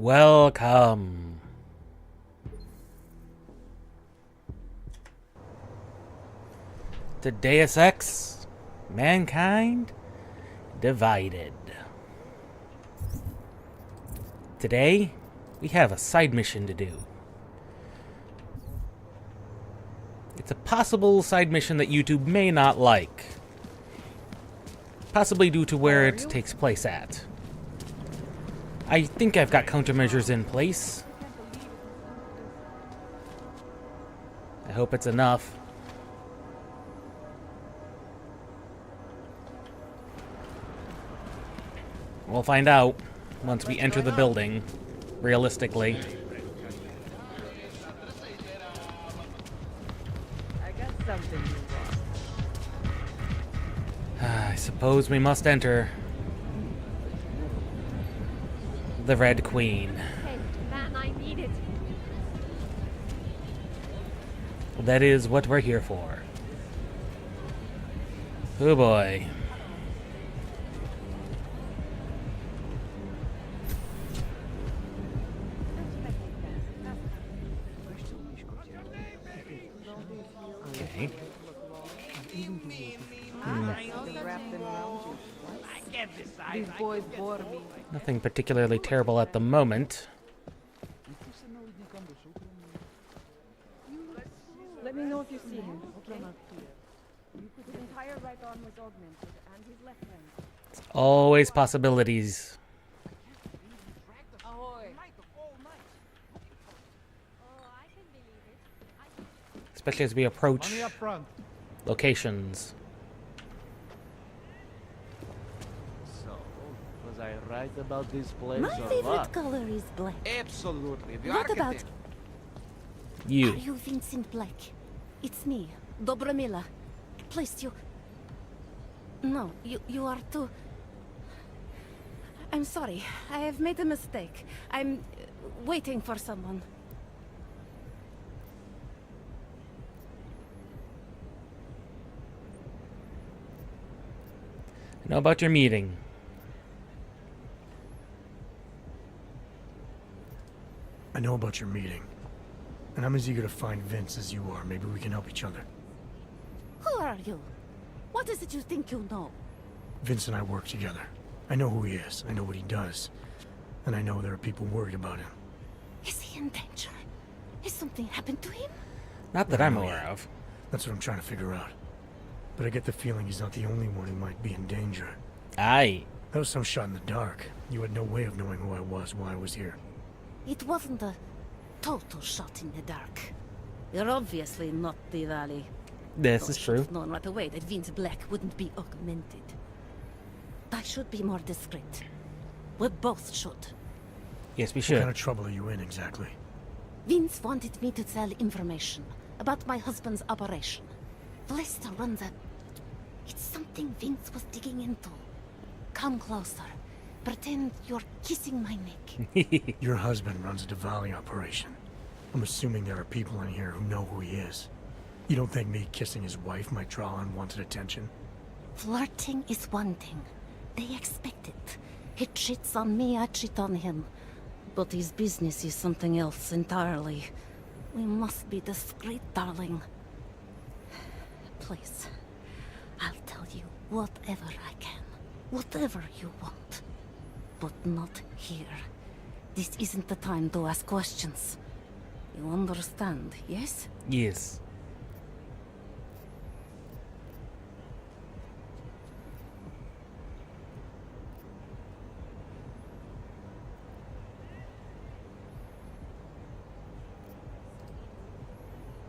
Welcome. To Deus Ex, Mankind Divided. Today, we have a side mission to do. It's a possible side mission that YouTube may not like. Possibly due to where it takes place at. I think I've got countermeasures in place. I hope it's enough. We'll find out once we enter the building, realistically. I got something you want. I suppose we must enter the Red Queen. Hey, man, I need it. That is what we're here for. Oh boy. Okay. These boys bore me. Nothing particularly terrible at the moment. Let me know if you see him. Okay. His entire right arm was augmented, and his left hand. It's always possibilities. Ahoy! Oh, I can believe it. Especially as we approach Money up front. locations. So, was I right about this place My or favorite what? color is black. Absolutely. The What about- architect. Are You. you Vincent Black? It's me, Dobromila. Please, you... No, you are too... I'm sorry. I have made a mistake. I'm waiting for someone. I know about your meeting. I know about your meeting. And I'm as eager to find Vince as you are. Maybe we can help each other. Who are you? What is it you think you know? Vince and I work together. I know who he is. I know what he does. And I know there are people worried about him. Is he in danger? Has something happened to him? Not that I'm aware of. That's what I'm trying to figure out. But I get the feeling he's not the only one who might be in danger. Aye. That was some shot in the dark. You had no way of knowing who I was while I was here. It wasn't a total shot in the dark. You're obviously not the Valley. This is true. Known right away that Vince Black wouldn't be augmented. I should be more discreet. We both should. Yes, we What kind should. of trouble are you in exactly? Vince wanted me to tell information about my husband's operation. Lester runs a... It's something Vince was digging into. Come closer. Pretend you're kissing my neck. Your husband runs a Diwali operation. I'm assuming there are people in here who know who he is. You don't think me kissing his wife might draw unwanted attention? Flirting is one thing. They expect it. He cheats on me, I cheat on him. But his business is something else entirely. We must be discreet, darling. Please, I'll tell you whatever I can. Whatever you want. But not here. This isn't the time to ask questions. You understand, yes? Yes.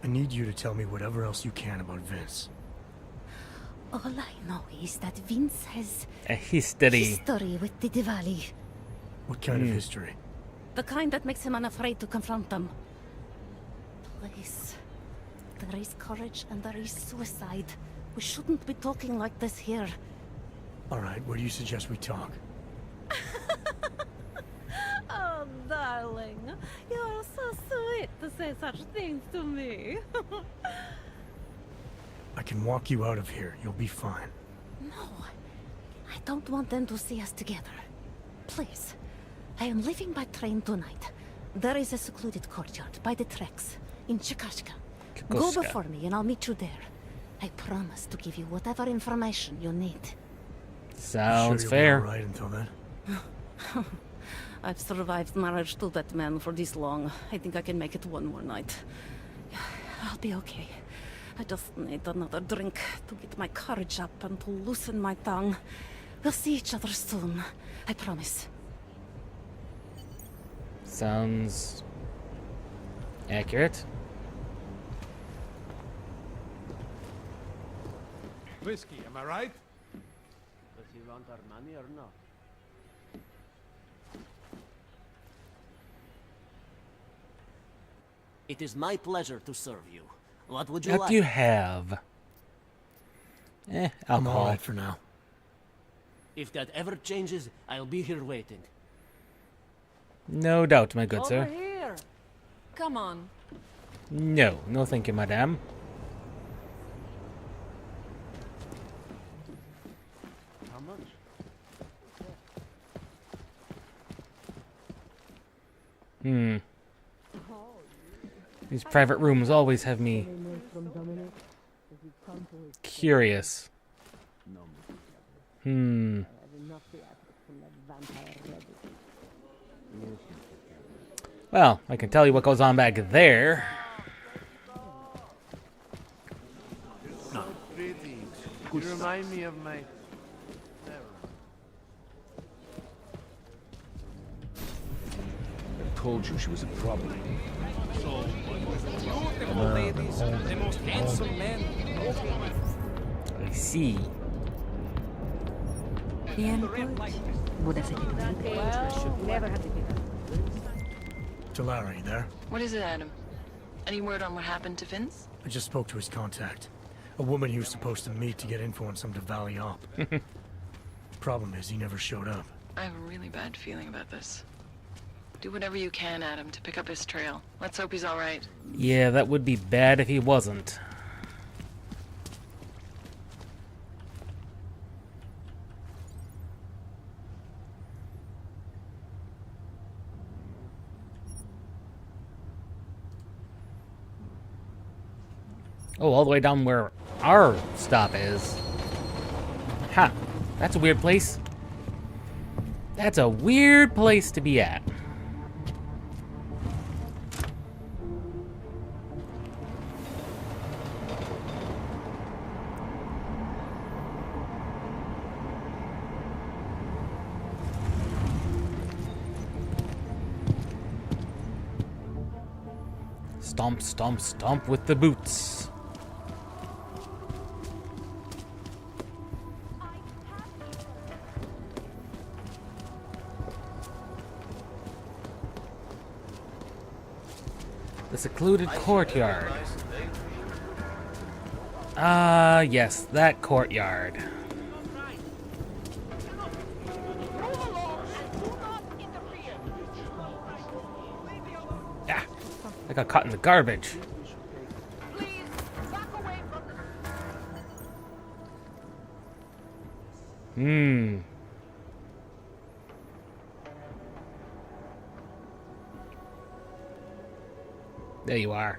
I need you to tell me whatever else you can about Vince. All I know is that Vince has A history. history with the Diwali. What kind of history? The kind that makes him unafraid to confront them. Please. There is courage and there is suicide. We shouldn't be talking like this here. Alright, where do you suggest we talk? Oh, darling. You are so sweet to say such things to me. I can walk you out of here. You'll be fine. No. I don't want them to see us together. Please. I am leaving by train tonight. There is a secluded courtyard by the tracks in Chikashka. Go Chikoska. before me and I'll meet you there. I promise to give you whatever information you need. Sounds Sure fair. you'll be all right until then. I've survived marriage to that man for this long. I think I can make it one more night. I'll be okay. I just need another drink to get my courage up and to loosen my tongue. We'll see each other soon. I promise. Sounds accurate. Whiskey, am I right? Does he want our money or not? It is my pleasure to serve you. What would you What like? do you have? I'm Alcohol. all right for now. If that ever changes, I'll be here waiting. No doubt, my good Over sir. here. Come on. No, no thank you, madame. How much? Hmm. These private rooms always have me curious. Hmm. Well, I can tell you what goes on back there. Pretty. You remind me of my... I told you she was a problem. Beautiful ladies, the most handsome men. I see. Well, never had to be that. Talara, you there? What is it, Adam? Any word on what happened to Vince? I just spoke to his contact. A woman he was supposed to meet to get info on some Diwali op. Problem is, he never showed up. I have a really bad feeling about this. Do whatever you can, Adam, to pick up his trail. Let's hope he's all right. Yeah, that would be bad if he wasn't. Oh, all the way down where our stop is. Ha! That's a weird place. That's a weird place to be at. Stomp, stomp, stomp with the boots. The secluded courtyard. Ah, yes, that courtyard. Ah, I got caught in the garbage. Hmm. There you are.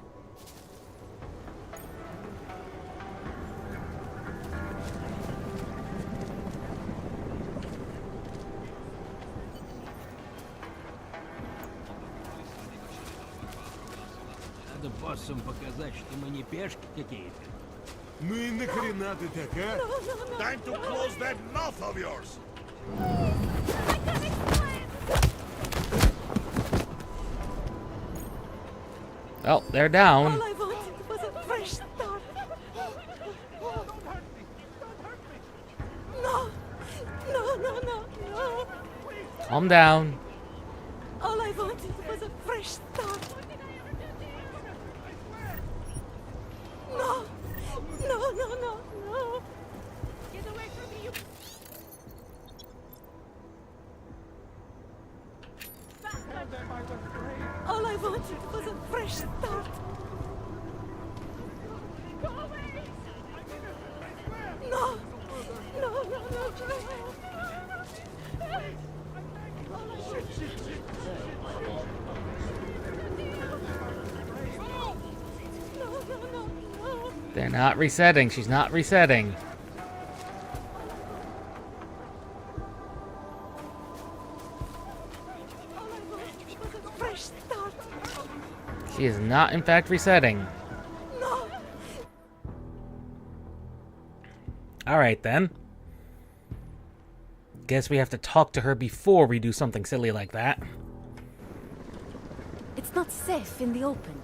Надо боссам показать, что мы не пешки какие-то. Ну и нахрена ты так, а? Time to close that mouth of yours! Well, they're down. All I wanted was a fresh start. No, no, no, no, no. Calm down. All I wanted was a fresh start. No, no, no, no, no. Get away from me, you... All I wanted was a fresh start. Go away! No, no, no, no, no. They're not resetting. She's not resetting. Fresh start. She is not, in fact, resetting. No. Alright, then. Guess we have to talk to her before we do something silly like that. It's not safe in the open.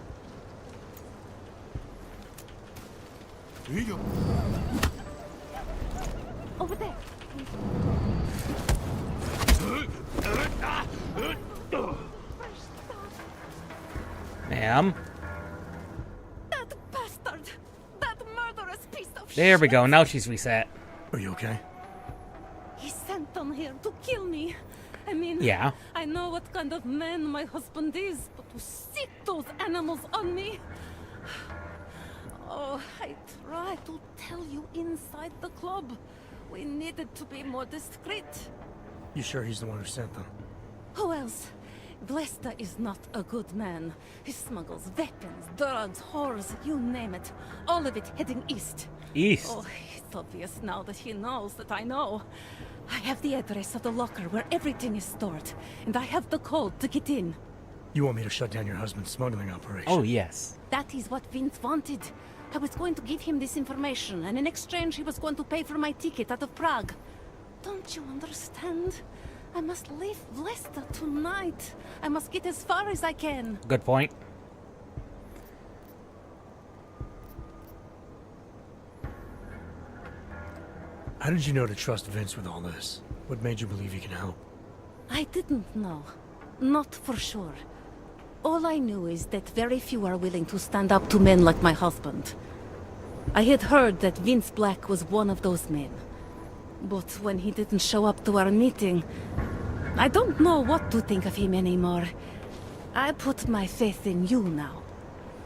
Over there. Ma'am. That bastard! That murderous piece of There we shit. go. Now she's reset. Are you okay? He sent them here to kill me. I mean, Yeah. I know what kind of man my husband is, but to sick those animals on me. Oh, I tried to tell you inside the club. We needed to be more discreet. You sure he's the one who sent them? Who else? Blesta is not a good man. He smuggles weapons, drugs, whores, you name it. All of it heading east. East. Oh, it's obvious now that he knows that I know. I have the address of the locker where everything is stored, and I have the code to get in. You want me to shut down your husband's smuggling operation? Oh, yes. That is what Vince wanted. I was going to give him this information, and in exchange he was going to pay for my ticket out of Prague. Don't you understand? I must leave Blesta tonight. I must get as far as I can. Good point. How did you know to trust Vince with all this? What made you believe he can help? I didn't know. Not for sure. All I knew is that very few are willing to stand up to men like my husband. I had heard that Vince Black was one of those men. But when he didn't show up to our meeting, I don't know what to think of him anymore. I put my faith in you now.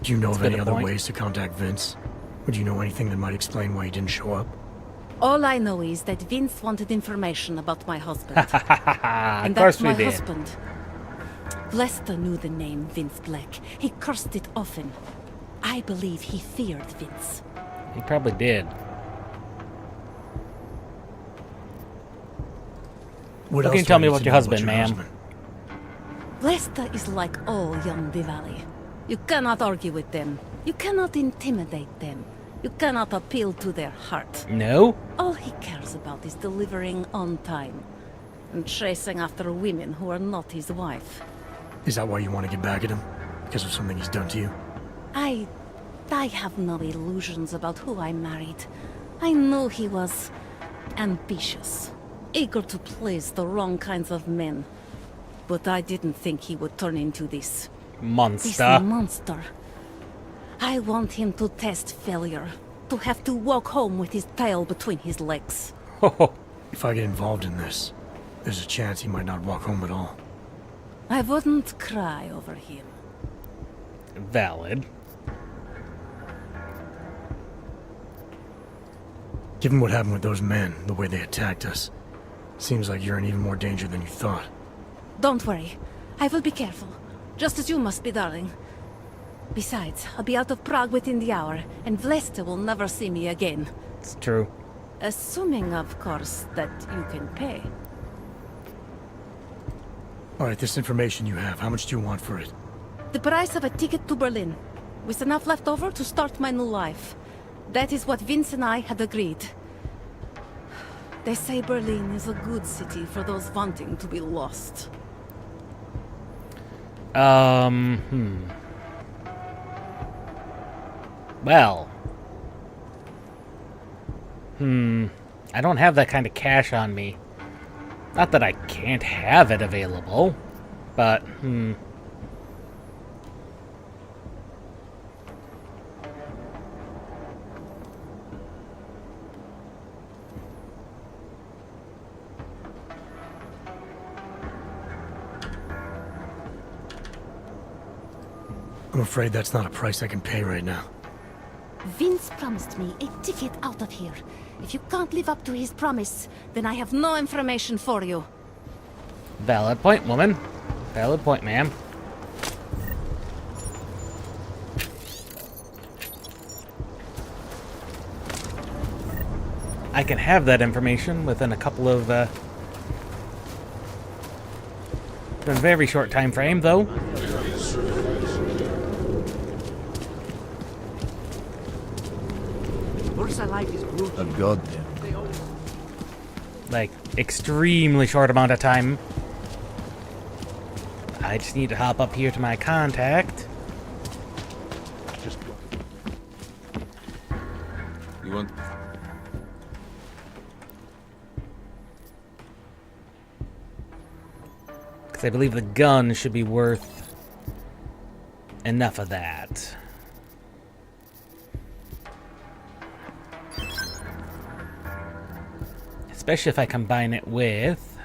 Do you know That's of a any good other point. ways to contact Vince? Would you know anything that might explain why he didn't show up? All I know is that Vince wanted information about my husband. of And course that's we my did. husband. Lester knew the name Vince Black. He cursed it often. I believe he feared Vince. He probably did. What What can you else tell do I me need about to your know husband, ma'am? husband? Lester is like all young Diwali. You cannot argue with them. You cannot intimidate them. You cannot appeal to their heart. No? All he cares about is delivering on time. And chasing after women who are not his wife. Is that why you want to get back at him? Because of something he's done to you? I have no illusions about who I married. I knew he was ambitious, eager to please the wrong kinds of men. But I didn't think he would turn into this Monster. monster. I want him to test failure, to have to walk home with his tail between his legs. If I get involved in this, there's a chance he might not walk home at all. I wouldn't cry over him. Valid. Given what happened with those men, the way they attacked us, seems like you're in even more danger than you thought. Don't worry. I will be careful. Just as you must be, darling. Besides, I'll be out of Prague within the hour, and Vlesta will never see me again. It's true. Assuming, of course, that you can pay. Alright, this information you have, how much do you want for it? The price of a ticket to Berlin, with enough left over to start my new life. That is what Vince and I had agreed. They say Berlin is a good city for those wanting to be lost. Well. I don't have that kind of cash on me. Not that I can't have it available, but, I'm afraid that's not a price I can pay right now. Vince promised me a ticket out of here. If you can't live up to his promise, then I have no information for you. valid point, woman. Valid point, ma'am. I can have that information within a couple of, in a very short time frame, though. A goddamn. Like, extremely short amount of time. I just need to hop up here to my contact. You want? Because I believe the gun should be worth enough of that. Especially if I combine it with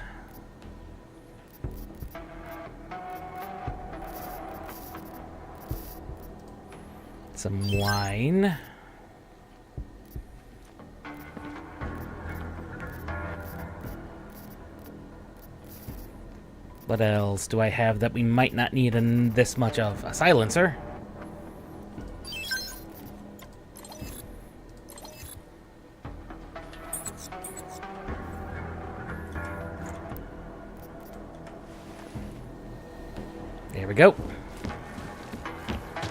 some wine. What else do I have that we might not need this much of? A silencer. There we go.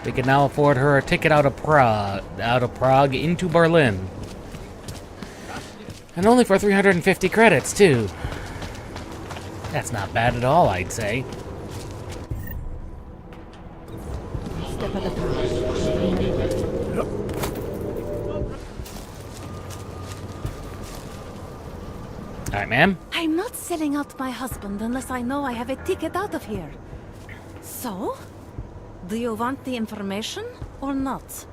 We can now afford her a ticket out of Prague into Berlin. And only for 350 credits, too. That's not bad at all, I'd say. Step at a time. Alright, ma'am. I'm not selling out my husband unless I know I have a ticket out of here. So? Do you want the information or not?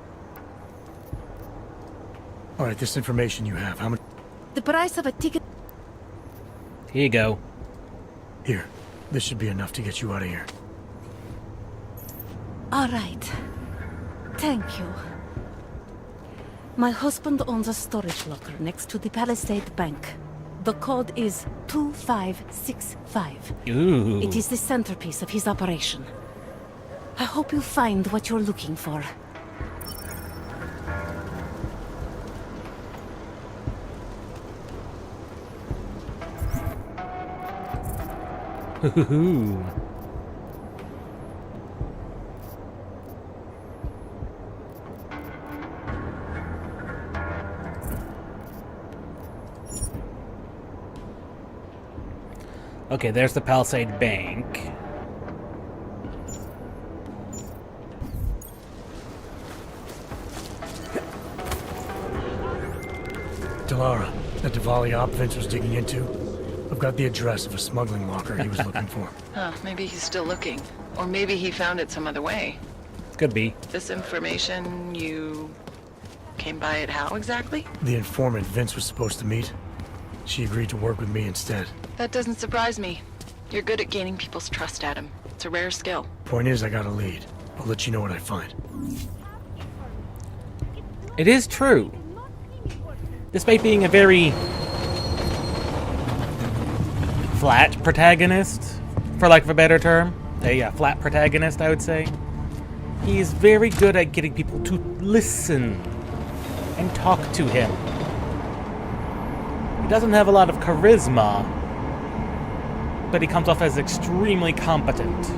Alright, this information you have, how much? The price of a ticket... Here you go. Here. This should be enough to get you out of here. All right. Thank you. My husband owns a storage locker next to the Palisade Bank. The code is 2565. Ooh. It is the centerpiece of his operation. I hope you find what you're looking for. Hoo-hoo-hoo. Okay, there's the Palisade Bank. Delara, that Diwali op Vince was digging into? I've got the address of a smuggling locker he was looking for. Huh, maybe he's still looking. Or maybe he found it some other way. Could be. This information, you came by it how exactly? The informant Vince was supposed to meet, she agreed to work with me instead. That doesn't surprise me. You're good at gaining people's trust, Adam. It's a rare skill. Point is, I got a lead. I'll let you know what I find. It is true. Despite being a very flat protagonist, for lack of a better term, a flat protagonist, I would say, he's very good at getting people to listen and talk to him. He doesn't have a lot of charisma, but he comes off as extremely competent,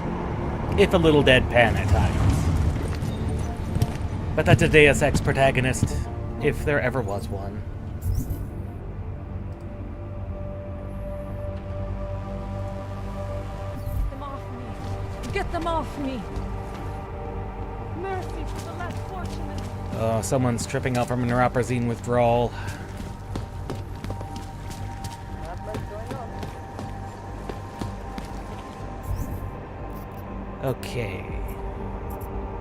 if a little deadpan at times. But that's a Deus Ex protagonist, if there ever was one. Them off me. Get them off me. Mercy for the less fortunate. Oh, someone's tripping out from a neuroprosine withdrawal. Okay.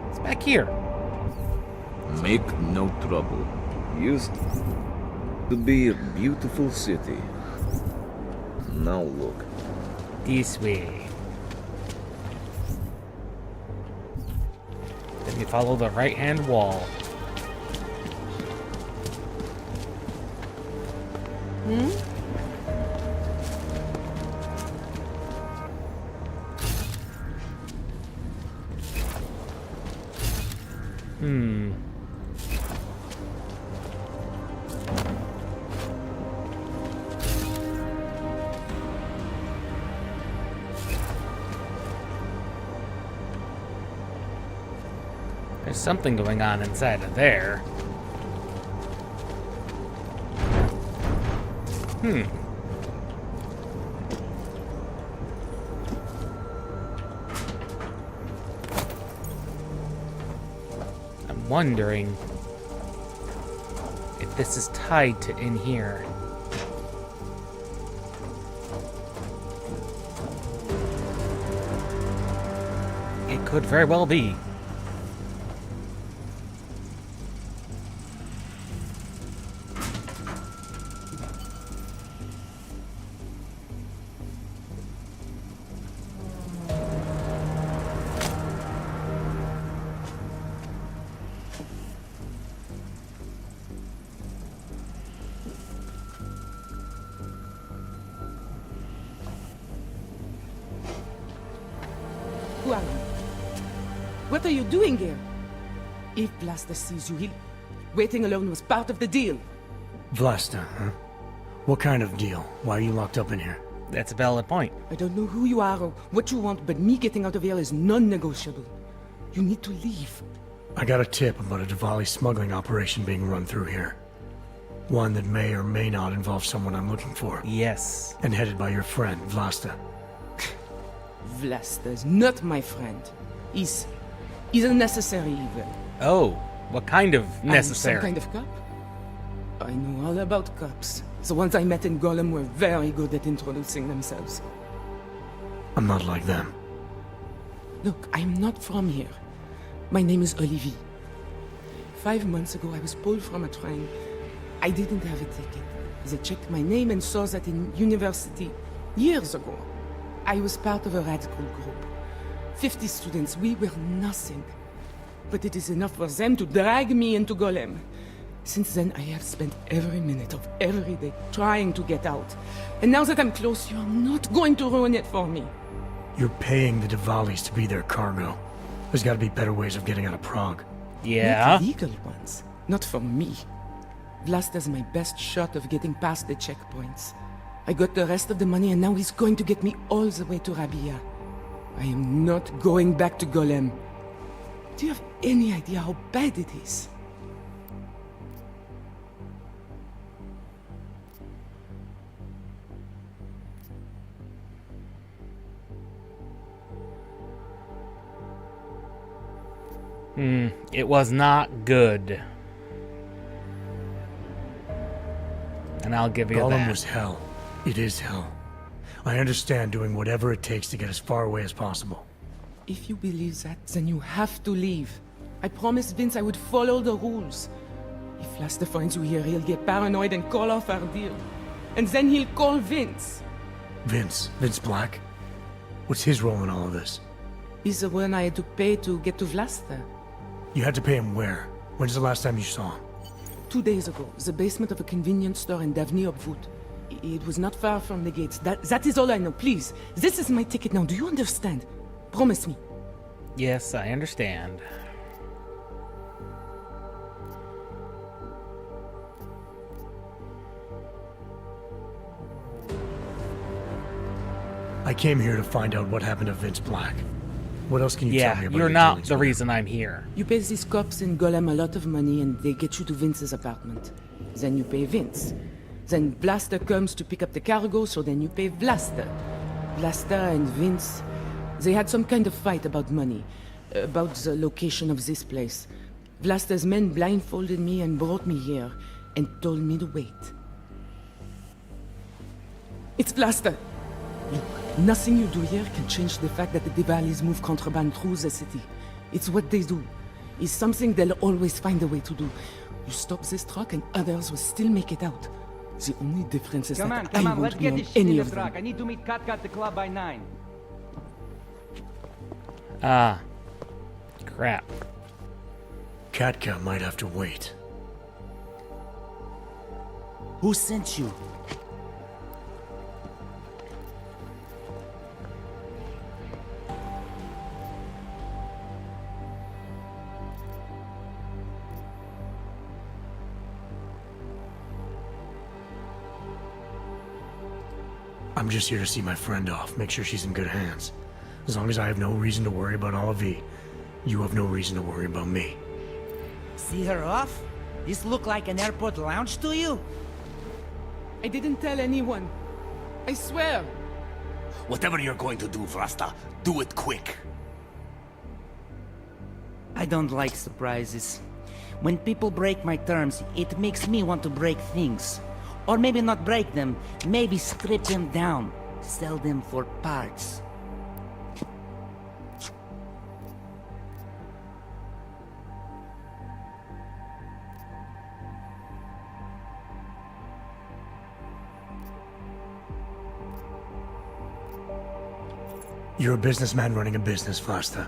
It's back here. Make no trouble. Used to be a beautiful city. Now look. This way. Then you follow the right-hand wall. There's something going on inside of there. I'm wondering if this is tied to in here. It could very well be. Who are you? What are you doing here? If Blaster sees you, he'll... Waiting alone was part of the deal. Vlasta, huh? What kind of deal? Why are you locked up in here? That's a valid point. I don't know who you are or what you want, but me getting out of here is non-negotiable. You need to leave. I got a tip about a Diwali smuggling operation being run through here. One that may or may not involve someone I'm looking for. Yes. And headed by your friend, Vlasta. Vlasta is not my friend. He's a necessary evil. Oh, what kind of necessary? I'm some kind of cop? I know all about cops. The ones I met in Golem were very good at introducing themselves. I'm not like them. Look, I'm not from here. My name is Olivier. 5 months ago, I was pulled from a train. I didn't have a ticket. They checked my name and saw that in university years ago. I was part of a radical group. 50 students, we were nothing. But it is enough for them to drag me into Golem. Since then, I have spent every minute of every day trying to get out. And now that I'm close, you are not going to ruin it for me. You're paying the Diwalis to be their cargo. There's got to be better ways of getting out of Prague. Yeah? Not legal ones. Not for me. Vlasta's my best shot of getting past the checkpoints. I got the rest of the money and now he's going to get me all the way to Rabia. I am not going back to Golem. Do you have any idea how bad it is? It was not good. And I'll give you Golem that. was hell. It is hell. I understand doing whatever it takes to get as far away as possible. If you believe that, then you have to leave. I promised Vince I would follow the rules. If Vlasta finds you here, he'll get paranoid and call off our deal. And then he'll call Vince. Vince Black? What's his role in all of this? He's the one I had to pay to get to Vlasta. You had to pay him where? When's the last time you saw him? 2 days ago, the basement of a convenience store in Davni Obwood. It was not far from the gates. That is all I know. Please, this is my ticket now. Do you understand? Promise me. Yes, I understand. I came here to find out what happened to Vince Black. What else can you tell me Yeah, about you're your not dealings the with him? reason I'm here. You pay these cops in Golem a lot of money and they get you to Vince's apartment. Then you pay Vince. Then Blaster comes to pick up the cargo, so then you pay Blaster. Blaster and Vince, they had some kind of fight about money, about the location of this place. Blaster's men blindfolded me and brought me here, and told me to wait. It's Blaster! Look, nothing you do here can change the fact that the Diwalis move contraband through the city. It's what they do. It's something they'll always find a way to do. You stop this truck and others will still make it out. The only difference is Come that on, I let's won't get know this shit in any the of them. truck. I need to meet Kat at the club by 9. Ah. Crap. Katka might have to wait. Who sent you? I'm just here to see my friend off, make sure she's in good hands. As long as I have no reason to worry about Olivier, you have no reason to worry about me. See her off? This look like an airport lounge to you? I didn't tell anyone. I swear. Whatever you're going to do, Vlasta, do it quick. I don't like surprises. When people break my terms, it makes me want to break things. Or maybe not break them, maybe strip them down. Sell them for parts. You're a businessman running a business, Vlasta.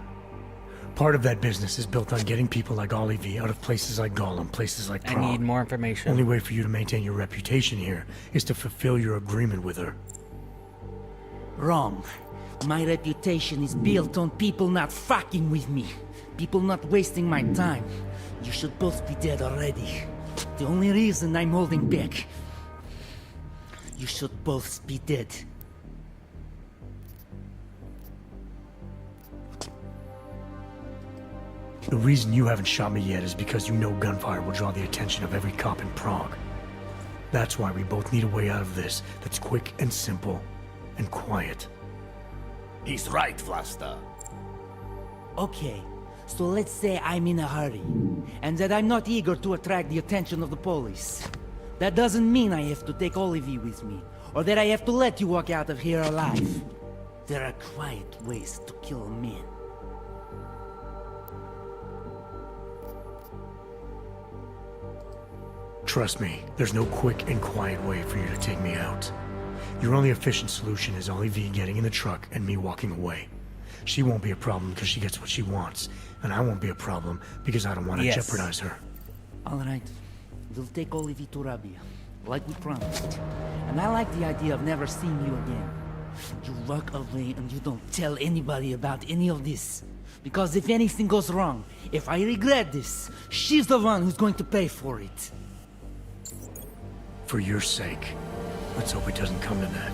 Part of that business is built on getting people like Olive out of places like Gollum, places like I Prague. need more information. Only way for you to maintain your reputation here is to fulfill your agreement with her. Wrong. My reputation is built on people not fucking with me. People not wasting my time. You should both be dead already. The only reason I'm holding back. You should both be dead. The reason you haven't shot me yet is because you know gunfire will draw the attention of every cop in Prague. That's why we both need a way out of this that's quick and simple and quiet. He's right, Vlasta. Okay, so let's say I'm in a hurry, and that I'm not eager to attract the attention of the police. That doesn't mean I have to take Olivie with me, or that I have to let you walk out of here alive. There are quiet ways to kill a man. Trust me, there's no quick and quiet way for you to take me out. Your only efficient solution is Olive getting in the truck and me walking away. She won't be a problem because she gets what she wants, and I won't be a problem because I don't want to jeopardize her. Alright, we'll take Olivie to Rabia, like we promised. And I like the idea of never seeing you again. You walk away and you don't tell anybody about any of this. Because if anything goes wrong, if I regret this, she's the one who's going to pay for it. For your sake, let's hope it doesn't come to that.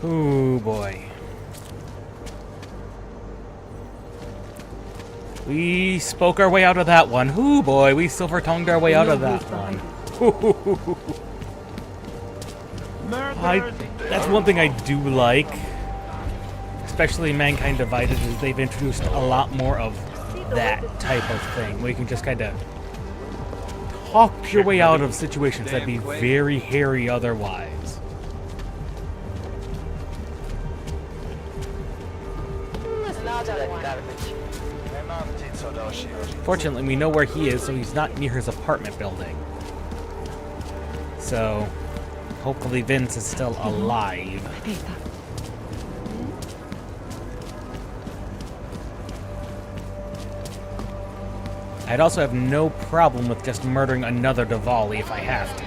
Ooh, boy. We spoke our way out of that one. Ooh, boy, we silver-tongued our way out of that one. That's one thing I do like, especially in Mankind Divided, is they've introduced a lot more of that type of thing, where you can just kind of talk your way out of situations that'd be very hairy otherwise. Fortunately, we know where he is, so he's not near his apartment building. So, hopefully Vince is still alive. I'd also have no problem with just murdering another Diwali if I have to.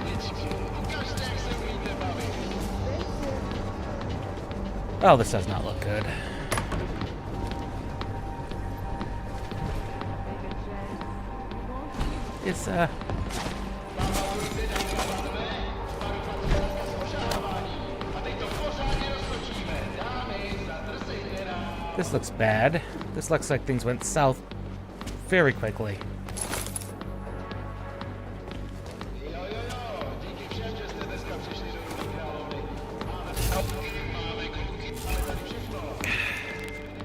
Oh, this does not look good. It's, this looks bad. This looks like things went south very quickly.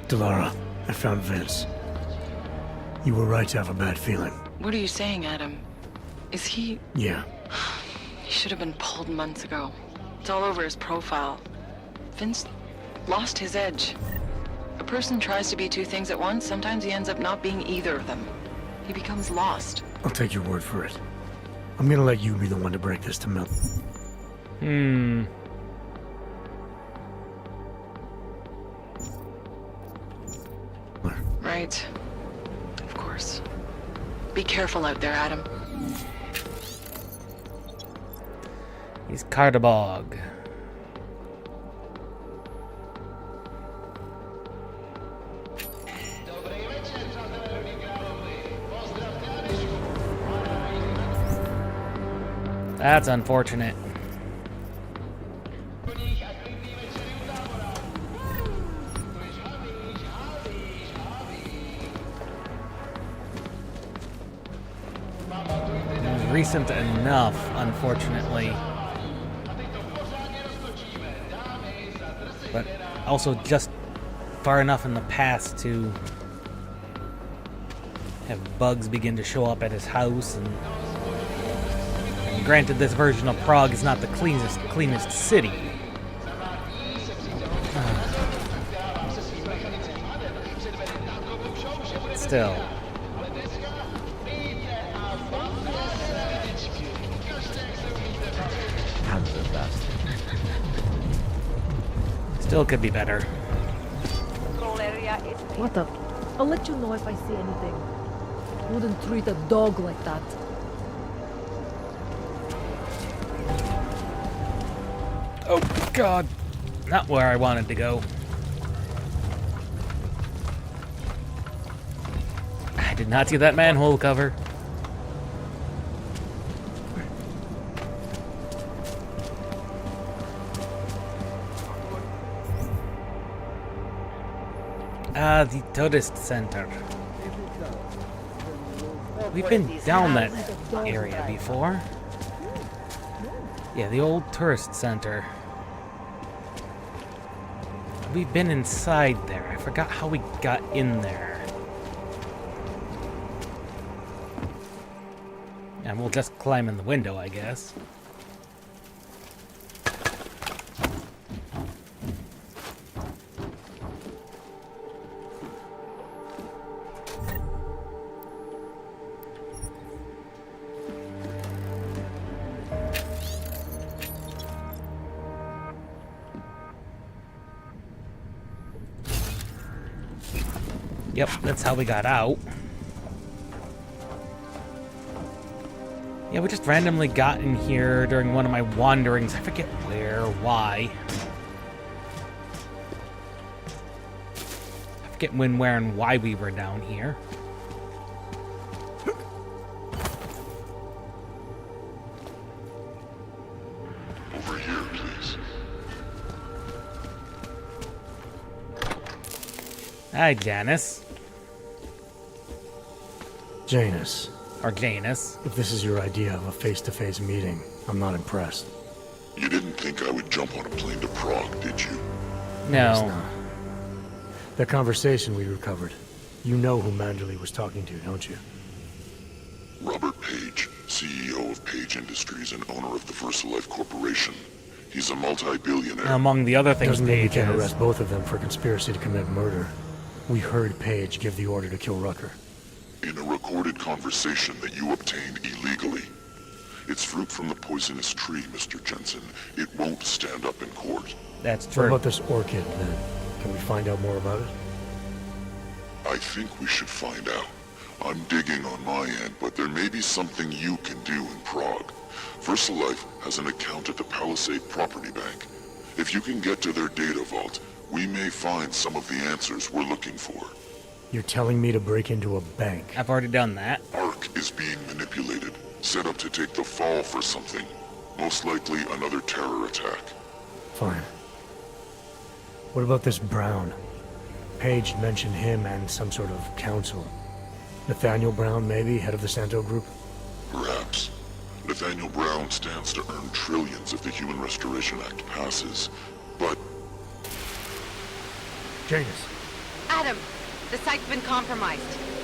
Delara, I found Vince. You were right to have a bad feeling. What are you saying, Adam? Is he... Yeah. He should have been pulled months ago. It's all over his profile. Vince lost his edge. A person tries to be two things at once, sometimes he ends up not being either of them. He becomes lost. I'll take your word for it. I'm gonna let you be the one to break this to Mel. Right. Of course. Be careful out there, Adam. He's Cardabog. That's unfortunate. Recent enough, unfortunately. But also just far enough in the past to have bugs begin to show up at his house. And granted, this version of Prague is not the cleanest city. Still. Still could be better. What up? I'll let you know if I see anything. Wouldn't treat a dog like that. Oh, God. Not where I wanted to go. I did not see that manhole cover. The tourist center. We've been down that area before. Yeah, the old tourist center. We've been inside there. I forgot how we got in there. And we'll just climb in the window, I guess. Yep, that's how we got out. Yeah, we just randomly got in here during one of my wanderings. I forget where, why. I forget when, where, and why we were down here. Over here, please. Hi, Janice. Janus. Or Janus. If this is your idea of a face-to-face meeting, I'm not impressed. You didn't think I would jump on a plane to Prague, did you? No. The conversation we recovered. You know who Manderley was talking to, don't you? Robert Page, CEO of Page Industries and owner of the VersaLife Corporation. He's a multi-billionaire. Among the other things, Doesn't mean you Page can't is. arrest both of them for conspiracy to commit murder. We heard Page give the order to kill Rucker. In a recorded conversation that you obtained illegally. It's fruit from the poisonous tree, Mr. Jensen. It won't stand up in court. That's true. What about this orchid, then? Can we find out more about it? I think we should find out. I'm digging on my end, but there may be something you can do in Prague. VersaLife has an account at the Palisade Property Bank. If you can get to their data vault, we may find some of the answers we're looking for. You're telling me to break into a bank? I've already done that. Ark is being manipulated, set up to take the fall for something. Most likely another terror attack. Fine. What about this Brown? Page mentioned him and some sort of council. Nathaniel Brown, maybe, head of the Santo Group? Perhaps. Nathaniel Brown stands to earn trillions if the Human Restoration Act passes. But... Janus. Adam, the site's been compromised.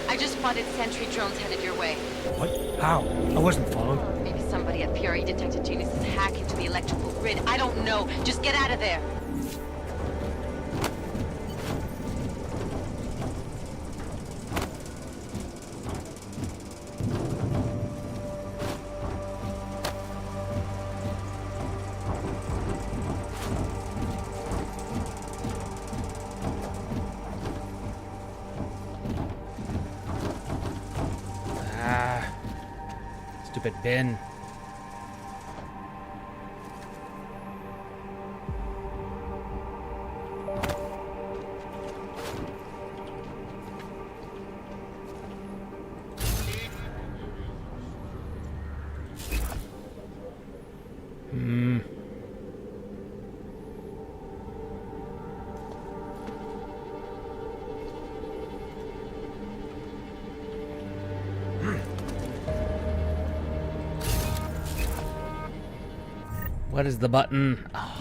I just spotted sentry drones headed your way. What? How? I wasn't followed. Maybe somebody at PRE detected Janus's hack into the electrical grid. I don't know. Just get out of there. Stupid bin. Hmm. What is the button? Oh.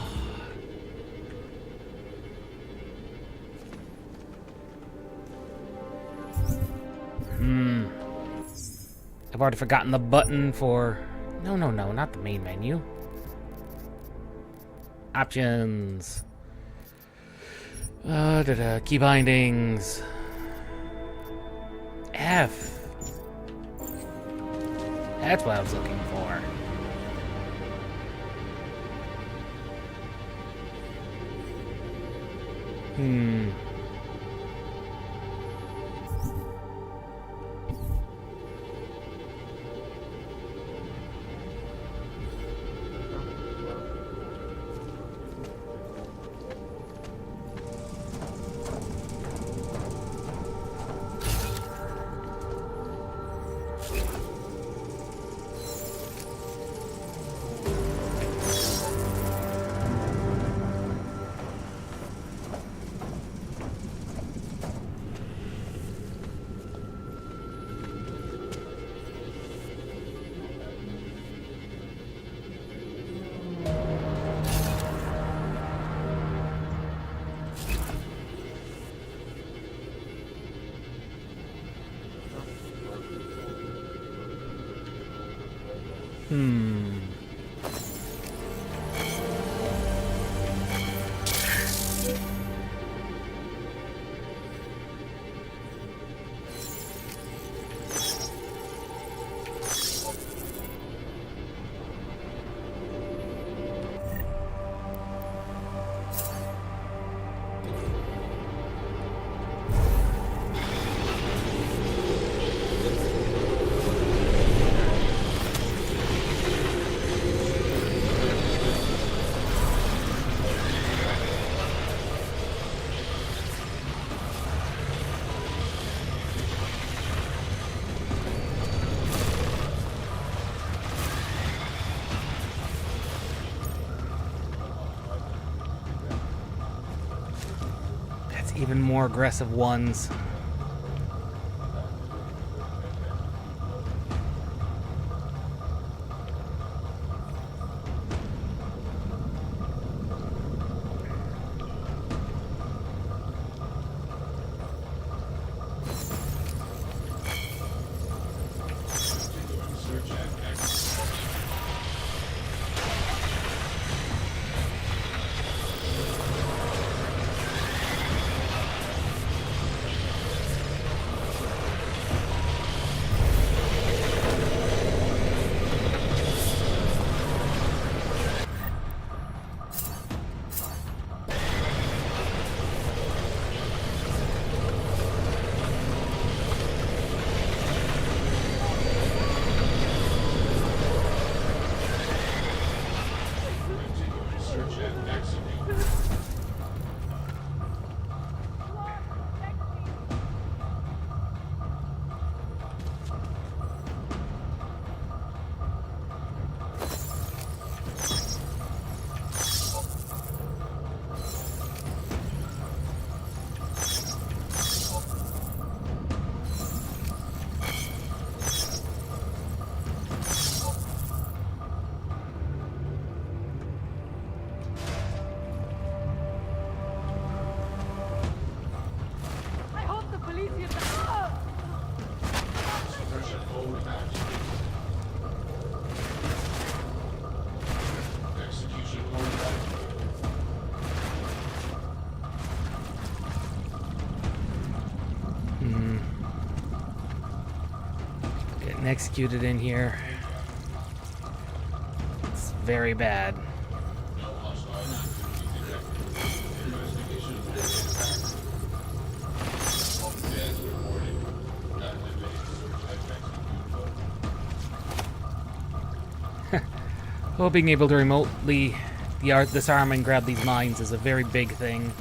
I've already forgotten the button for... No, not the main menu. Options. Key bindings. F. That's what I was looking for. Even more aggressive ones. Getting executed in here. It's very bad. Well, being able to remotely disarm and grab these mines is a very big thing.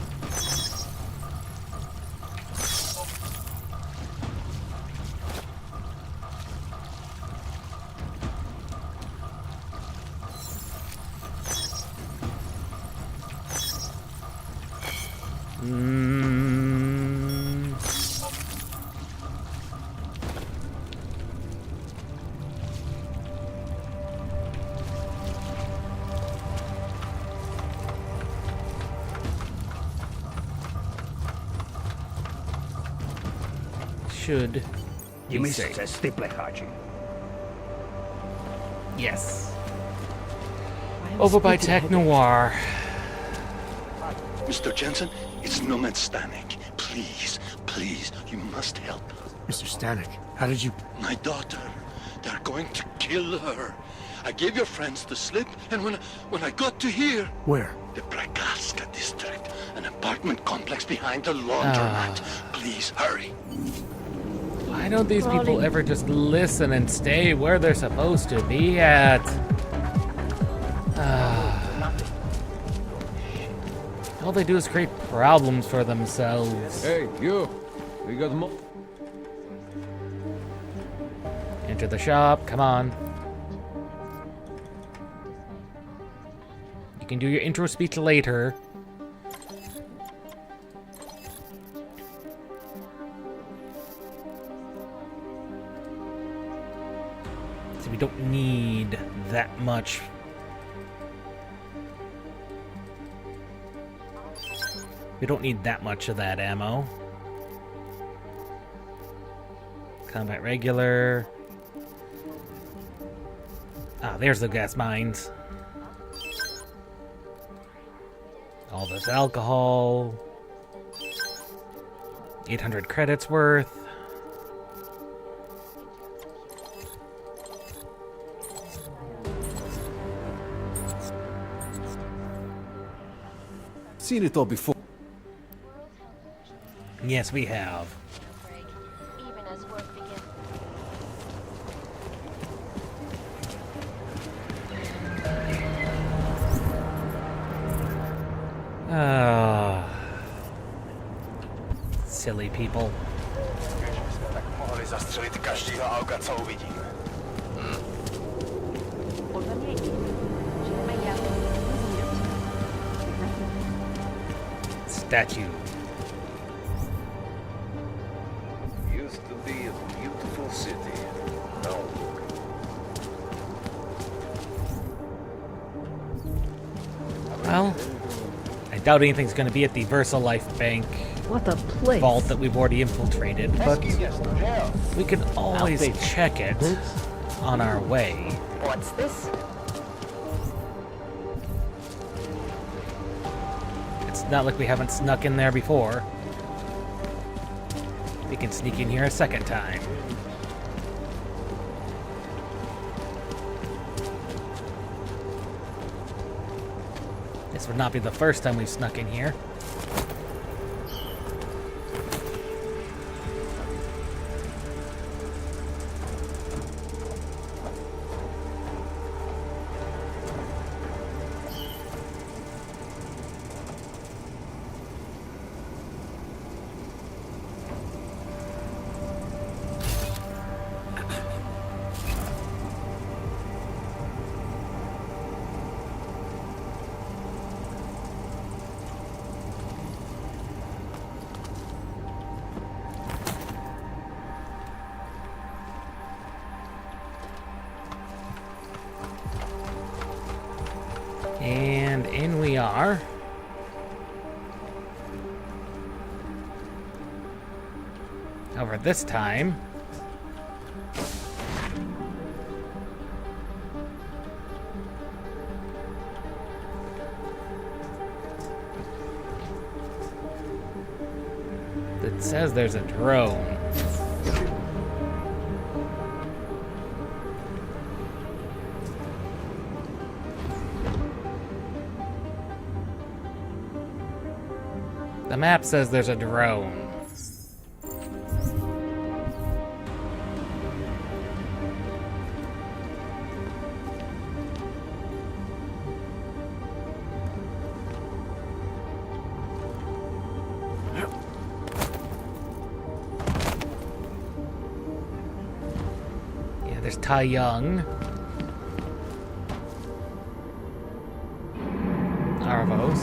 Should You be missed safe. a stipple, Haji. Yes. I am Over by speaking Tech head- Noir. Mr. Jensen, it's Nomad Stanek. Please, please, you must help. Mr. Stanek, how did you... My daughter. They're going to kill her. I gave your friends the slip, and when I got to here... Where? The Prakaska district. An apartment complex behind the laundromat. Please, hurry. Why don't these people Rolling. ever just listen and stay where they're supposed to be at? All they do is create problems for themselves. Hey, you. We got more. Enter the shop, come on. You can do your intro speech later. So we don't need that much. We don't need that much of that ammo. Combat regular. Ah, there's the gas mines. All this alcohol. 800 credits worth. Seen it all before. Yes, we have. Even as work begins. Ah, silly people. Mohli zastřelit každýho auka, co uvidím. Statue. Used to be a beautiful city. Now look. Well, I doubt anything's going to be at the VersaLife Bank What a place. vault that we've already infiltrated, but we can always check it on our way. What's this? It's not like we haven't snuck in there before. We can sneak in here a second time. This would not be the first time we've snuck in here. And in we are. However, this time... it says there's a drone. The map says there's a drone. Yeah, there's Tai Young. Arvos.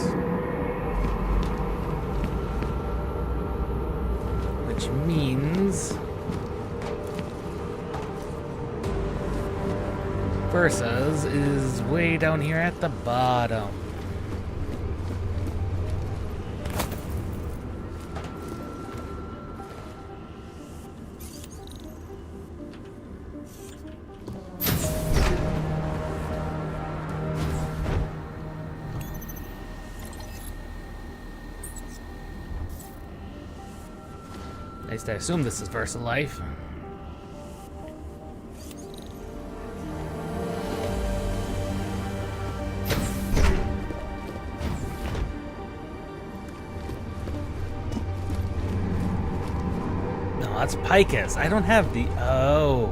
Which means... Versa's is way down here at the bottom. At least I assume this is Versa Life. No, that's Picus. I don't have the... Oh.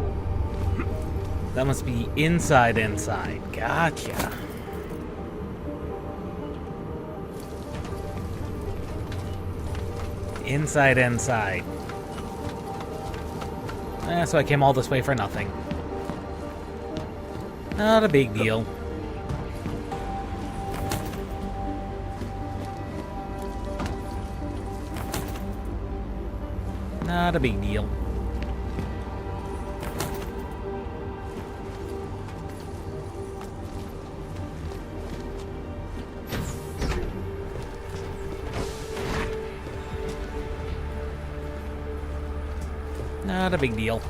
That must be inside. Gotcha. Inside. So I came all this way for nothing. Not a big deal. Not a big deal. Not a big deal.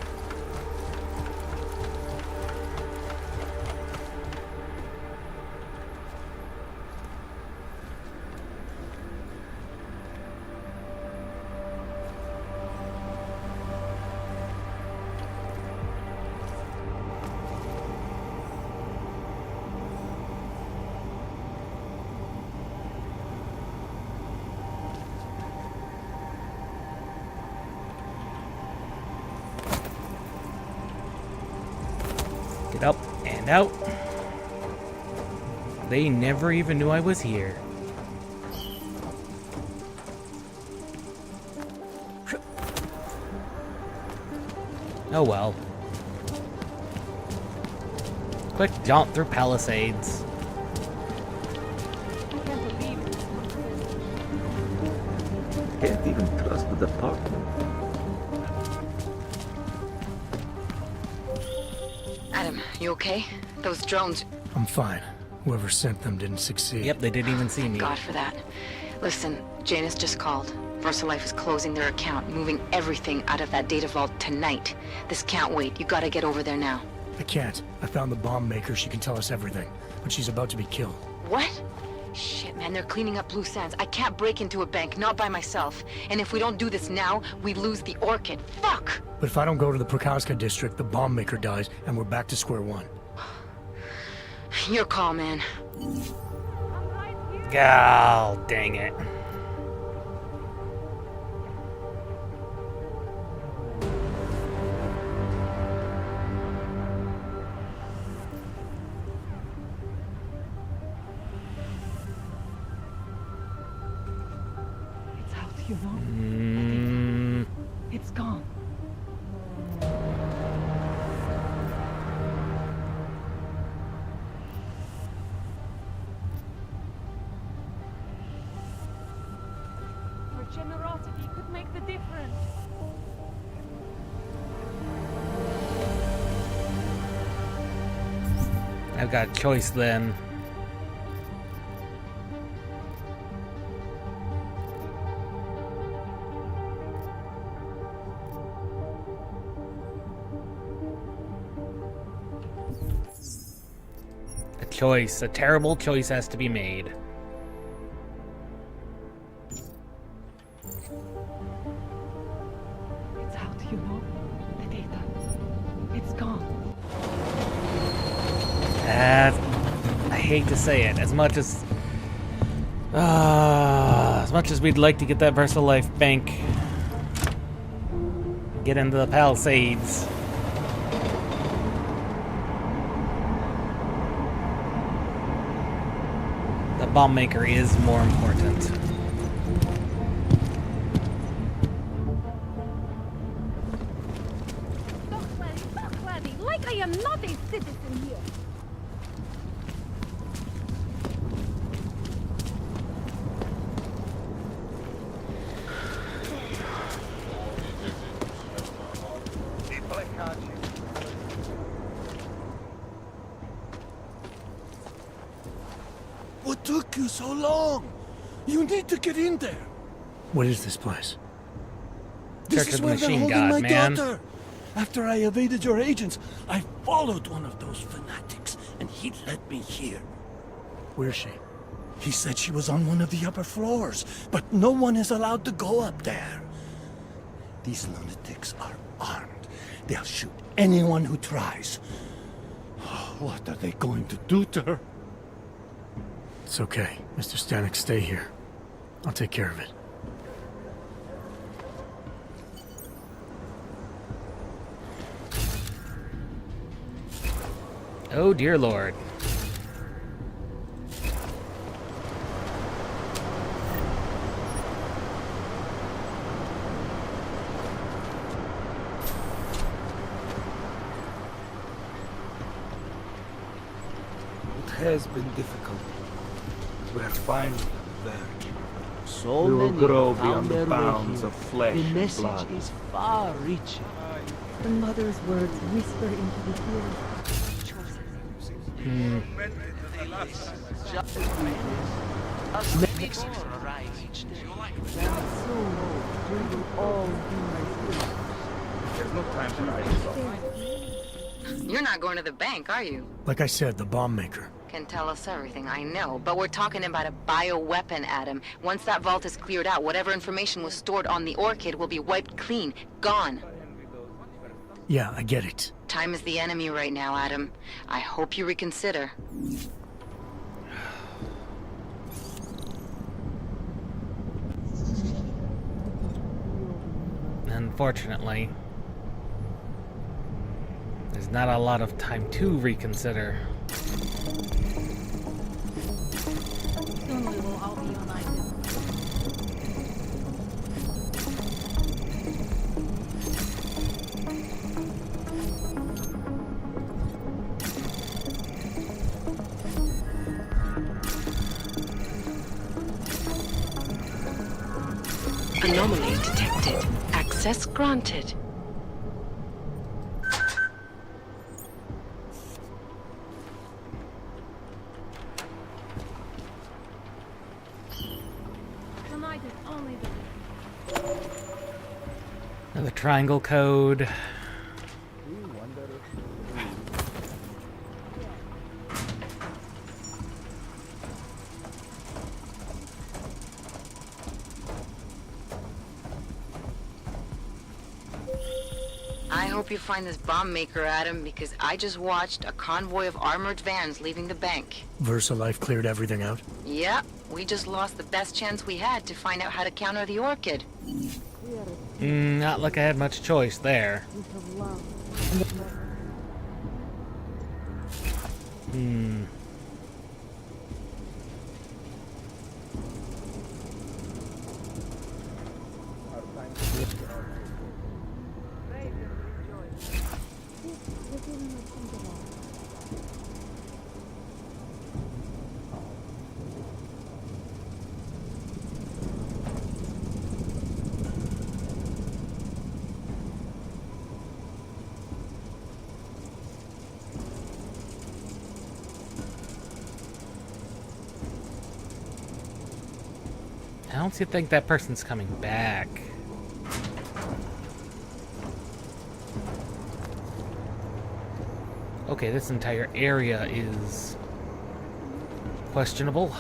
Get up and out. They never even knew I was here. Oh well. Quick jaunt through palisades. Can't even trust the department. Adam, you okay? Those drones... I'm fine. Whoever sent them didn't succeed. Yep, they didn't even see me. God for that. Listen, Janus just called. VersaLife is closing their account, moving everything out of that data vault tonight. This can't wait. You gotta get over there now. I can't. I found the bomb maker. She can tell us everything. But she's about to be killed. What? Shit, man, they're cleaning up loose ends. I can't break into a bank, not by myself. And if we don't do this now, we lose the Orchid. Fuck! But if I don't go to the Prokowska district, the bomb maker dies, and we're back to square one. Your call, man. Oh, dang it. It's out, you know? It's gone. Your generosity could make the difference. I've got a choice then. A terrible choice has to be made. It's out, you know? The data. It's gone. I hate to say it, as much as we'd like to get that VersaLife bank, get into the Palisades. The bomb maker is more important. Talk, laddie, like I am not a citizen here. What took you so long? You need to get in there. What is this place? This Church is of the where they're Machine holding God, my man. daughter. After I evaded your agents, I followed one of those fanatics, and he led me here. Where's she? He said she was on one of the upper floors, but no one is allowed to go up there. These lunatics are armed. They'll shoot anyone who tries. What are they going to do to her? It's okay. Mr. Stanek, stay here. I'll take care of it. Oh, dear Lord. It has been difficult. We're finally there. So We will many grow have beyond found the their way bounds here. of flesh The and message blood. is far-reaching. The mother's words whisper into the ears. Makes you arrive each day. So we will all be my friends. There's no time for You're not going to the bank, are you? Like I said, the bomb maker. Can tell us everything, I know. But we're talking about a bioweapon, Adam. Once that vault is cleared out, whatever information was stored on the Orchid will be wiped clean. Gone. Yeah, I get it. Time is the enemy right now, Adam. I hope you reconsider. Unfortunately, there's not a lot of time to reconsider. Soon we will all be united. Anomaly detected. Access granted. Tonight is only the Another triangle code. I hope you find this bomb maker, Adam, because I just watched a convoy of armored vans leaving the bank. VersaLife cleared everything out. Yeah, we just lost the best chance we had to find out how to counter the Orchid. Not like I had much choice there. I don't think that person's coming back. Okay, this entire area is questionable.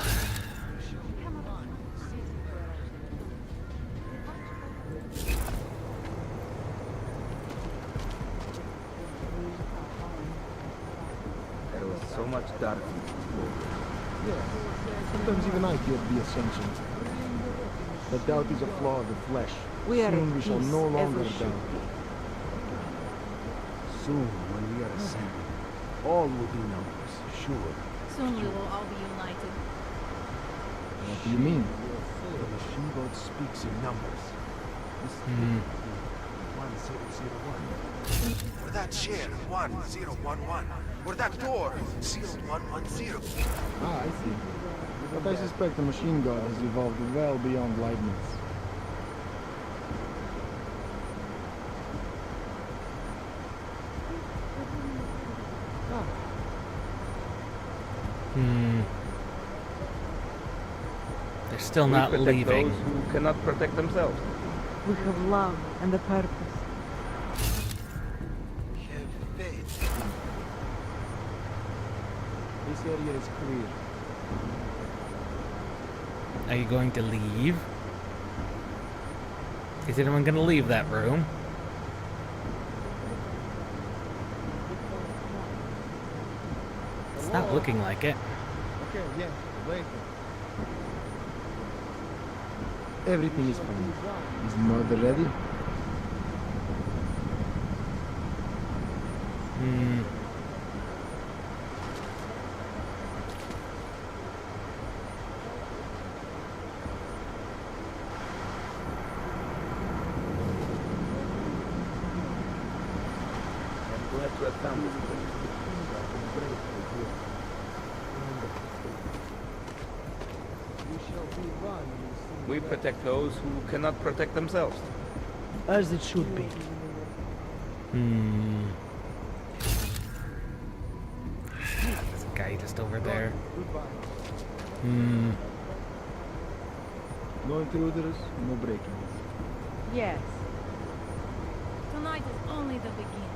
There was so much darkness. Sometimes even I fear the ascension. But doubt is a flaw of the flesh. We are Soon at we shall peace, no longer every doubt. Soon, when we are ascended, all will be numbers, sure. Soon we will all be united. What do you mean? The machine god speaks in numbers. This 1001. Or that chair, 1011. Or that door, 0110. Ah, I see. But I suspect the machine god has evolved well beyond Leibniz. They're still We not protect leaving. those who cannot protect themselves. We have love and a purpose. This area is clear. Are you going to leave? Is anyone going to leave that room? It's not looking like it. Okay, yeah, wait. Everything is fine. Is mother ready? Hmm. I'm glad to have found this place. We protect those who cannot protect themselves. As it should be. Hmm. There's a guy just over there. Hmm. No intruders, no breaking. Yes. Tonight is only the beginning.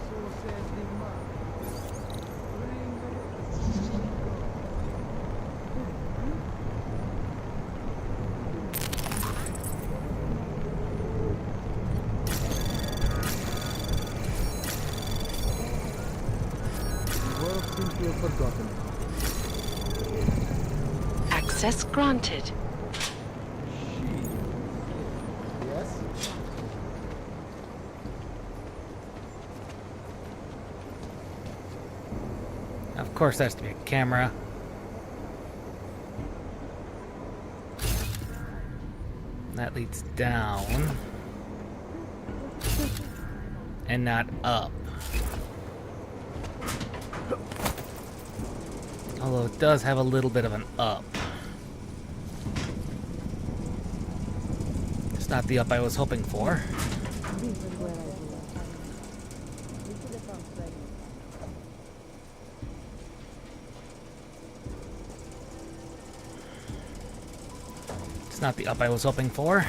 So says the man. Seems to have forgotten. Access granted. Yes? Of course, there has to be a camera. That leads down. And not up. Although it does have a little bit of an up. It's not the up I was hoping for. It's not the up I was hoping for.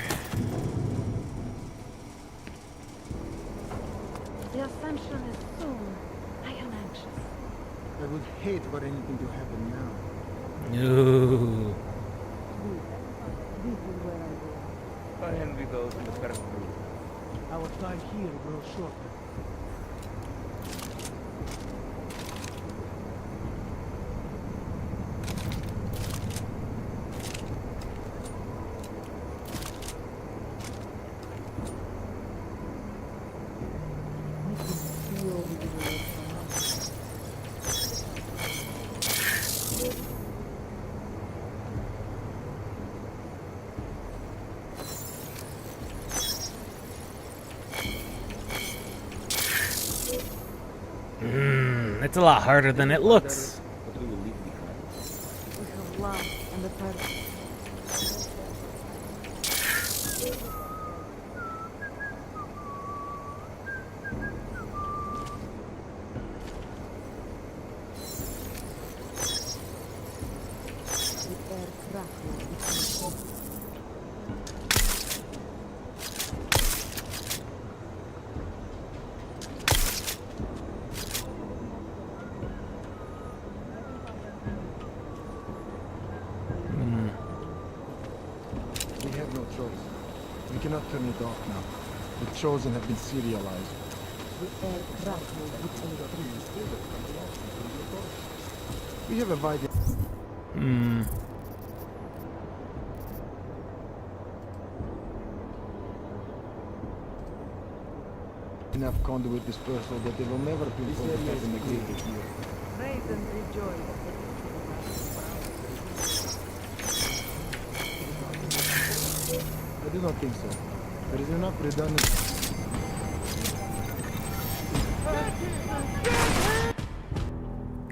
The ascension is soon. I am anxious. I would hate for anything to happen now. No. This is where I go. I envy those in the first group. Our time here grows shorter. It's a lot harder than it looks. But we will leave behind. We have love and a purpose. We have no choice. We cannot turn it off now. The chosen have been serialized. We have a wide... enough conduit dispersal that they will never pinpoint the happen again. Praise and rejoice. I do not think so. There is enough redundancy.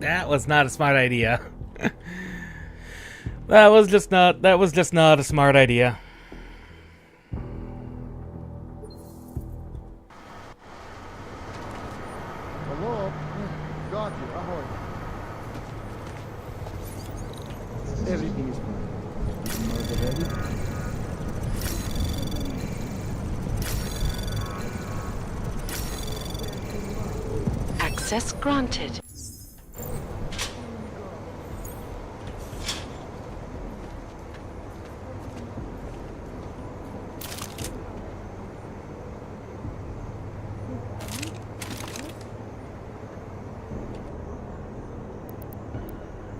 That was not a smart idea. That was just not a smart idea. Hello? Got you. Ahoy. Everything is fine. Murder ready? Access granted.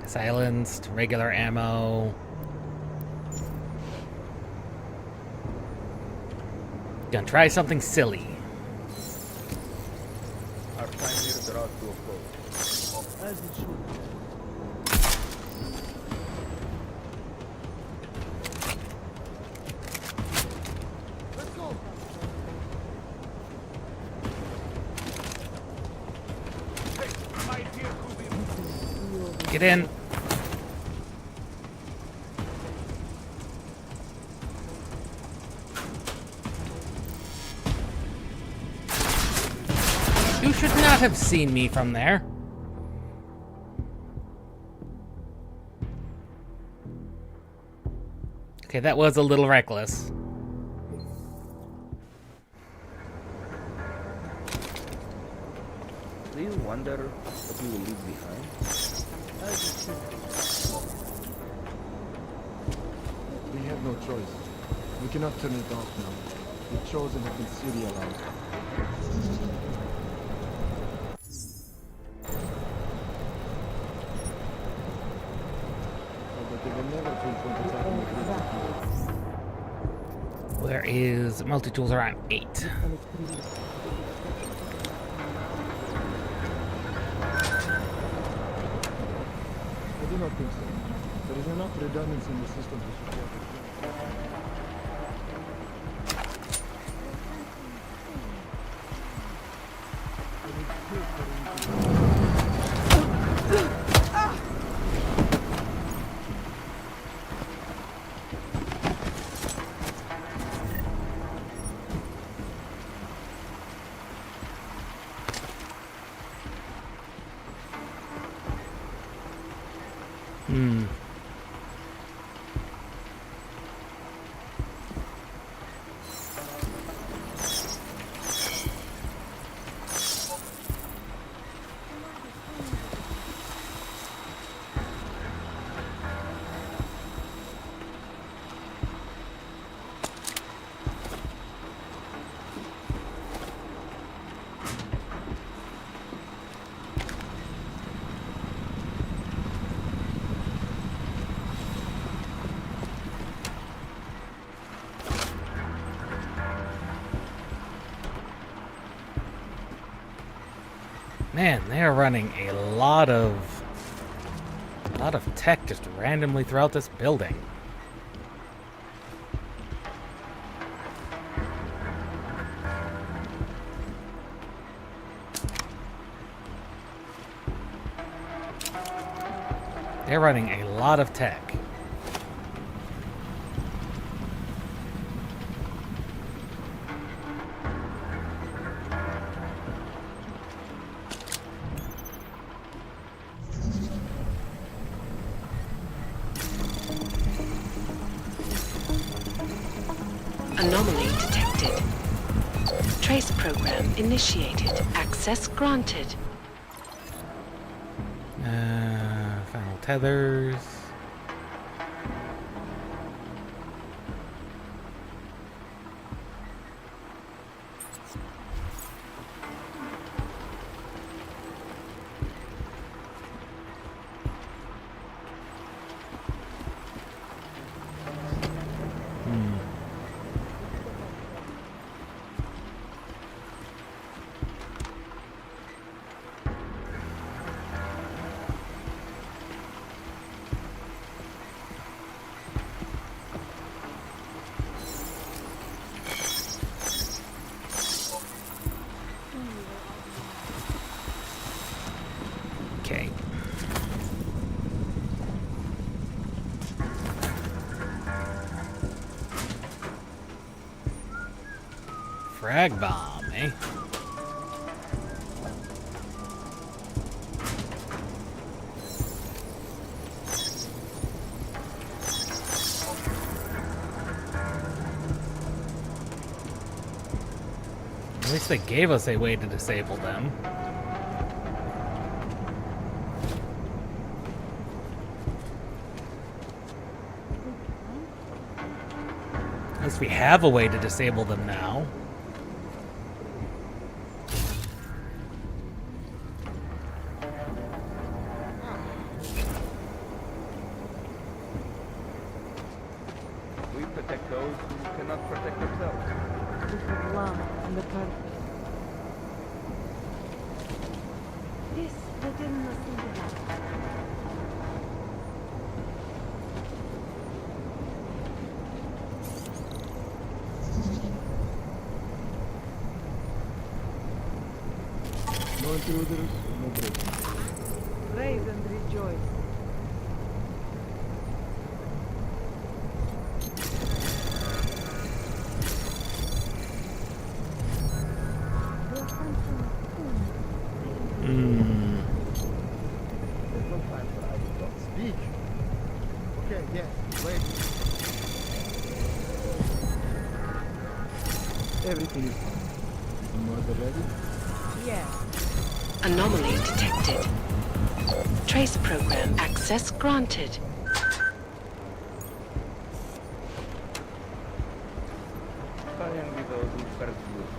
Silenced, regular ammo. Gonna try something silly. Our time here brought to a close. As it should. Get in. You should not have seen me from there. Okay, that was a little reckless. Do you wonder what you will leave behind? We have no choice. We cannot turn it off now. The chosen have been serialized. But they will never pinpoint attacking the grid. Where is multi-tools around 8? I do not think so. There is enough redundancy in the system to support it. Man, they are running a lot of tech just randomly throughout this building. They're running a lot of tech. Anomaly detected. Trace program initiated. Access granted. Final tethers. Okay. Frag bomb, eh? At least they gave us a way to disable them. At least we have a way to disable them now. We protect those who cannot protect themselves. With love and the purpose. This they didn't listen to that. No intruders, no breaks. Praise and rejoice. There's no time for idle talk. Speak. Okay, yes, wait. Everything is fine. Is the murder ready? Yes. Anomaly detected. Trace program access granted. I envy those who first lose.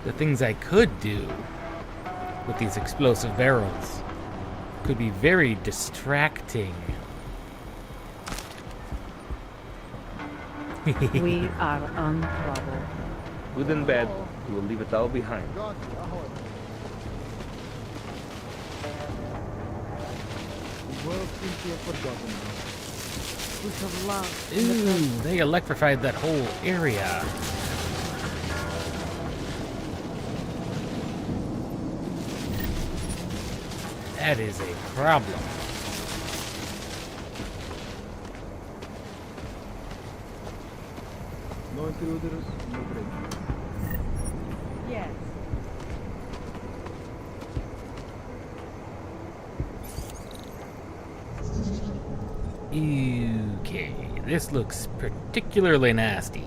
The things I could do with these explosive barrels could be very distracting. We are untroubled. Good and bad, we will leave it all behind. God, ahoy. The world seems to have forgotten us. With of love. Ooh, they electrified that whole area. That is a problem. No intruders, no breaks. Yes. Okay, this looks particularly nasty.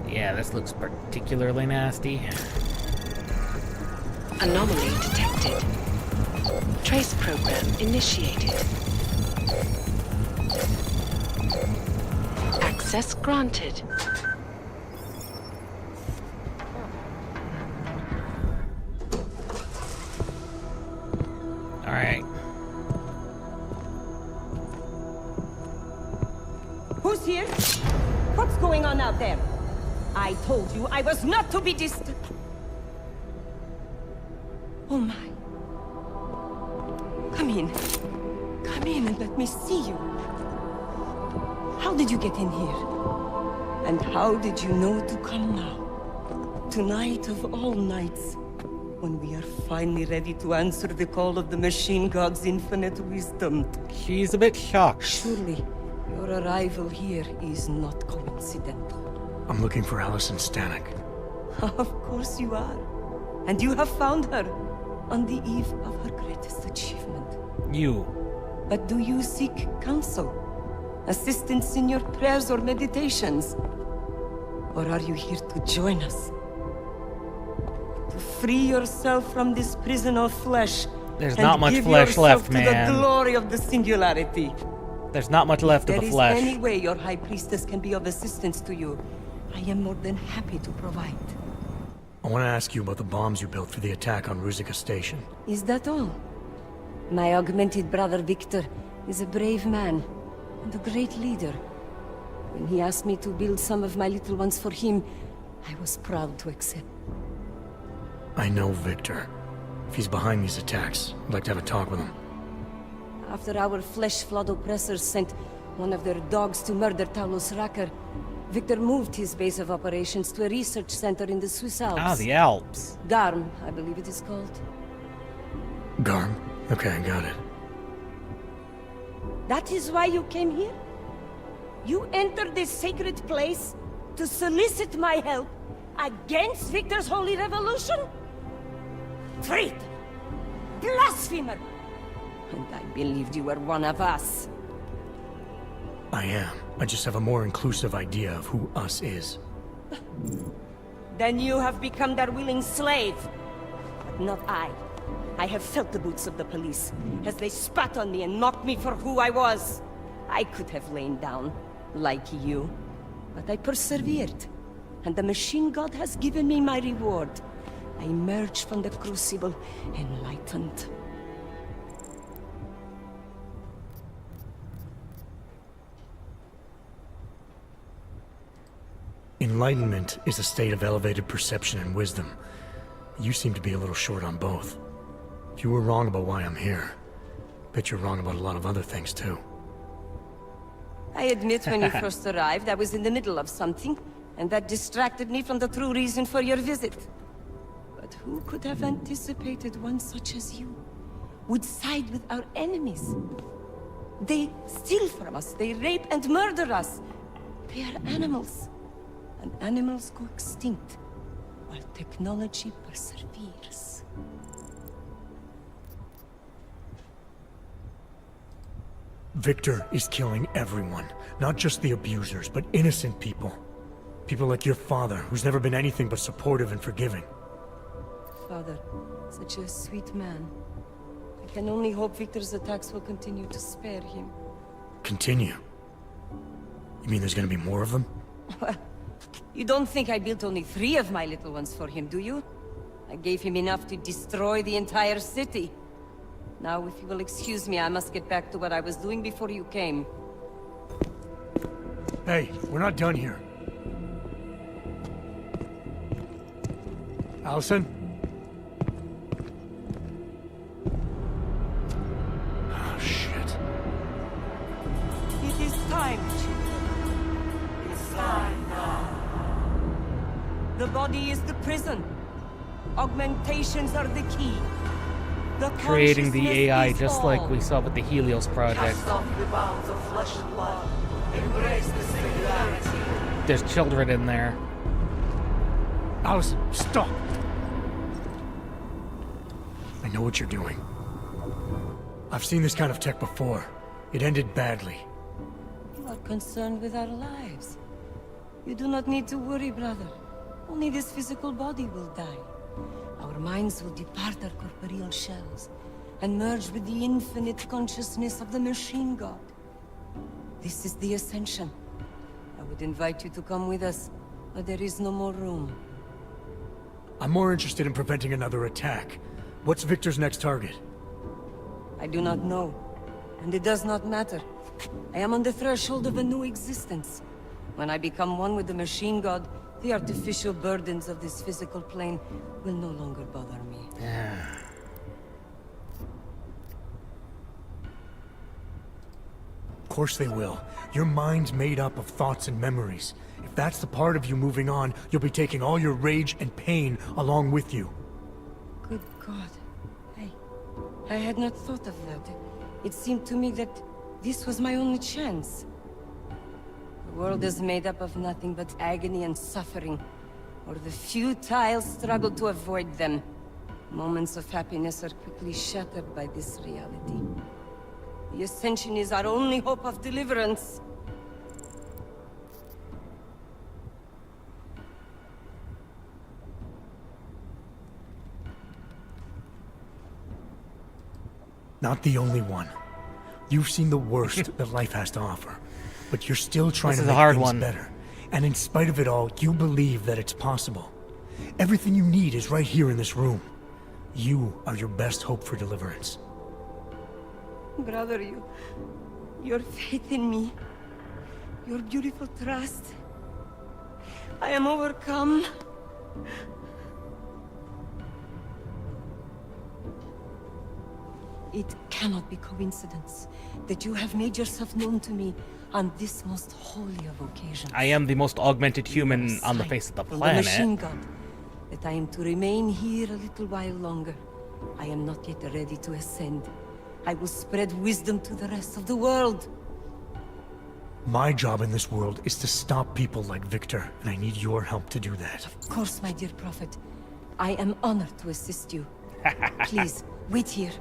Yeah, this looks particularly nasty. Anomaly detected. Trace program initiated. Access granted. Alright. Who's here? What's going on out there? I told you I was not to be distant. Oh my. Come in. Come in and let me see you. How did you get in here? And how did you know to come now? Tonight of all nights, when we are finally ready to answer the call of the machine god's infinite wisdom. She's a bit shocked. Surely, your arrival here is not coincidental. I'm looking for Allison Stanek. Of course you are. And you have found her on the eve of her greatest achievement. You. But do you seek counsel? Assistance in your prayers or meditations? Or are you here to join us? To free yourself from this prison of flesh. There's not much flesh left, man. To the glory of the singularity. There's not much left of the flesh. If there is any way your High Priestess can be of assistance to you, I am more than happy to provide. I want to ask you about the bombs you built for the attack on Ruzicka Station. Is that all? My augmented brother Victor is a brave man and a great leader. When he asked me to build some of my little ones for him, I was proud to accept. I know Victor. If he's behind these attacks, I'd like to have a talk with him. After our flesh-flood oppressors sent one of their dogs to murder Talos Racker, Victor moved his base of operations to a research center in the Swiss Alps. Ah, the Alps. Garm, I believe it is called. Garm? Okay, I got it. That is why you came here? You entered this sacred place to solicit my help against Victor's holy revolution? Traitor! Blasphemer! And I believed you were one of us. I am. I just have a more inclusive idea of who us is. Then you have become their willing slave. But not I. I have felt the boots of the police as they spat on me and mocked me for who I was. I could have lain down, like you. But I persevered. And the machine god has given me my reward. I emerged from the crucible enlightened. Enlightenment is a state of elevated perception and wisdom. You seem to be a little short on both. If you were wrong about why I'm here, bet you're wrong about a lot of other things too. I admit when you first arrived, I was in the middle of something, and that distracted me from the true reason for your visit. But who could have anticipated one such as you would side with our enemies? They steal from us, they rape and murder us. They are animals. And animals go extinct, while technology perseveres. Victor is killing everyone. Not just the abusers, but innocent people. People like your father, who's never been anything but supportive and forgiving. Father, such a sweet man. I can only hope Victor's attacks will continue to spare him. Continue? You mean there's gonna be more of them? Well, you don't think I built only 3 of my little ones for him, do you? I gave him enough to destroy the entire city. Now, if you will excuse me, I must get back to what I was doing before you came. Hey, we're not done here. Allison? Oh, shit. It is time, children. It's time now. The body is the prison. Augmentations are the key. The Creating the consciousness AI is just all. like we saw with the Helios project. Cast off the bounds of flesh and blood. Embrace the singularity. There's children in there. Allison, stop! I know what you're doing. I've seen this kind of tech before. It ended badly. You are concerned with our lives. You do not need to worry, brother. Only this physical body will die. Our minds will depart our corporeal shells and merge with the infinite consciousness of the machine god. This is the ascension. I would invite you to come with us, but there is no more room. I'm more interested in preventing another attack. What's Victor's next target? I do not know, and it does not matter. I am on the threshold of a new existence. When I become one with the machine god, the artificial burdens of this physical plane will no longer bother me. Of course they will. Your mind's made up of thoughts and memories. If that's the part of you moving on, you'll be taking all your rage and pain along with you. Good God. I had not thought of that. It seemed to me that this was my only chance. The world is made up of nothing but agony and suffering, or the futile struggle to avoid them. Moments of happiness are quickly shattered by this reality. The Ascension is our only hope of deliverance. Not the only one. You've seen the worst that life has to offer, but you're still trying to make things better. And in spite of it all, you believe that it's possible. Everything you need is right here in this room. You are your best hope for deliverance. Brother, your faith in me, your beautiful trust. I am overcome. It cannot be coincidence that you have made yourself known to me on this most holy of occasions. I am the most augmented human on the face of the From planet. the machine god, that I am to remain here a little while longer. I am not yet ready to ascend. I will spread wisdom to the rest of the world. My job in this world is to stop people like Victor, and I need your help to do that. Of course, my dear prophet. I am honored to assist you. Please, wait here.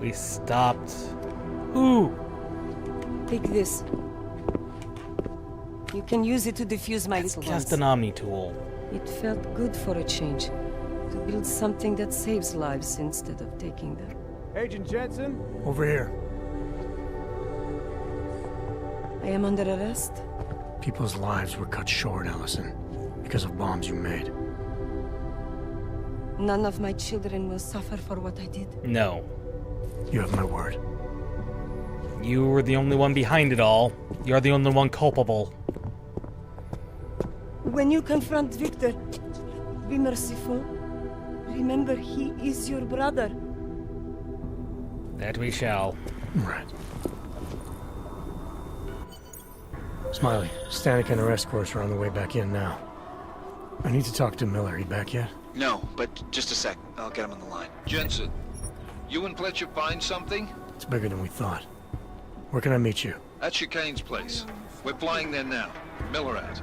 We stopped. Ooh. Take this. You can use it to defuse my little ones. Just an Omni tool. It felt good for a change. To build something that saves lives instead of taking them. Agent Jensen? Over here. I am under arrest. People's lives were cut short, Allison, because of bombs you made. None of my children will suffer for what I did. No. You have my word. You were the only one behind it all. You're the only one culpable. When you confront Victor, be merciful. Remember, he is your brother. That we shall. Right. Smiley, Stanek and her escorts are on the way back in now. I need to talk to Miller. He back yet? No, but just a sec. I'll get him on the line. Jensen, you and Fletcher find something? It's bigger than we thought. Where can I meet you? At Chicane's place. We're flying there now. Miller at.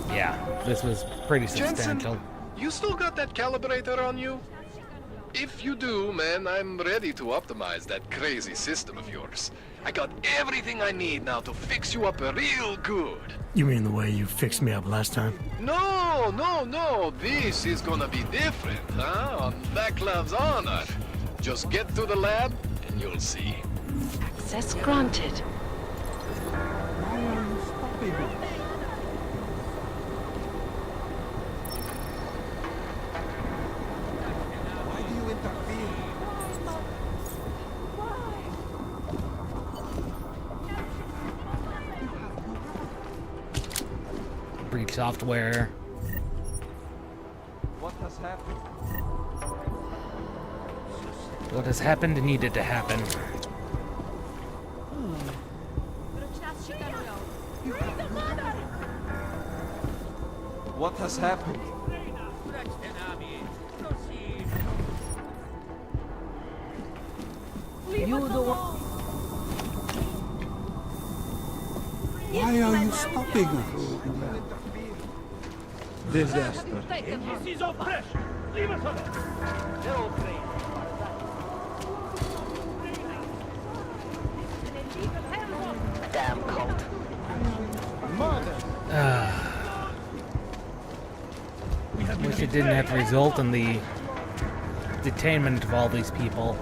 Yeah, this was pretty substantial. Jensen, you still got that calibrator on you? If you do, man, I'm ready to optimize that crazy system of yours. I got everything I need now to fix you up real good. You mean the way you fixed me up last time? No, no, no. This is gonna be different, huh? On Vaklav's honor. Just get to the lab and you'll see. Access granted. Breach software. What has happened? What has happened needed to happen. What has happened? You the one. Why are you stopping us? Disaster. Damn cult. Wish it didn't have to result in the detainment of all these people.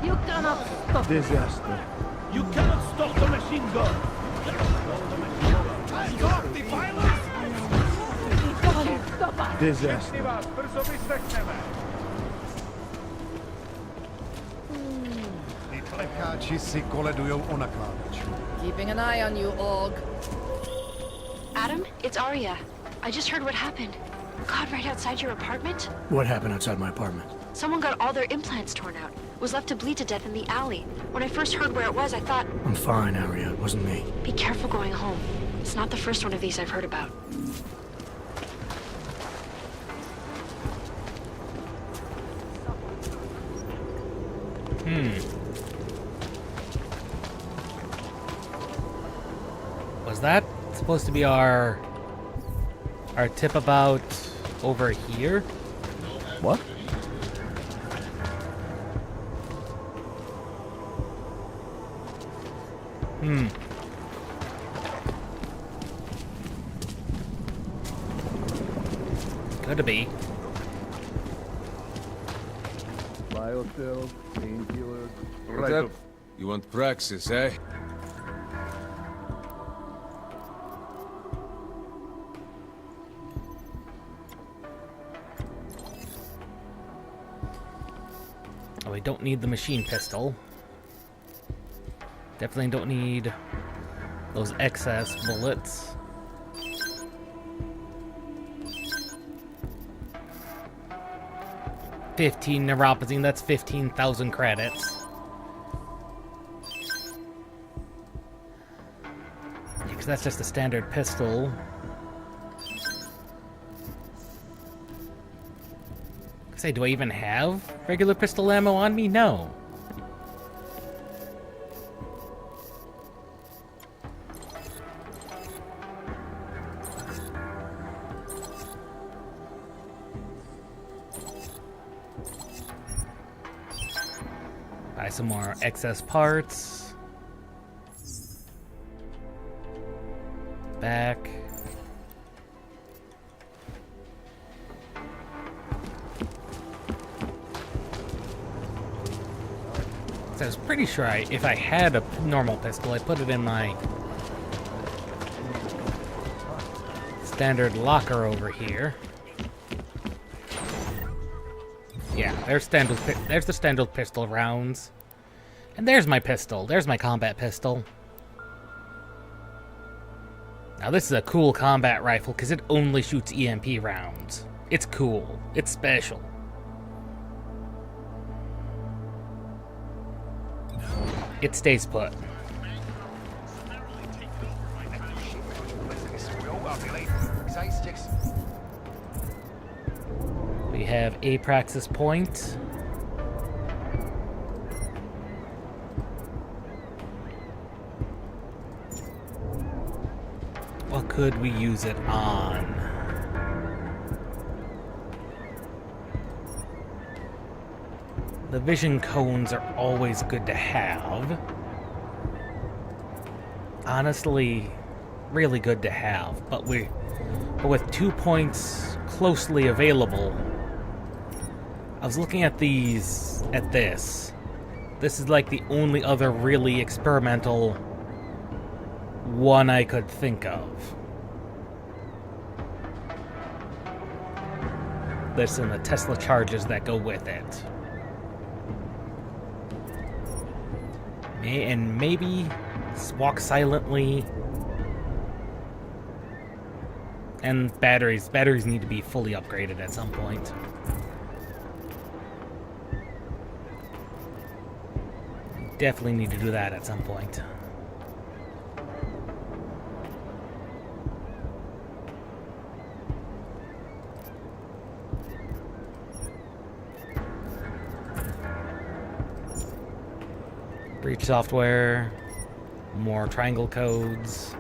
You cannot stop. Disaster. You cannot stop the machine gun! Stop the violence! Disaster. Keeping an eye on you, Og. Adam, it's Arya. I just heard what happened. God, right outside your apartment? What happened outside my apartment? Someone got all their implants torn out. Was left to bleed to death in the alley. When I first heard where it was, I thought, I'm fine, Aria. It wasn't me. be careful going home. It's not the first one of these I've heard about. Was that supposed to be our tip about over here? What? Could be. Biocells, painkillers. What's up? You want praxis, eh? Oh, we don't need the machine pistol. Definitely don't need those excess bullets. $15 neuropathy, that's 15,000 credits. Because that's just a standard pistol. Say, do I even have regular pistol ammo on me? No. Buy some more excess parts. Back. I was pretty sure if I had a normal pistol, I put it in my standard locker over here. Yeah, there's the standard pistol rounds. And there's my pistol. There's my combat pistol. Now this is a cool combat rifle because it only shoots EMP rounds. It's cool. It's special. It stays put. We have a praxis point. What could we use it on? The vision cones are always good to have. Honestly, really good to have. But with 2 points closely available, I was looking at this. This is like the only other really experimental one I could think of. This and the Tesla charges that go with it. And maybe walk silently. And batteries. Batteries need to be fully upgraded at some point. Definitely need to do that at some point. Breach software, more triangle codes.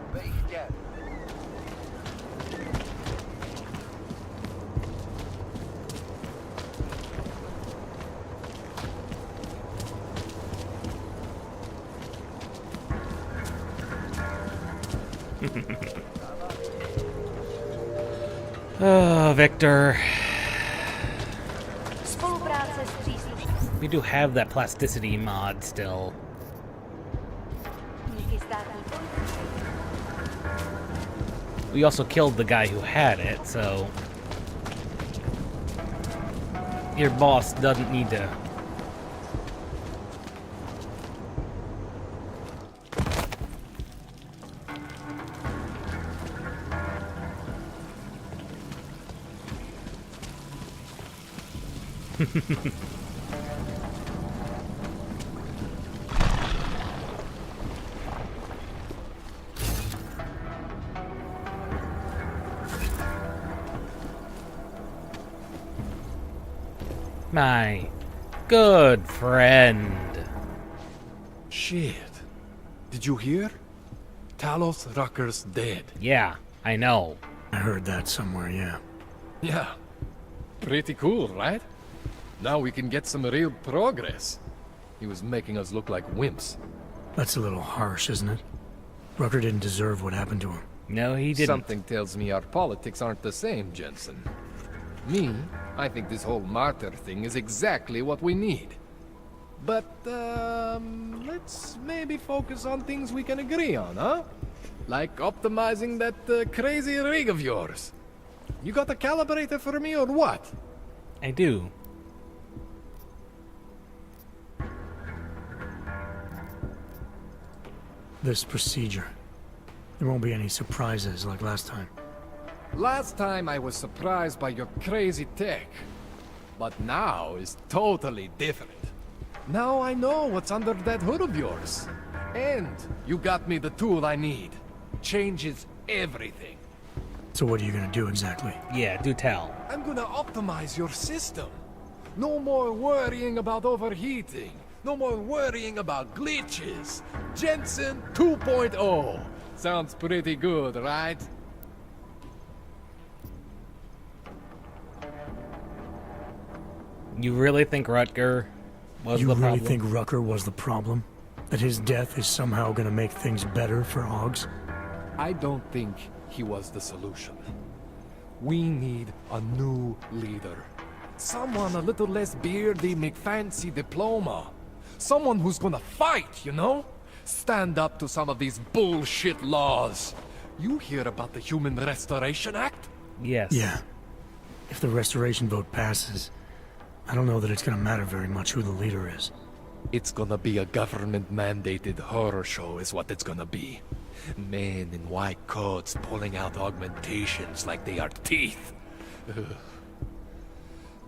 Oh, Victor. We do have that plasticity mod still. We also killed the guy who had it, so your boss doesn't need to. My good friend. Shit. Did you hear? Talos Rucker's dead. Yeah, I know. I heard that somewhere, yeah. Yeah. Pretty cool, right? Now we can get some real progress. He was making us look like wimps. That's a little harsh, isn't it? Rucker didn't deserve what happened to him. No, he didn't. Something tells me our politics aren't the same, Jensen. Me, I think this whole martyr thing is exactly what we need. But, let's maybe focus on things we can agree on, huh? Like optimizing that crazy rig of yours. You got a calibrator for me or what? I do. this procedure. There won't be any surprises like last time. Last time I was surprised by your crazy tech. But now is totally different. Now I know what's under that hood of yours. And you got me the tool I need. Changes everything. So what are you gonna do exactly? Yeah, do tell. I'm gonna optimize your system. No more worrying about overheating. No more worrying about glitches. Jensen 2.0. Sounds pretty good, right? You really think Rutger was the problem? You really think Rucker was the problem? That his death is somehow gonna make things better for Hogs? I don't think he was the solution. We need a new leader. Someone a little less beardy McFancy diploma. Someone who's gonna fight, you know? Stand up to some of these bullshit laws. You hear about the Human Restoration Act? Yes. Yeah. If the restoration vote passes, I don't know that it's gonna matter very much who the leader is. It's gonna be a government-mandated horror show is what it's gonna be. Men in white coats pulling out augmentations like they are teeth. Ugh.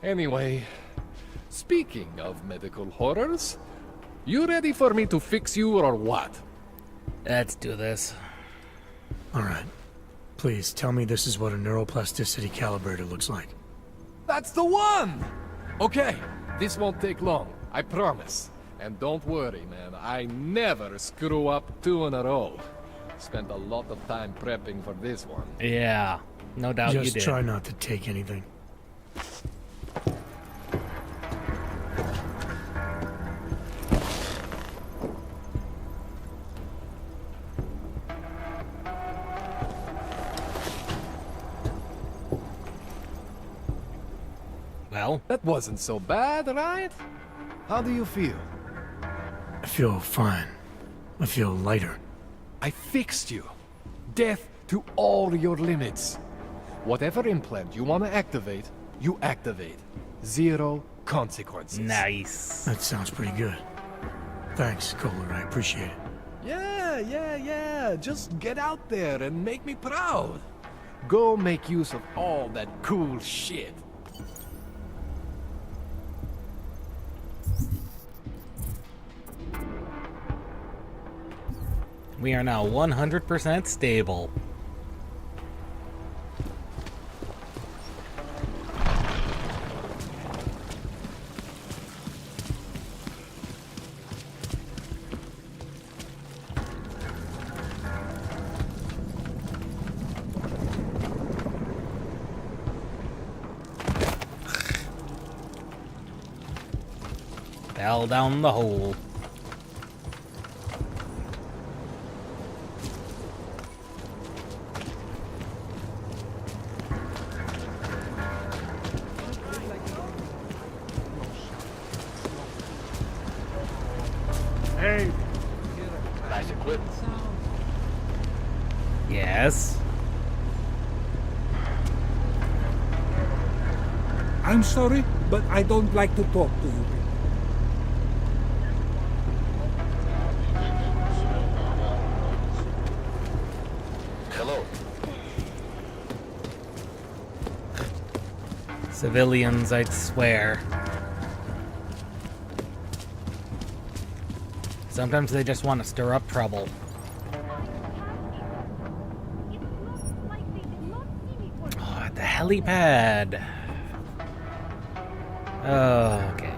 Anyway, speaking of medical horrors, you ready for me to fix you or what? Let's do this. Alright. Please, tell me this is what a neuroplasticity calibrator looks like. That's the one! Okay, this won't take long, I promise. And don't worry, man, I never screw up 2 in a row. Spent a lot of time prepping for this one. Yeah, no doubt you did. Just try not to take anything. Well, that wasn't so bad, right? How do you feel? I feel fine. I feel lighter. I fixed you. Death to all your limits. Whatever implant you want to activate, you activate. 0 consequences. Nice. That sounds pretty good. Thanks, Kohler. I appreciate it. Yeah. Just get out there and make me proud. Go make use of all that cool shit. We are now 100% stable. Fell down the hole. Hey! Nice equipment. Yes. I'm sorry, but I don't like to talk to you. Hello. Civilians, I'd swear. Sometimes they just want to stir up trouble. Oh, at the helipad. Oh, okay.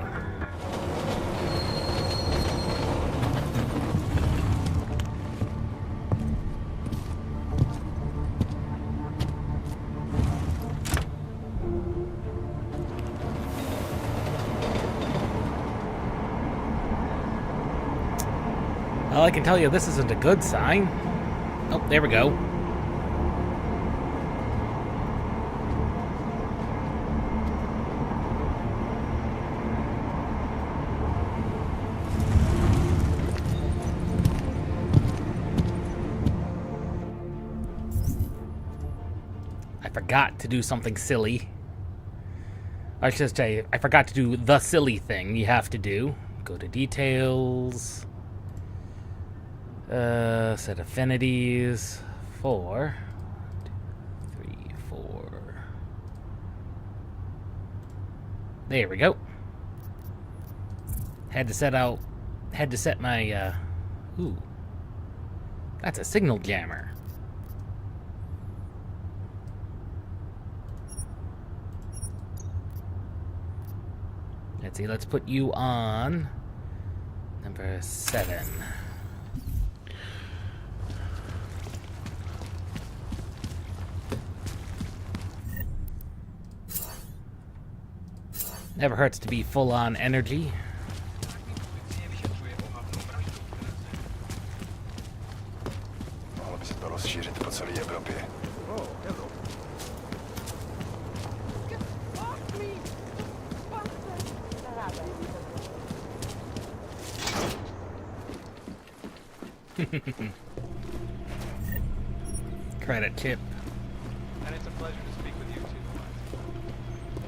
Well, I can tell you this isn't a good sign. Oh, there we go. I forgot to do something silly. I should say, I forgot to do the silly thing you have to do. Go to details. Set affinities. 4. 2, 3, 4. There we go. Had to set my, ooh. That's a signal jammer. Let's see, let's put you on number 7. Never hurts to be full on energy. Credit chip. And it's a pleasure to speak with you too.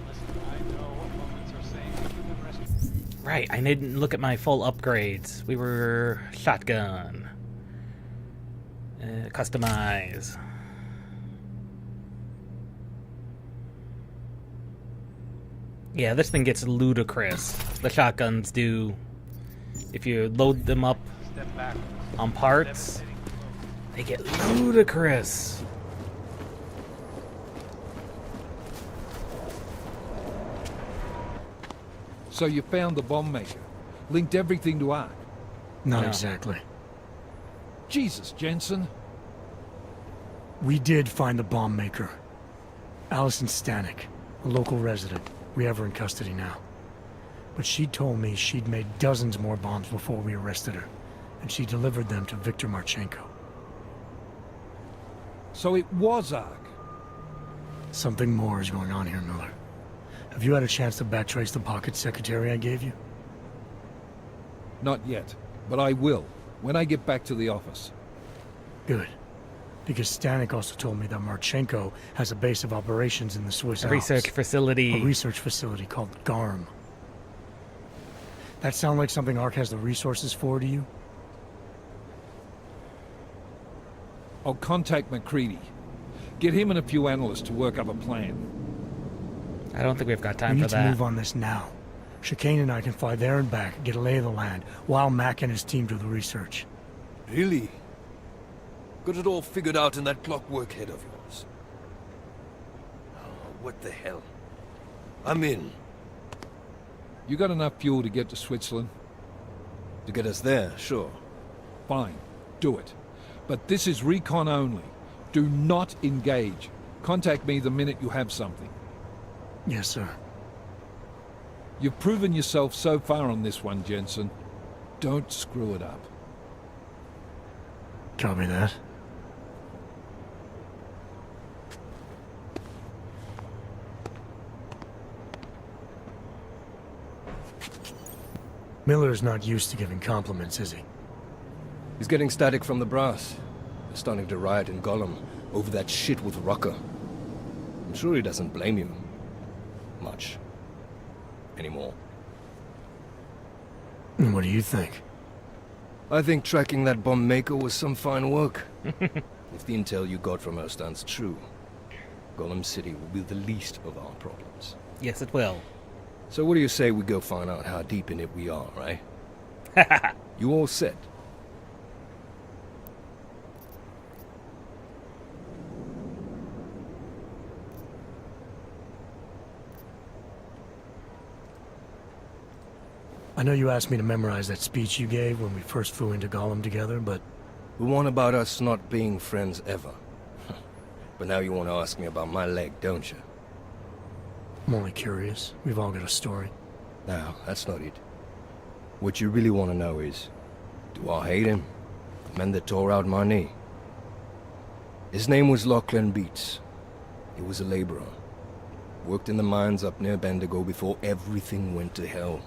Listen, I know what moments are saying human rescue. Right, I didn't look at my full upgrades. We were shotgun. Customize. Yeah, this thing gets ludicrous. The shotguns do. If you load them up on parts, they get ludicrous. So you found the bomb maker. Linked everything to Ark. Not exactly. Jesus, Jensen. We did find the bomb maker. Allison Stanek, a local resident. We have her in custody now. But she told me she'd made dozens more bombs before we arrested her. And she delivered them to Viktor Marchenko. So it was Ark. Something more is going on here, Miller. Have you had a chance to backtrace the pocket secretary I gave you? Not yet, but I will, when I get back to the office. Good. Because Stanek also told me that Marchenko has a base of operations in the Swiss Alps. Research facility. A research facility called GARM. That sound like something Ark has the resources for to you? I'll contact McCready. Get him and a few analysts to work up a plan. I don't think we've got time we for need that. to move on this now. Chicane and I can fly there and back, get a lay of the land, while Mac and his team do the research. Really? Got it all figured out in that clockwork head of yours? Oh, what the hell? I'm in. You got enough fuel to get to Switzerland? To get us there, sure. Fine, do it. But this is recon only. Do not engage. Contact me the minute you have something. Yes, sir. You've proven yourself so far on this one, Jensen. Don't screw it up. Copy that. Miller's not used to giving compliments, is he? He's getting static from the brass. They're starting to riot in Gollum over that shit with Rucker. I'm sure he doesn't blame you. Much. Anymore. And what do you think? I think tracking that bomb maker was some fine work. If the intel you got from her stands true, Gollum City will be the least of our problems. Yes, it will. So what do you say we go find out how deep in it we are, right? You all set? I know you asked me to memorize that speech you gave when we first flew into Gollum together, but... The one about us not being friends ever. But now you want to ask me about my leg, don't you? I'm only curious. We've all got a story. No, that's not it. What you really want to know is, do I hate him? The man that tore out my knee. His name was Lachlan Beats. He was a laborer. Worked in the mines up near Bendigo before everything went to hell.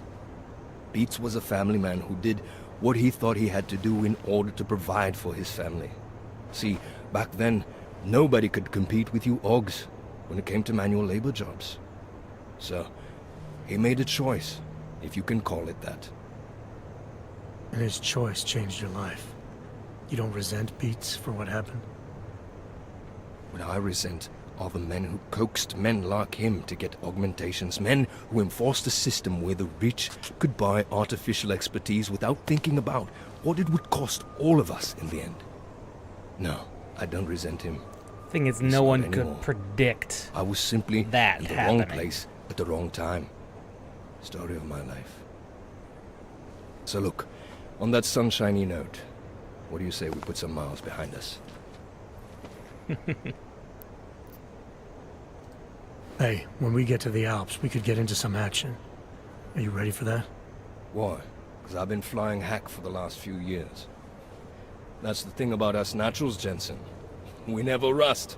Beats was a family man who did what he thought he had to do in order to provide for his family. See, back then, nobody could compete with you Oggs when it came to manual labor jobs. So, he made a choice, if you can call it that. And his choice changed your life. You don't resent Beats for what happened? What I resent are the men who coaxed men like him to get augmentations, men who enforced a system where the rich could buy artificial expertise without thinking about what it would cost all of us in the end. No, I don't resent him. Thing is, no one could predict I was simply that in the happening. wrong place at the wrong time. Story of my life. So look, on that sunshiny note, what do you say we put some miles behind us? Hey, when we get to the Alps, we could get into some action. Are you ready for that? Why? Because I've been flying hack for the last few years. That's the thing about us naturals, Jensen. We never rust.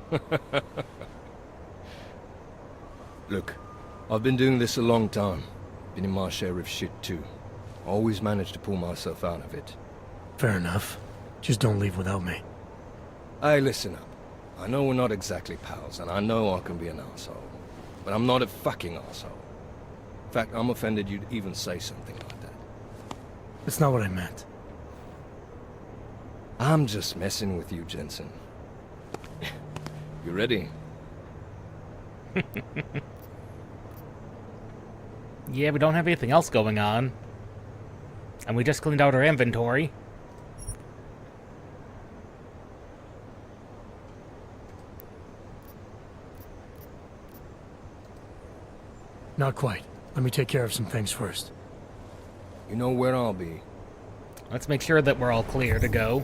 Look, I've been doing this a long time. Been in my share of shit too. Always managed to pull myself out of it. Fair enough. Just don't leave without me. Hey, listen up. I know we're not exactly pals, and I know I can be an asshole. But I'm not a fucking asshole. In fact, I'm offended you'd even say something like that. That's not what I meant. I'm just messing with you, Jensen. You ready? Yeah, we don't have anything else going on. And we just cleaned out our inventory. Not quite. Let me take care of some things first. You know where I'll be. Let's make sure that we're all clear to go.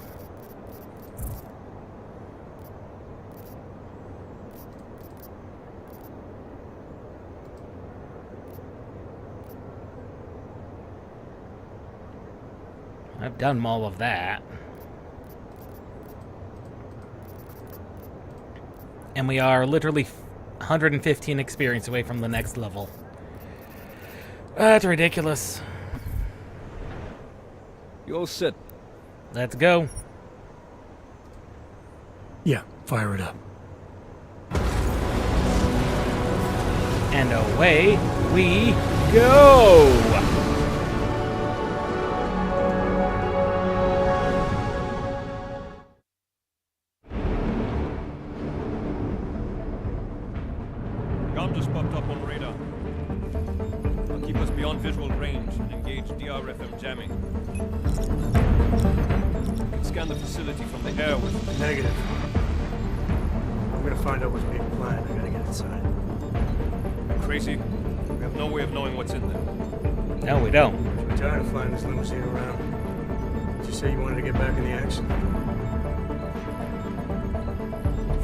I've done all of that. And we are literally 115 experience away from the next level. That's ridiculous. You all set? Let's go. Yeah, fire it up. And away we go! Gun just popped up on radar. I'll keep us beyond visual range and engage DRFM jamming. You can scan the facility from the air with... Negative. I'm gonna find out what's being planned. I gotta get inside. Crazy. We have no way of knowing what's in there. No, we don't. I'm tired of flying this limousine around. Did you say you wanted to get back in the action?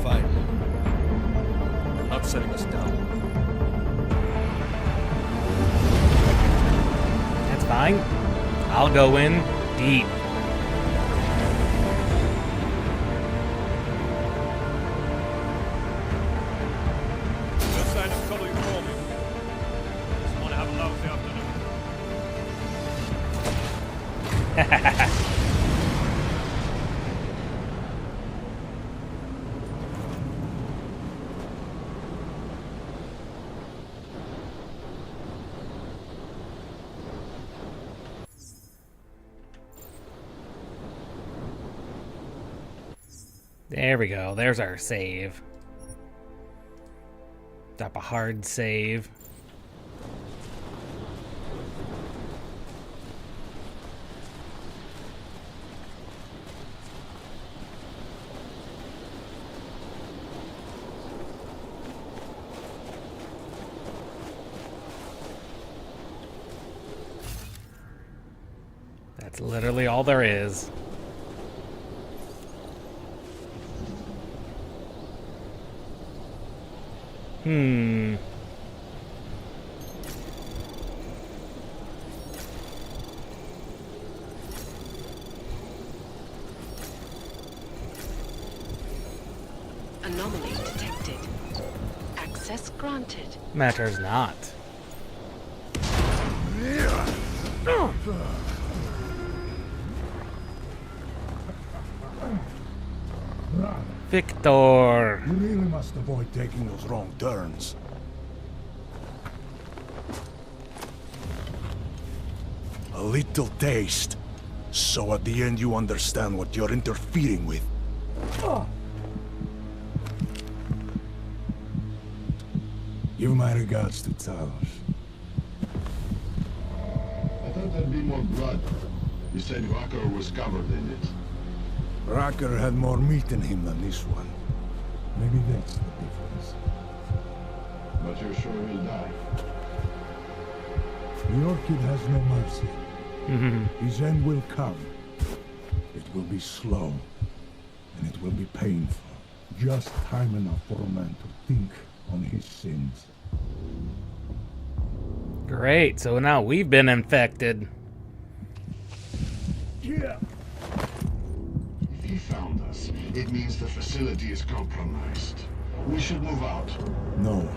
Fine. I'm not setting us down. That's fine. I'll go in deep. No sign of trouble, you call me. Just want to have a lousy afternoon. There we go. There's our save. Drop a hard save. That's literally all there is. Anomaly detected. Access granted. Matters not. Victor! You really must avoid taking those wrong turns. A little taste. So at the end you understand what you're interfering with. Give my regards to Talos. I thought there'd be more blood. You said Rocker was covered in it. Rocker had more meat in him than this one. Maybe that's the difference. But you're sure he'll die? The Orchid has no mercy. His end will come. It will be slow, and it will be painful. Just time enough for a man to think on his sins. Great, so now we've been infected. Yeah. If he found us, it means the facility is compromised. We should move out. No.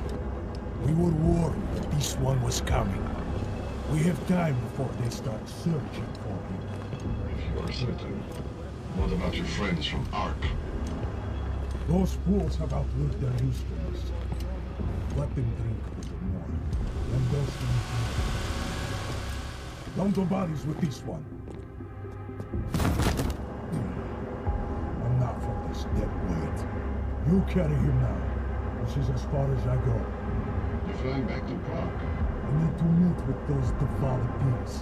We were warned that this one was coming. We have time before they start searching for him. If you are certain, what about your friends from Ark? Those fools have outlived their usefulness. Let them drink a little more. Then those things more. Don't go bodies with this one. I'm not from this dead weight. You carry him now. This is as far as I go. You're flying back to Prague. I need to meet with those Diwali beings.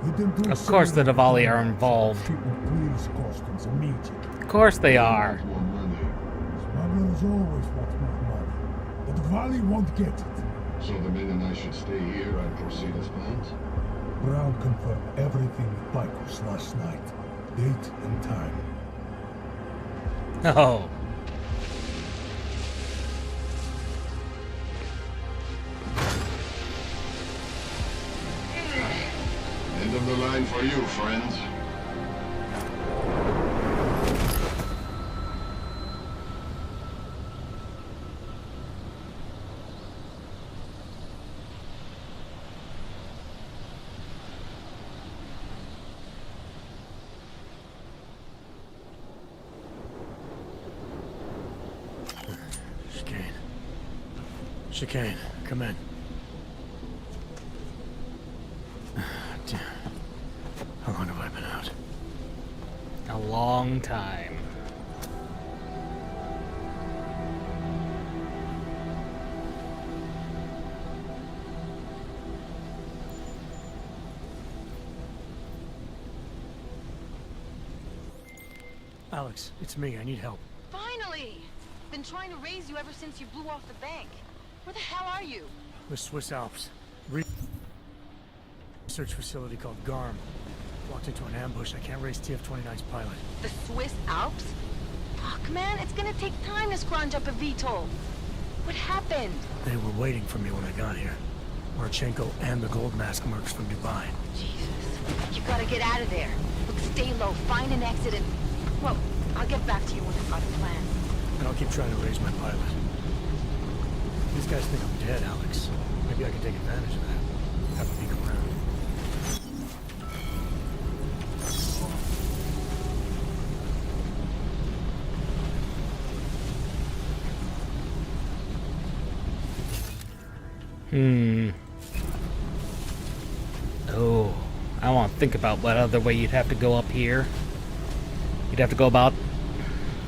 Get them to Of course the Diwali are involved. Please, costumes immediately. Of course they are. Smugglers always want more money. The Diwali won't get it. So the men and I should stay here and proceed as planned? Brown confirmed everything with Bikos last night. Date and time. Oh. End of the line for you, friend. Chicane, come in. Damn. How long have I been out? A long time. Alex, it's me. I need help. Finally! Been trying to raise you ever since you blew off the bank. Where the hell are you? The Swiss Alps. Research facility called GARM. Walked into an ambush. I can't raise TF-29's pilot. The Swiss Alps? Fuck, man, it's gonna take time to scrounge up a VTOL. What happened? They were waiting for me when I got here. Marchenko and the Gold Mask mercs from Dubai. Jesus. You gotta get out of there. Look, stay low, find an exit and... Well, I'll get back to you when I've got a plan. And I'll keep trying to raise my pilot. These guys think I'm dead, Alex. Maybe I can take advantage of that. Have a peek around. Oh, I want to think about what other way you'd have to go up here. You'd have to go about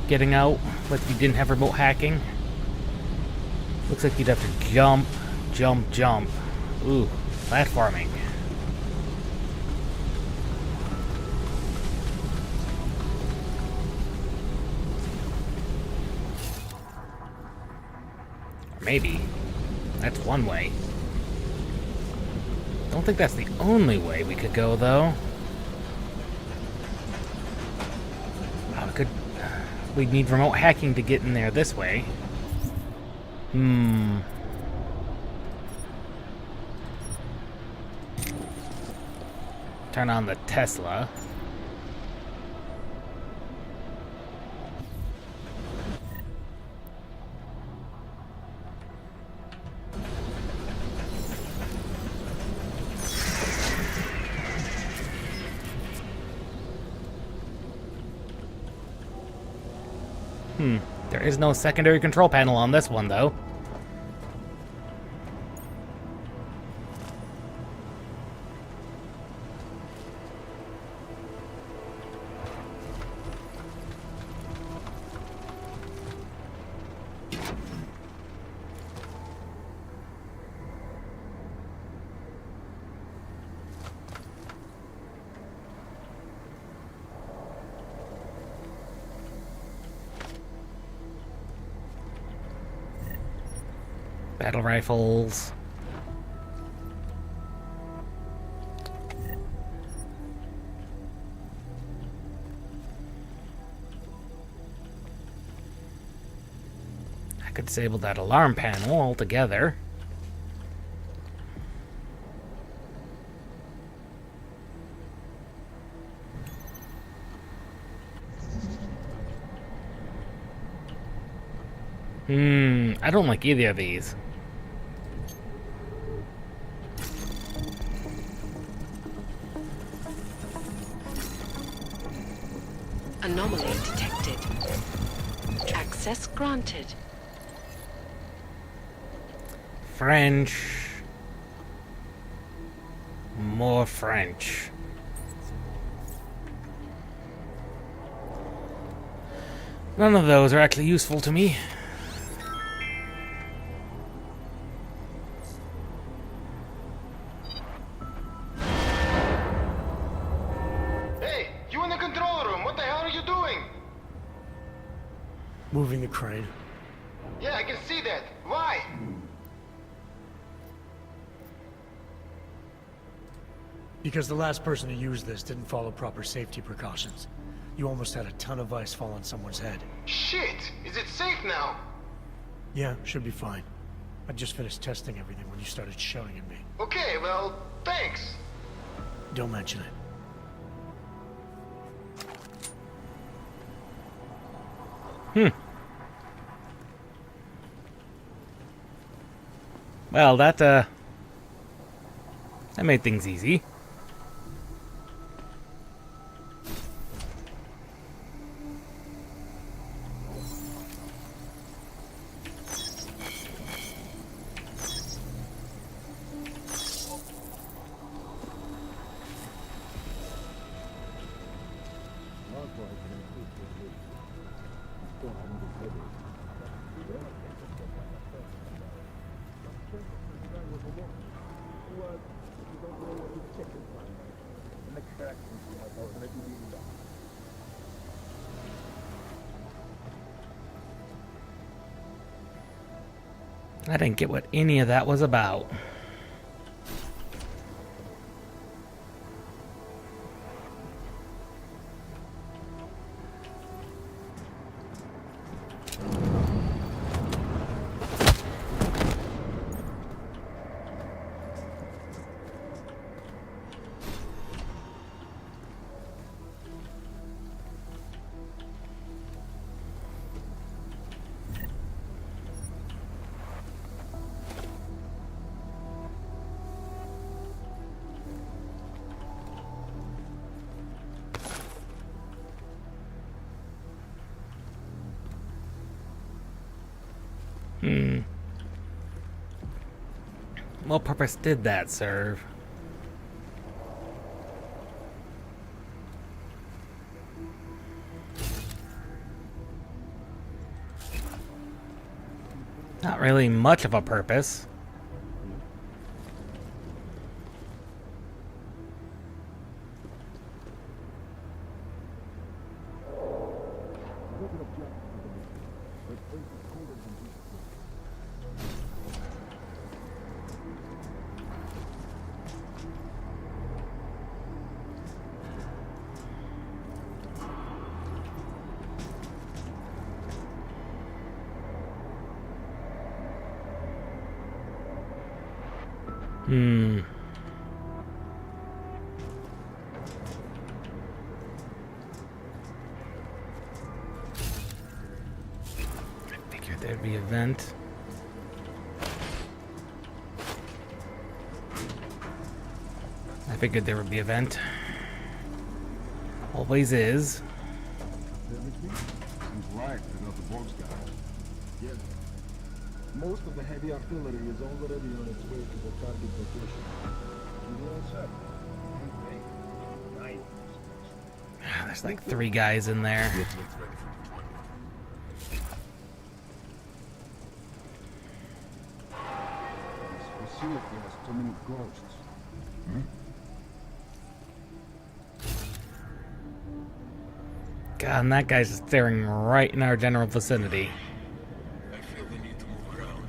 getting out, like if you didn't have remote hacking. Looks like you'd have to jump, jump, jump. Ooh, platforming. Or maybe that's one way. Don't think that's the only way we could go, though. We'd need remote hacking to get in there this way. Turn on the Tesla. There is no secondary control panel on this one, though. Battle rifles. I could disable that alarm panel altogether. I don't like either of these. Anomaly detected. Access granted. French. More French. None of those are actually useful to me. Moving the crane. Yeah, I can see that. Why? Because the last person who used this didn't follow proper safety precautions. You almost had a ton of ice fall on someone's head. Shit! Is it safe now? Yeah, should be fine. I just finished testing everything when you started shouting at me. Okay, well, thanks. Don't mention it. Well, that made things easy. I didn't get what any of that was about. What purpose did that serve? Not really much of a purpose. I figured there'd be a vent. I figured there would be a vent. Always is. Most of the heavy artillery is already on its way to the target location. There's like 3 guys in there. This facility has too many ghosts. God, and that guy's just staring right in our general vicinity. I feel the need to move around.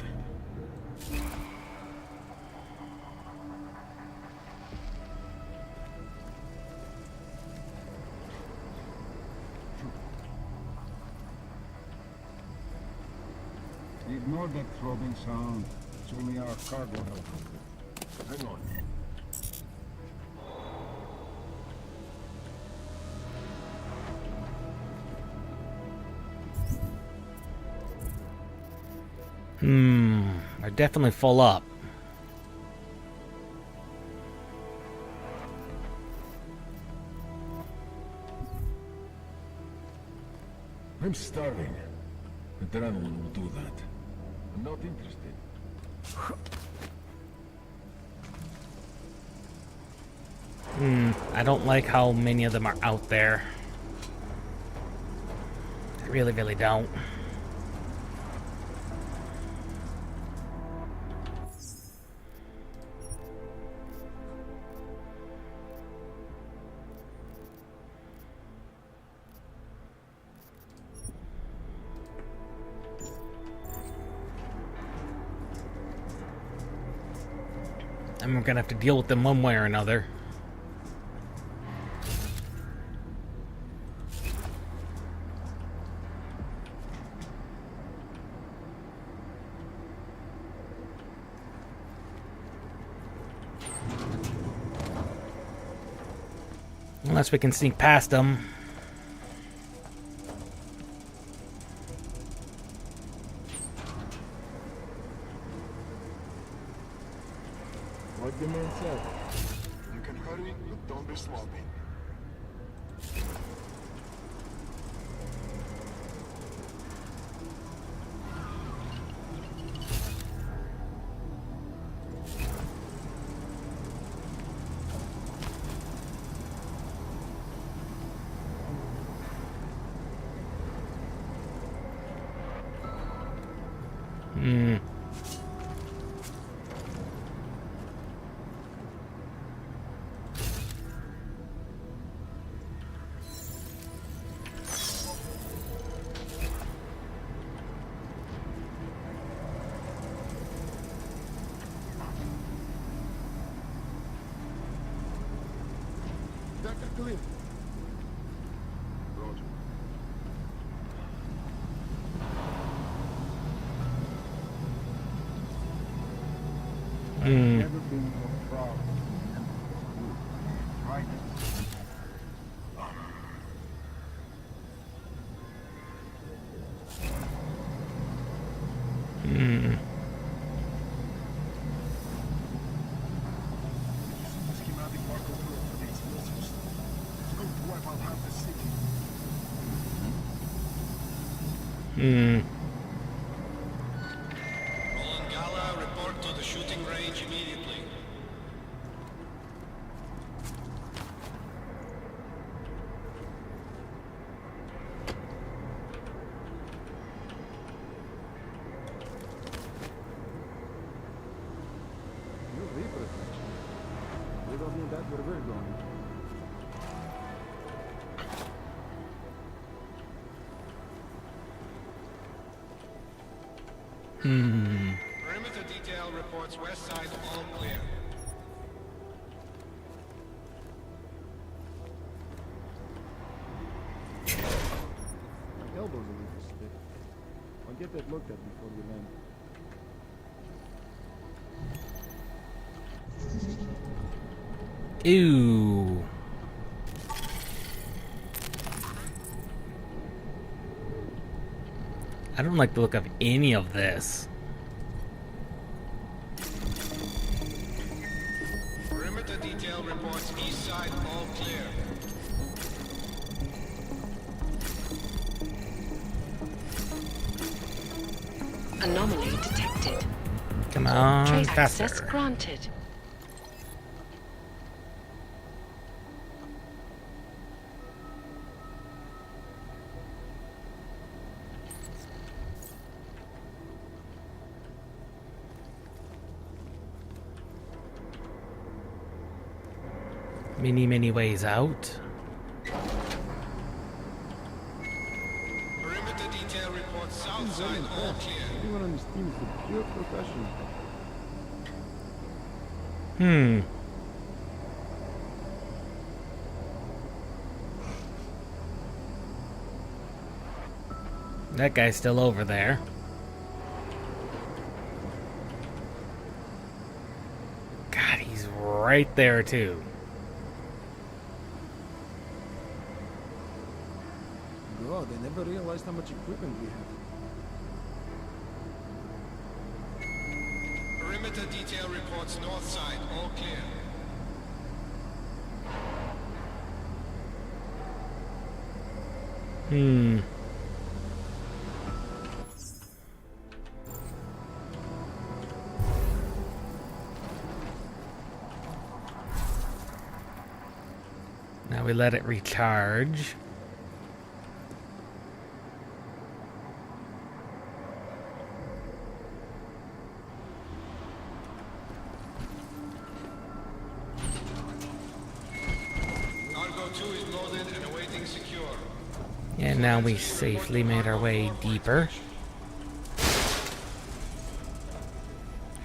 Ignore that throbbing sound. It's only our cargo helicopter. Hang on. They're definitely full up. I'm starving. Adrenaline will do that. I'm not interested. I don't like how many of them are out there. I really, really don't. And we're gonna have to deal with them one way or another. Unless we can sneak past them. Like the man said. You can hurry, but don't be sloppy. Clear. Roger. Never been more proud. Right. Roland Gala, report to the shooting range immediately. You're Reaper. We don't need that where we're going. Perimeter detail reports west side all clear. My elbow's a little stiff. I'll get that looked at before we land. Ew. I don't like the look of any of this. Perimeter detail reports east side all clear. Anomaly detected. Come on, Trace faster. access granted. Many, many ways out. Perimeter detail reports south side all clear. Everyone on this team is a pure professional. That guy's still over there. right there, too. God, I never realized how much equipment we have. Perimeter detail reports north side, all clear. Now we let it recharge. Cargo 2 is loaded and awaiting secure. And now we safely made our way deeper.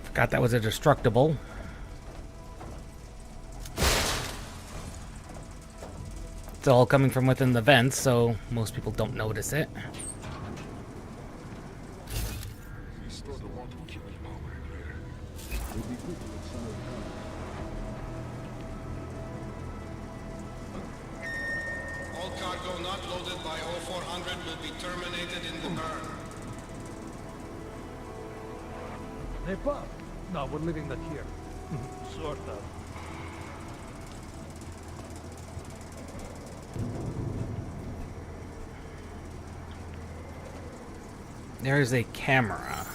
Forgot that was a destructible. It's all coming from within the vents, so most people don't notice it. All cargo not loaded by 0400 will be terminated in the burn. Hey, Bob. No, we're leaving that here. Sort of. There's a camera.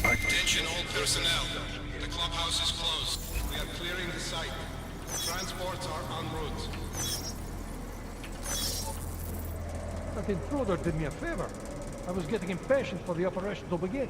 Attention all personnel. The clubhouse is closed. We are clearing the site. Transports are en route. That intruder did me a favor. I was getting impatient for the operation to begin.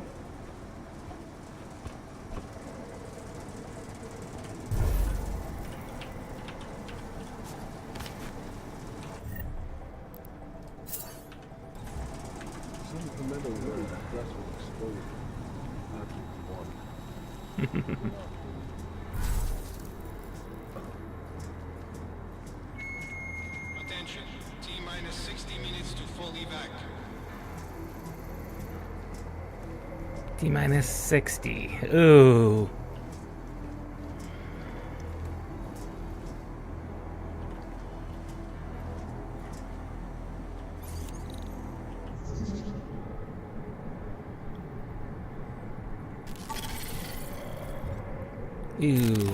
Attention. T-minus 60 minutes to full evac. T-minus 60. Ooh. Ew.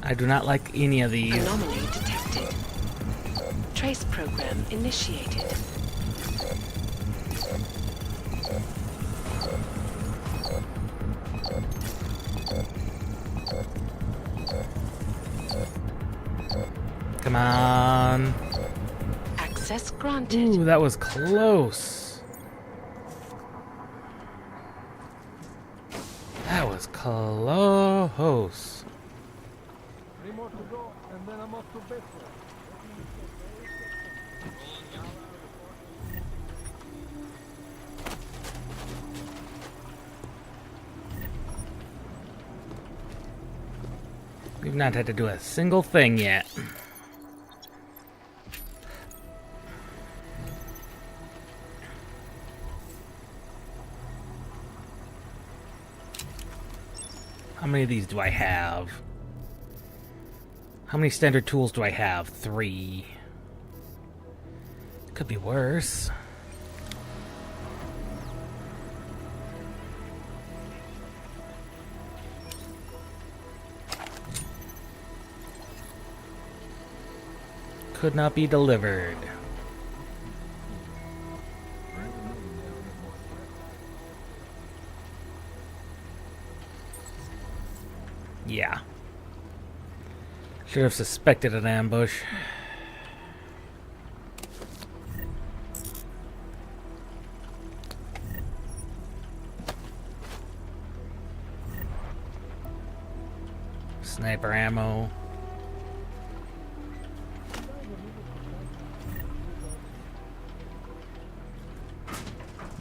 I do not like any of these. Anomaly detected. Trace program initiated. Come on. Access granted. Ooh, that was close. That was close. 3 more to go, and then I'm off to bed. We've not had to do a single thing yet. How many of these do I have? How many standard tools do I have? 3. Could be worse. Could not be delivered. Yeah. Should have suspected an ambush. Sniper ammo.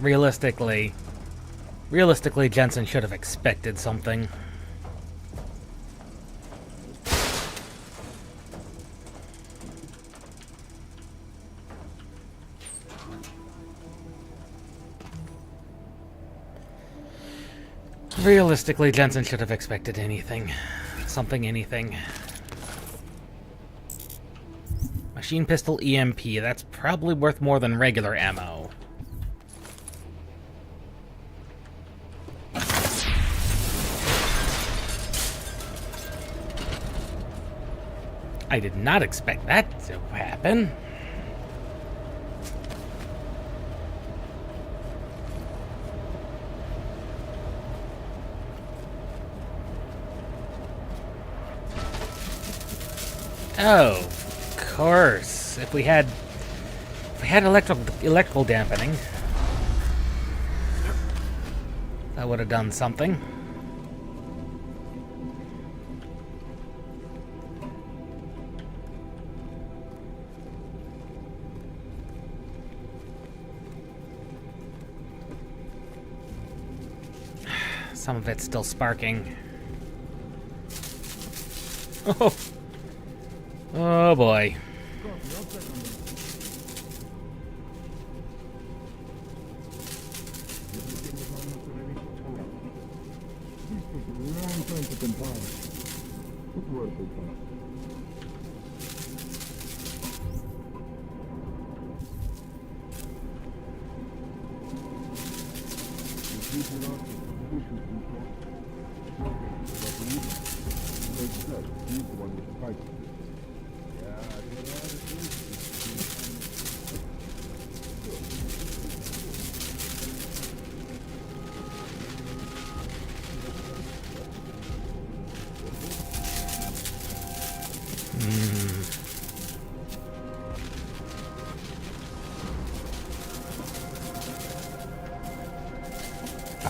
Realistically, Realistically, Jensen should have expected something. Realistically, Jensen should have expected anything. Something, anything. Machine pistol EMP, that's probably worth more than regular ammo. I did not expect that to happen. Oh, of course. If we had electrical dampening, that would have done something. Some of it's still sparking. Oh. Oh boy.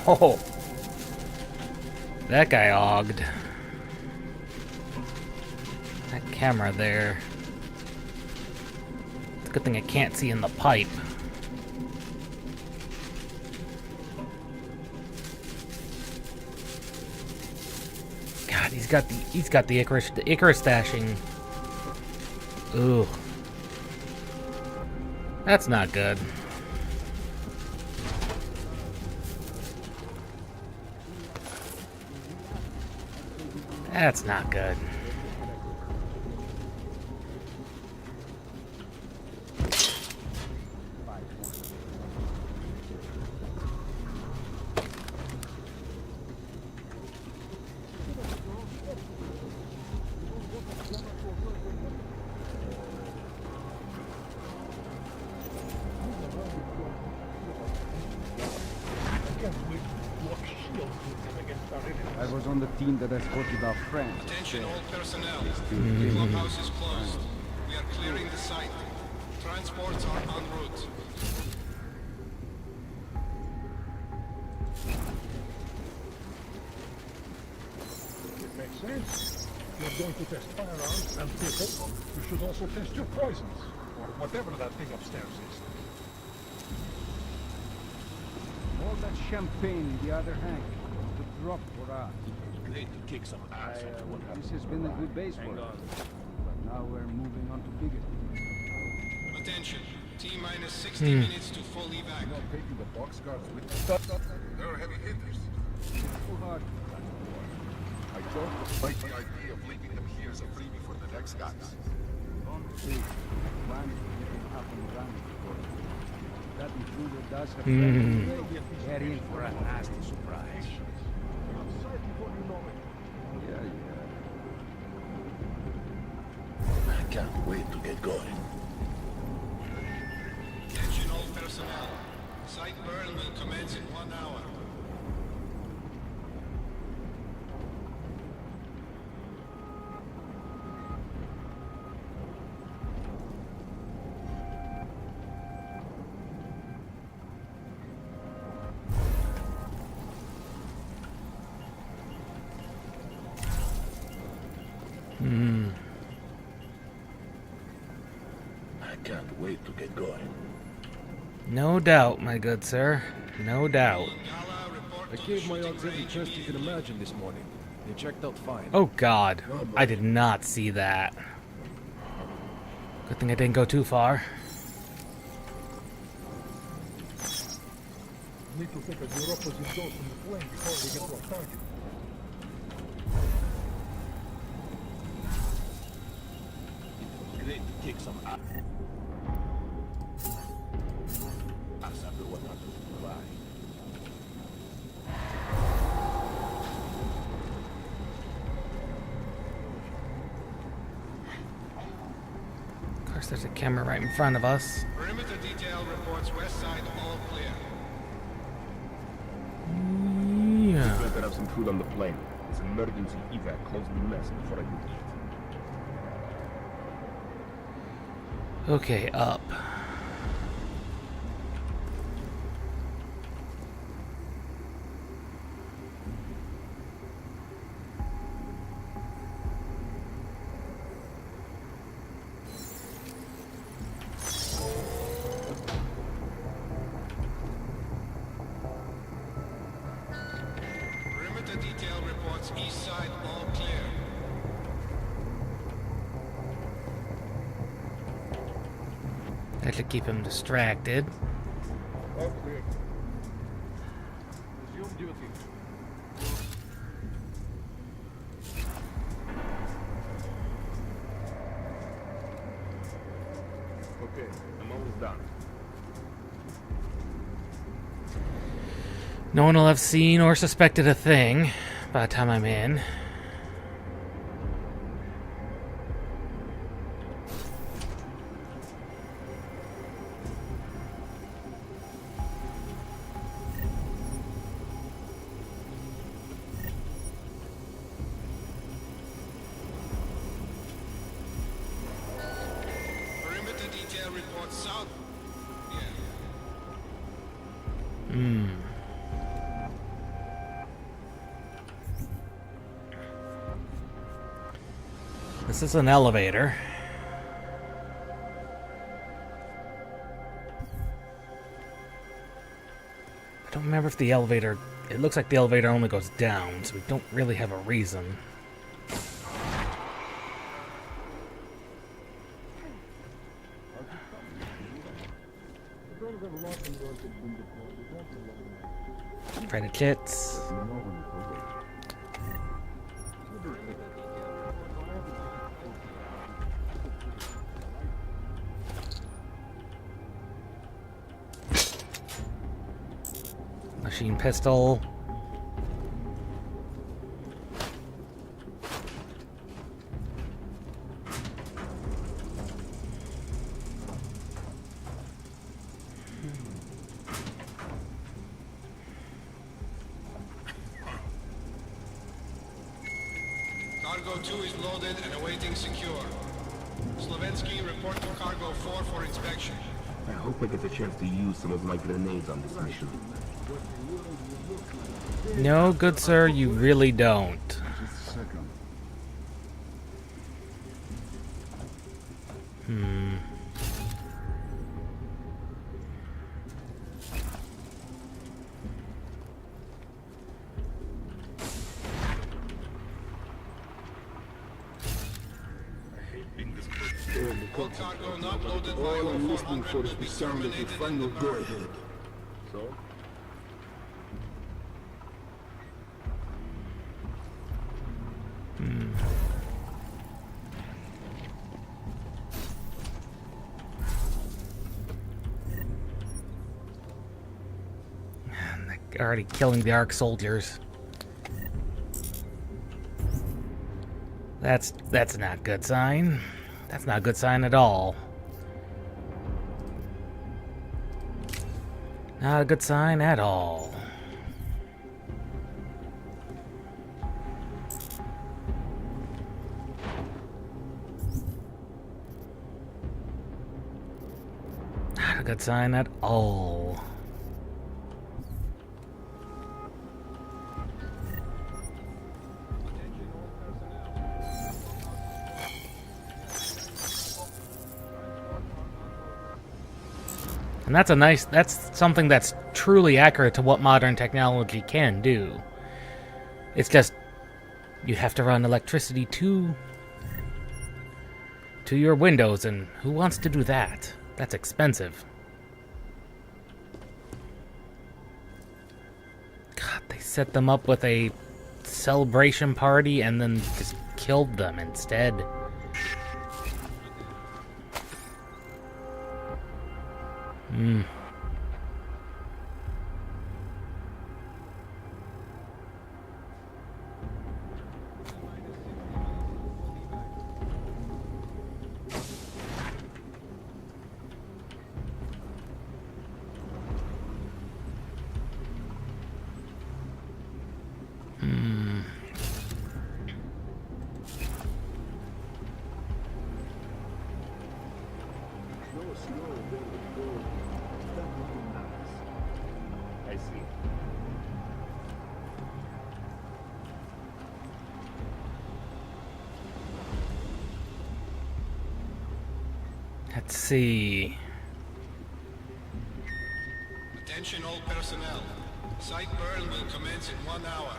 Oh, that guy ogged. That camera there. It's a good thing I can't see in the pipe. God, he's got the Icarus stashing. Ooh, that's not good. That's not good. I was on the team that escorted our friend. Attention all personnel. The clubhouse is closed. We are clearing the site. Transports are en route. It makes sense. You're going to test firearms and people. You should also test your poisons, or whatever that thing upstairs is. All that champagne in the other hand. The drop for us. Great to kick some ass. This has been a good base for us. But now we're moving on to bigger things. Attention. T-minus 60 minutes to full evac. Not taking the boxcars with them. There are heavy hitters. It's too hard. I don't like the idea of leaving them here as a freebie for the next guys. Don't think. Plan to get them up and running. That intruder does have get in for a nasty surprise. I can't wait to get going. Attention all personnel. Site burn will commence in 1 hour. I can't wait to get going. No doubt, my good sir. No doubt. to I the gave my shooting odds every range chance you can imagine this morning. They checked out fine. Oh god, I did not see that. Good thing I didn't go too far. Need to take a your opposite dose from the plane before we get to our target. Great to kick some ass. After what happened to Clyde. Of course, there's a camera right in front of us. Perimeter detail reports west side all clear. Yeah. Better have some food on the plane. It's an emergency evac. Close the mess before I can eat. Okay, up. Perimeter detail reports east side all clear. That should keep him distracted. All clear. Resume duty. Okay, I'm almost done. No one will have seen or suspected a thing by the time I'm in. Perimeter detail reports south. Yeah. Hmm. This is an elevator. I don't remember if the elevator... It looks like the elevator only goes down, so we don't really have a reason. Predicate. Machine pistol. Cargo 2 is loaded and awaiting secure. Slovensky, report to Cargo 4 for inspection. I hope I get a chance to use some of my grenades on this mission. No, good sir, you really don't. Just a second. Hmm. All cargo not loaded by All I'm 0400 listening for will is be the sound of the terminated final in the go-ahead. So? Hmm. They're already killing the ARC soldiers. That's not a good sign. That's not a good sign at all. Not a good sign at all. Not a good sign at all. And that's something that's truly accurate to what modern technology can do. It's just, you have to run electricity to your windows, and who wants to do that? That's expensive. God, they set them up with a celebration party and then just killed them instead. I see. Let's see. Attention all personnel. Site burn will commence in 1 hour.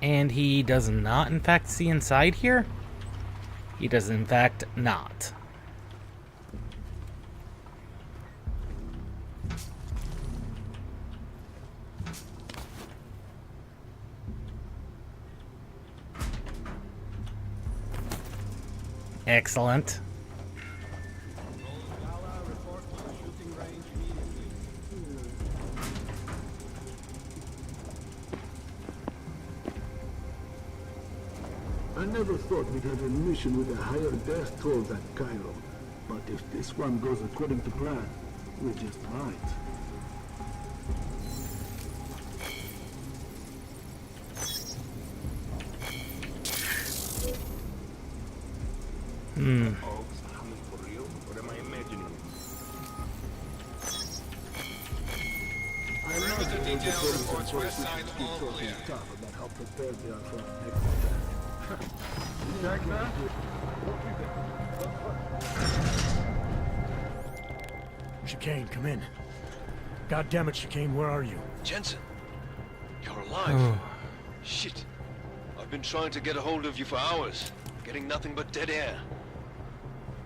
And he does not, in fact, see inside here? He does, in fact, not. Excellent. I never thought we'd have a mission with a higher death toll than Cairo. But if this one goes according to plan, we just might. For real? Or am I imagining it? Perimeter detail reports west side all clear. About how prepared they are for our next attack. Check that? Chicane, come in. God damn it, Chicane, where are you? Jensen, you're alive. Shit. I've been trying to get a hold of you for hours, getting nothing but dead air.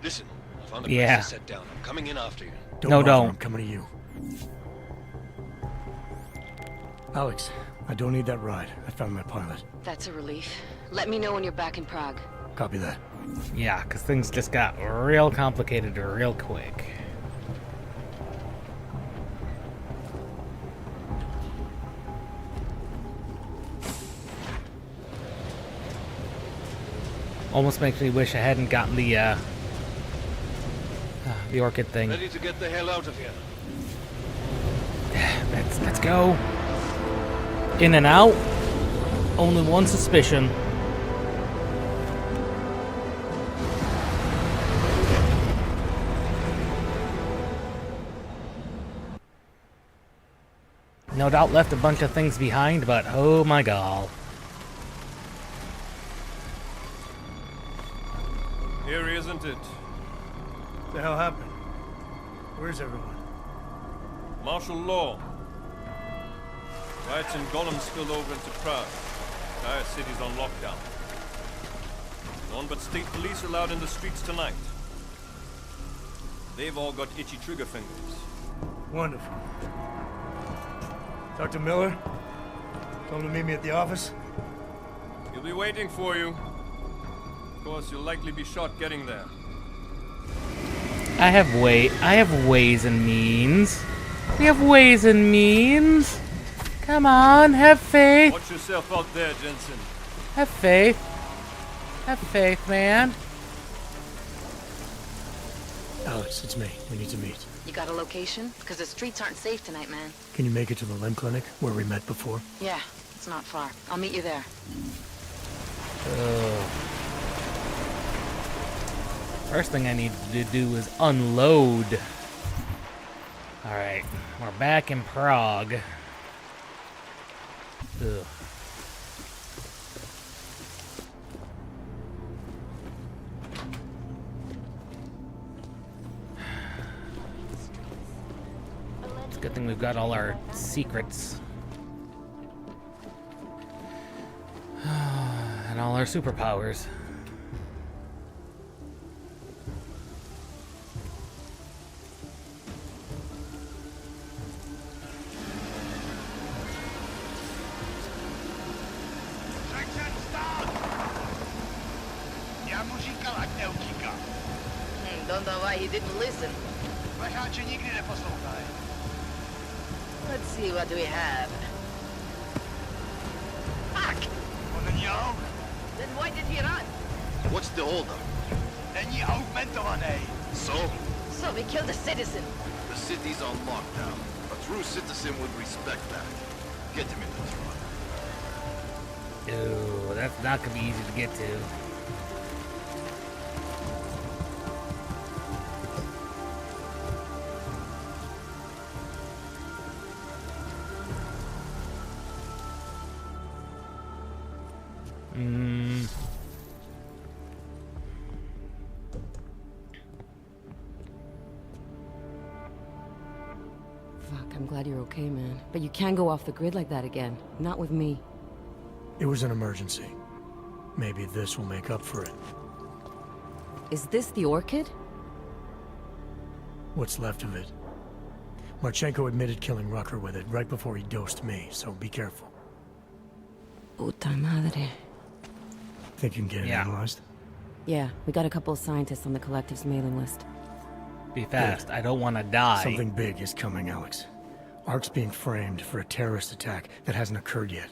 Listen, I found a place to set down. I'm coming in after you. Don't. I'm coming to you. Alex, I don't need that ride. I found my pilot. That's a relief. Let me know when you're back in Prague. Copy that. Yeah, because things just got real complicated real quick. Almost makes me wish I hadn't gotten the orchid thing. Ready to get the hell out of here. Let's go. In and out. Only one suspicion. No doubt left a bunch of things behind, but oh my god. Here, isn't it? What the hell happened? Where's everyone? Martial law. Riots in Gollum spilled over into Prague. Entire city's on lockdown. None but state police allowed in the streets tonight. They've all got itchy trigger fingers. Wonderful. Dr. Miller? Told him to meet me at the office? He'll be waiting for you. Of course, you'll likely be shot getting there. I have ways and means. We have ways and means. Come on, have faith. Watch yourself out there, Jensen. Have faith. Have faith, man. Alex, it's me. We need to meet. You got a location? Because the streets aren't safe tonight, man. Can you make it to the Limb Clinic, where we met before? Yeah, it's not far. I'll meet you there. First thing I need to do is unload. Alright, we're back in Prague. Ugh. It's a good thing we've got all our secrets. And all our superpowers. Don't know why he didn't listen. Let's see what we have. Fuck! Then why did he run? What's the holdup? So we killed a citizen. the city's on lockdown. A true citizen would respect that. Get him in the truck. Ooh, that's not gonna be easy to get to. Fuck, I'm glad you're okay, man. But you can't go off the grid like that again. Not with me. It was an emergency. Maybe this will make up for it. Is this the orchid? What's left of it. Marchenko admitted killing Rucker with it right before he dosed me, so be careful. Puta madre. Think you can get it analyzed? Yeah, we got a couple of scientists on the collective's mailing list. Be fast. I don't want to die. Something big is coming, Alex. Ark's being framed for a terrorist attack that hasn't occurred yet.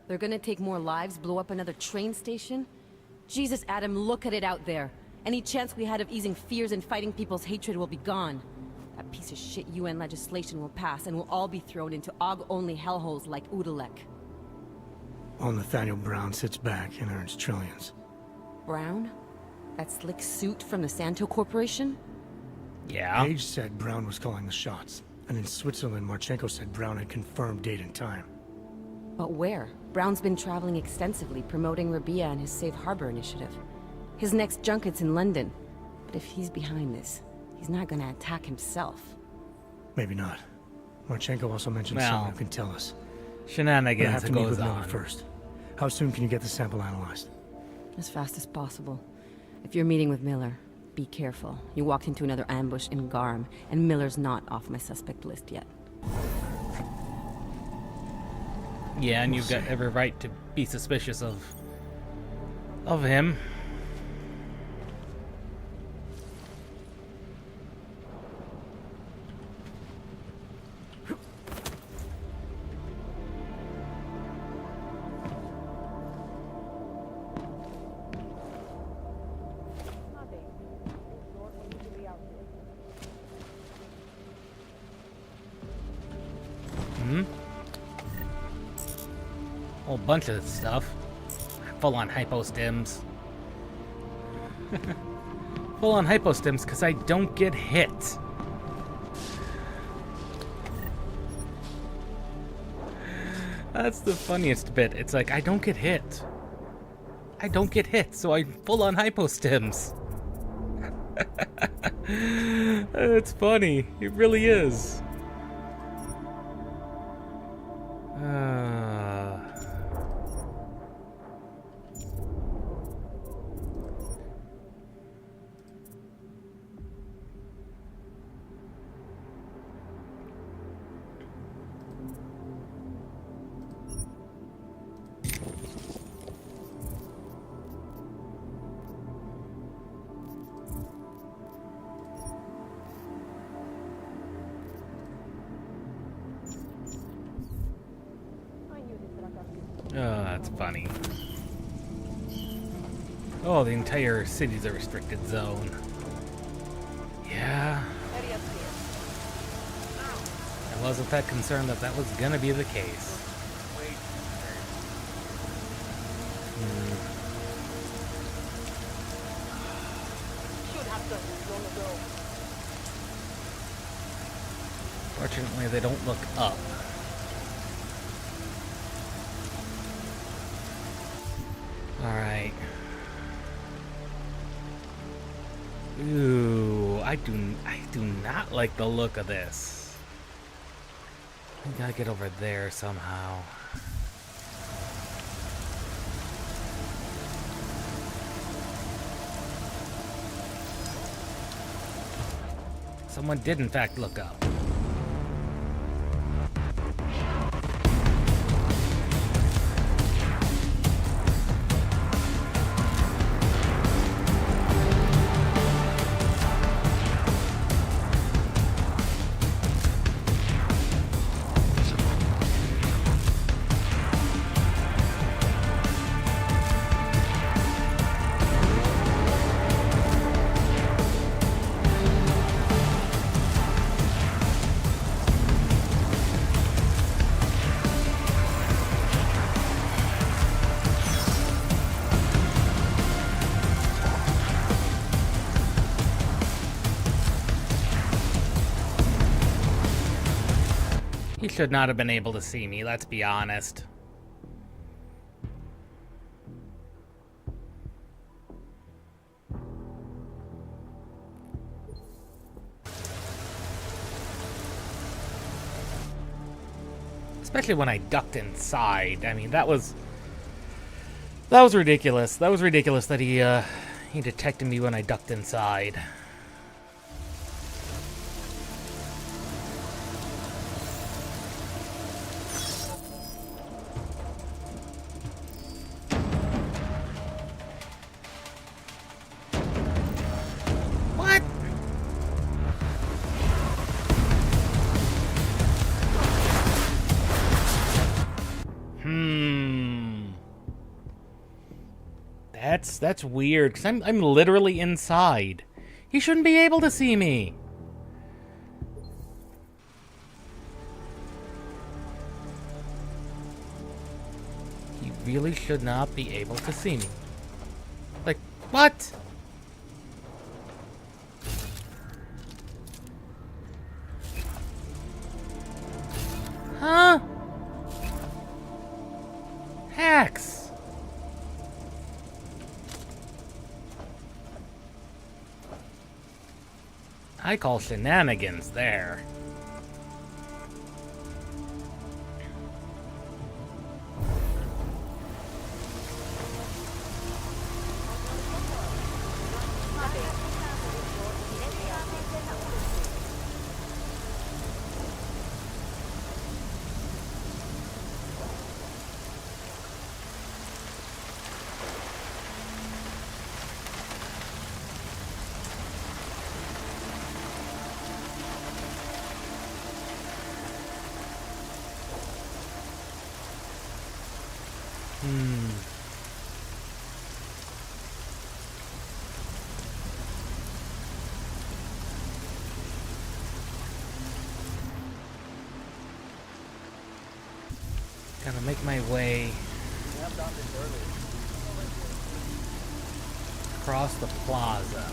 They're gonna take more lives, blow up another train station? Jesus, Adam, look at it out there. Any chance we had of easing fears and fighting people's hatred will be gone. That piece of shit UN legislation will pass, and we'll all be thrown into AUG-only hellholes like Udalek. While Nathaniel Brown sits back and earns trillions. Brown? That slick suit from the Santo Corporation? Yeah. Page said Brown was calling the shots, and in Switzerland, Marchenko said Brown had confirmed date and time. But where? Brown's been traveling extensively, promoting Rabia and his Safe Harbor initiative. His next junket's in London. But if he's behind this, he's not gonna attack himself. Maybe not. Marchenko also mentioned someone who can tell us. Shenanigans But I have to meet goes with Miller on. first. How soon can you get the sample analyzed? As fast as possible. If you're meeting with Miller, be careful. You walked into another ambush in Garm, and Miller's not off my suspect list yet. Yeah, and you've got every right to be suspicious of him. Whole bunch of stuff. Full-on hypostims. Full-on hypostims because I don't get hit. That's the funniest bit. It's like, I don't get hit. I don't get hit, so I'm full-on hypostims. It's funny. It really is. Oh, that's funny. Oh, the entire city's a restricted zone. Yeah. I wasn't that concerned that was gonna be the case. Fortunately, they don't look up. Alright. Ooh, I do not like the look of this. I gotta get over there somehow. Someone did in fact look up. He should not have been able to see me, let's be honest. Especially when I ducked inside. I mean, that was ridiculous. That was ridiculous that he detected me when I ducked inside. That's weird, because I'm literally inside. He shouldn't be able to see me. He really should not be able to see me. Like, what? Huh? Hacks. I call shenanigans there. Gotta make my way across the plaza.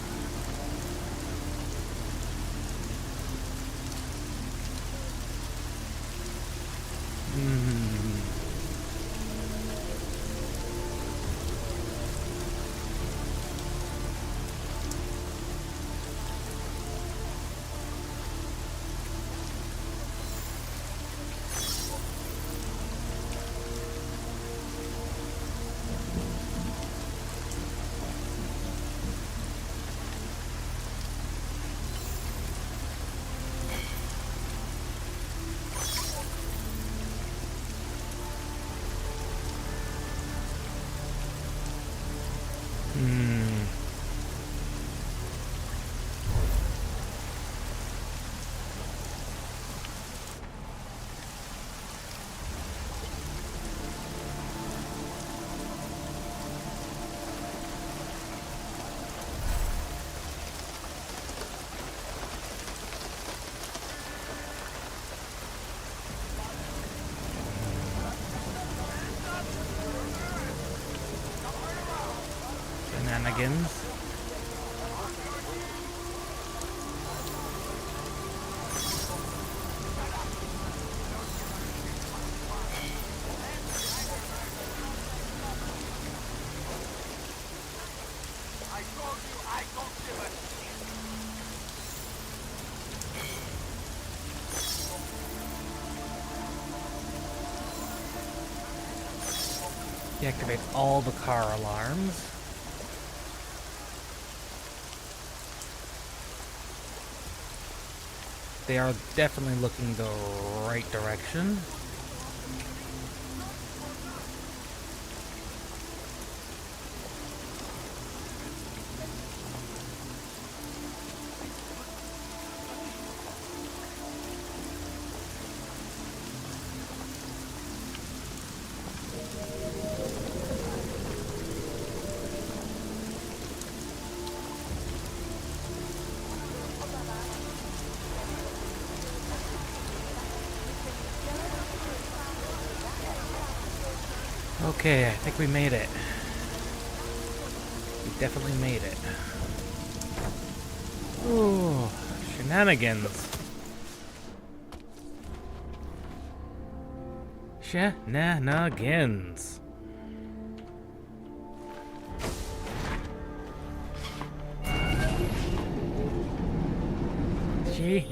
Shenanigans. Deactivates all the car alarms. They are definitely looking the right direction. Okay, I think we made it. We definitely made it. Ooh, shenanigans. Shenanigans.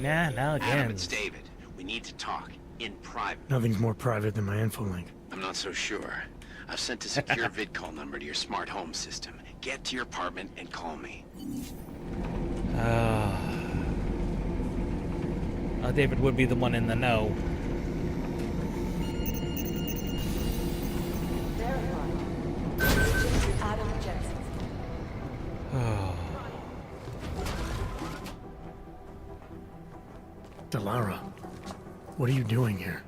Adam, it's David. We need to talk. In private. Nothing's more private than my infolink. I'm not so sure. I've sent a secure vidcall number to your smart home system. Get to your apartment and call me. David would be the one in the know. Adam Jensen. Delara, what are you doing here?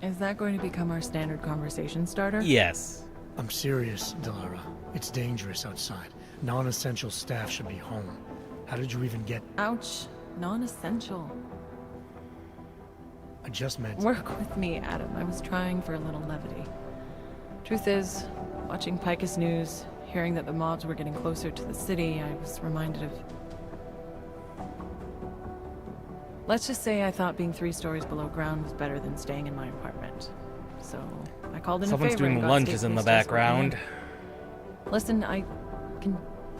Is that going to become our standard conversation starter? Yes. I'm serious, Delara. It's dangerous outside. Non-essential staff should be home. How did you even get... Ouch. Non-essential. I just meant... Work with me, Adam. I was trying for a little levity. Truth is, watching Picus News, hearing that the mobs were getting closer to the city, I was reminded of... Let's just say I thought being 3 stories below ground was better than staying in my apartment. So, I called in Someone's a favor and doing got lunges state in the police to escort me background. in. Listen, I can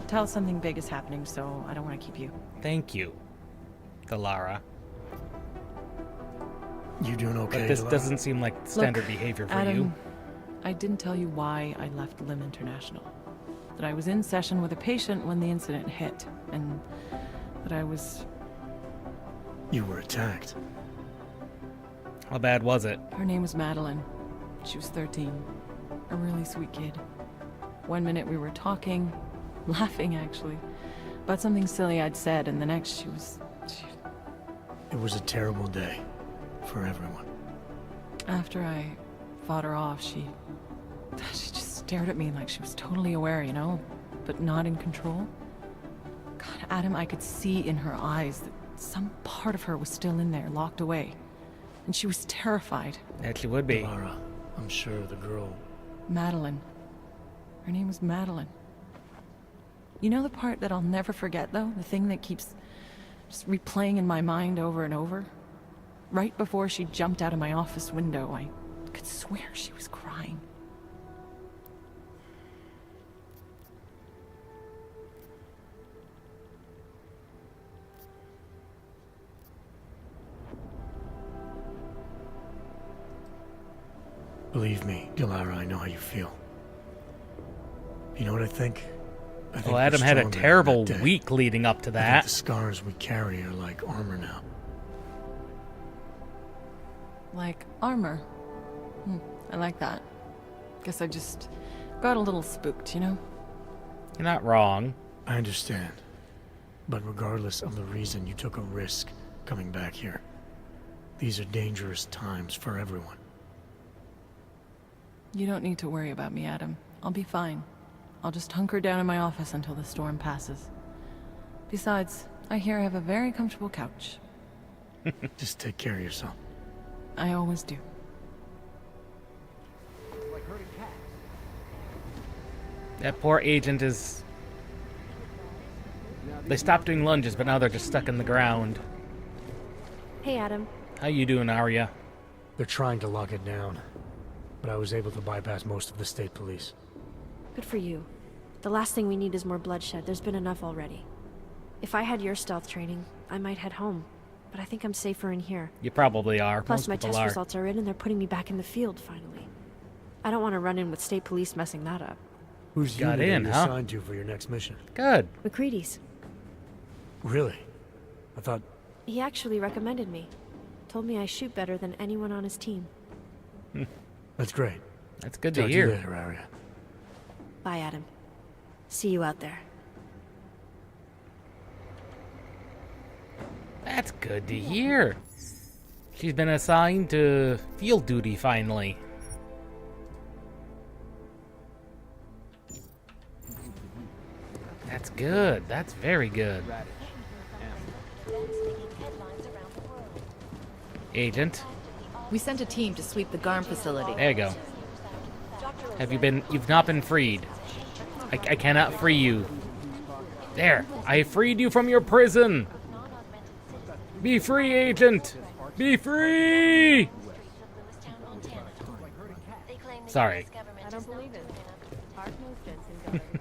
tell something big is happening, so I don't want to keep you. Thank you, Delara. You doing okay, But this Delara? doesn't seem like standard behavior for Adam, you. I didn't tell you why I left Lim International. That I was in session with a patient when the incident hit, and that I was... You were attacked. How bad was it? Her name was Madeline. She was 13. A really sweet kid. One minute we were talking, laughing actually, about something silly I'd said, and the next she was... It was a terrible day for everyone. After I fought her off, she just stared at me like she was totally aware, you know, but not in control. God, Adam, I could see in her eyes that some part of her was still in there, locked away. And she was terrified. That she would be. Delara, I'm sure the girl... Madeline. Her name was Madeline. You know the part that I'll never forget, though? The thing that keeps just replaying in my mind over and over? Right before she jumped out of my office window, I could swear she was crying. Believe me, Delara, I know how you feel. You know what I think? I think Well, Adam we're had a stronger terrible than that day. week leading up to I think that. the scars we carry are like armor now. Like armor. I like that. Guess I just got a little spooked, you know? You're not wrong. I understand. But regardless of the reason, you took a risk coming back here. These are dangerous times for everyone. You don't need to worry about me, Adam. I'll be fine. I'll just hunker down in my office until the storm passes. Besides, I hear I have a very comfortable couch. Just take care of yourself. I always do. That poor agent is... They stopped doing lunges, but now they're just stuck in the ground. Hey, Adam. How you doing, Arya? They're trying to lock it down, but I was able to bypass most of the state police. Good for you. The last thing we need is more bloodshed. There's been enough already. If I had your stealth training, I might head home. But I think I'm safer in here. You probably are. Plus, Most my people test are. results are in, and they're putting me back in the field, finally. I don't want to run in with state police messing that up. Who's Got unit in, are you huh? assigned to for your next mission? Good. McCready's. Really? I thought... He actually recommended me. Told me I shoot better than anyone on his team. That's great. That's good Talk to to you hear. later, Arya. Bye, Adam. See you out there. That's good to hear. She's been assigned to field duty finally. That's good. That's very good. Agent. We sent a team to sweep the GARM facility. There you go. You've not been freed. I cannot free you. There, I freed you from your prison. Be free, agent. Be free. Sorry. I don't believe it. Hard knows Jensen got into this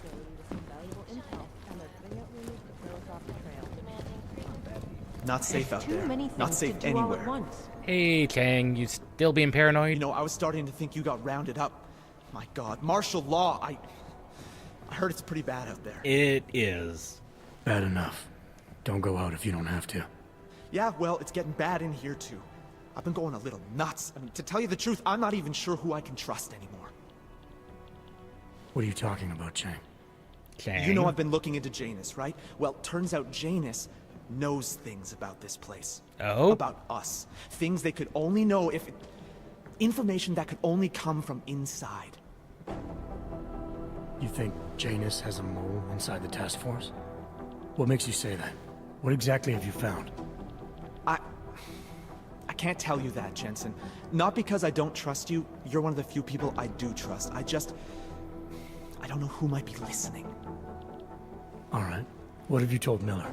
facility with some valuable intel, and they're putting out rumors to throw us off the trail. Not safe out there. Many Not things safe to do all at anywhere. once. Hey, Kang, you still being paranoid? You know, I was starting to think you got rounded up. My God, martial law. I heard it's pretty bad out there. It is. Bad enough. Don't go out if you don't have to. Yeah, well, it's getting bad in here too. I've been going a little nuts. I mean, to tell you the truth, I'm not even sure who I can trust anymore. What are you talking about, Chang? Chang? You know I've been looking into Janus, right? Well, turns out Janus knows things about this place. Oh? About us. Things they could only know if... Information that could only come from inside. You think Janus has a mole inside the task force? What makes you say that? What exactly have you found? I can't tell you that, Jensen. Not because I don't trust you. You're one of the few people I do trust. I don't know who might be listening. All right. What have you told Miller?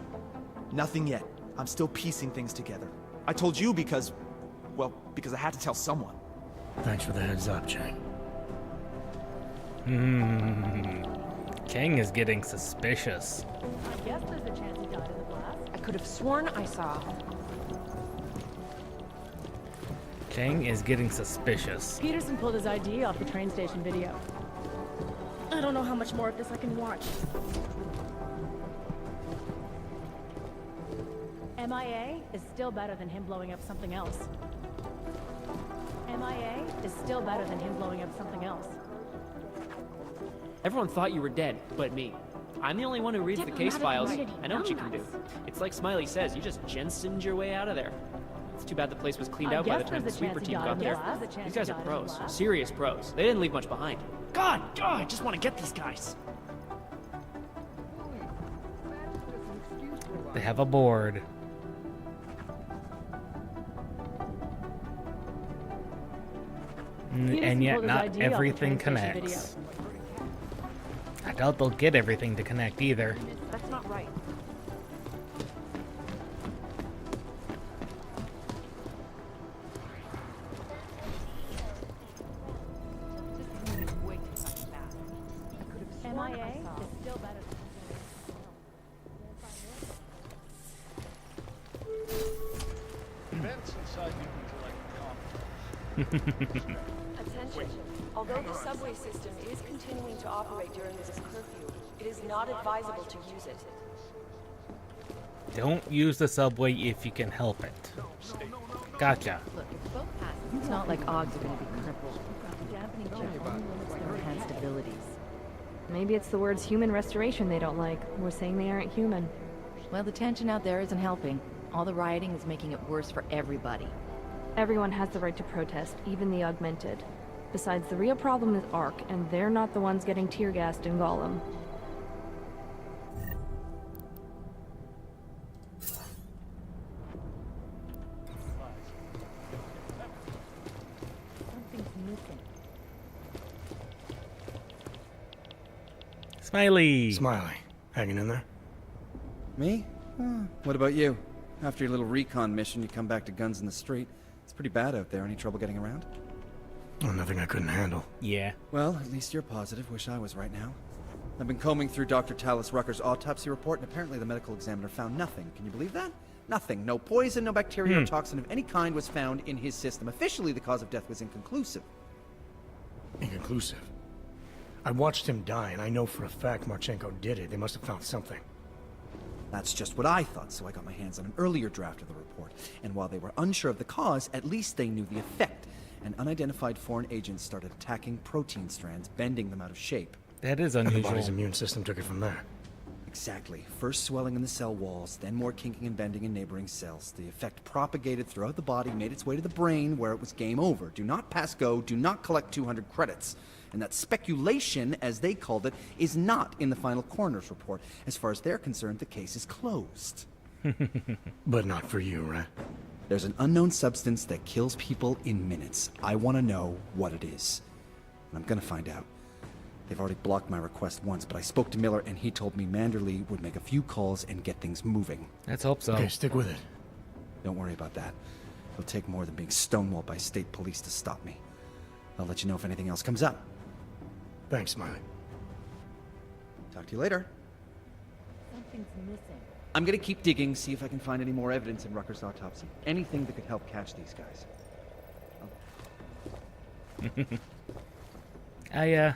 Nothing yet. I'm still piecing things together. I told you because I had to tell someone. Thanks for the heads up, Chang. Kang is getting suspicious. I guess there's a chance he died in the blast. I could have sworn I saw. Kang is getting suspicious. Peterson pulled his ID off the train station video. I don't know how much more of this I can watch. MIA is still better than him blowing up something else. MIA is still better than him blowing up something else. Everyone thought you were dead, but me. I'm the only one who reads the case files. I know what you can do. It's like Smiley says, you just Jensened your way out of there. It's too bad the place was cleaned out by the time the sweeper team got there. These guys are pros. Serious pros. They didn't leave much behind. God, I just want to get these guys. They have a board. And yet not everything connects. I doubt they'll get everything to connect either. That's not right. MIA is still better Events inside the intellect. Attention. Although the subway system is continuing to operate during this curfew, it is not advisable to use it. Don't use the subway if you can help it. Gotcha. Look, if both pass, it's not like Oggs are going to be crippled. Dampening check only limits their enhanced abilities. Maybe it's the words human restoration they don't like. We're saying they aren't human. Well, the tension out there isn't helping. All the rioting is making it worse for everybody. Everyone has the right to protest, even the augmented. Besides, the real problem is ARC, and they're not the ones getting tear-gassed in Gollum. Smiley! Smiley. Hanging in there? Me? What about you? After your little recon mission, you come back to guns in the street. It's pretty bad out there. Any trouble getting around? Oh, nothing I couldn't handle. Yeah. Well, at least you're positive. Wish I was right now. I've been combing through Dr. Tallis Rucker's autopsy report, and apparently the medical examiner found nothing. Can you believe that? Nothing. No poison, no bacteria or toxin of any kind was found in his system. Officially, the cause of death was inconclusive. inconclusive. I watched him die, and I know for a fact Marchenko did it. They must have found something. That's just what I thought, so I got my hands on an earlier draft of the report. And while they were unsure of the cause, at least they knew the effect. An unidentified foreign agent started attacking protein strands, bending them out of shape. That is And the unusual. body's immune system took it from there. Exactly. First swelling in the cell walls, then more kinking and bending in neighboring cells. The effect propagated throughout the body, made its way to the brain, where it was game over. Do not pass go, do not collect 200 credits. And that speculation, as they called it, is not in the final coroner's report. As far as they're concerned, the case is closed. But not for you, right? There's an unknown substance that kills people in minutes. I want to know what it is. And I'm gonna find out. They've already blocked my request once, but I spoke to Miller and he told me Manderley would make a few calls and get things moving. Let's hope so. Okay, stick with it. Don't worry about that. It'll take more than being stonewalled by state police to stop me. I'll let you know if anything else comes up. Thanks, Smiley. Talk to you later. Something's missing. I'm gonna keep digging, see if I can find any more evidence in Rucker's autopsy. Anything that could help catch these guys. I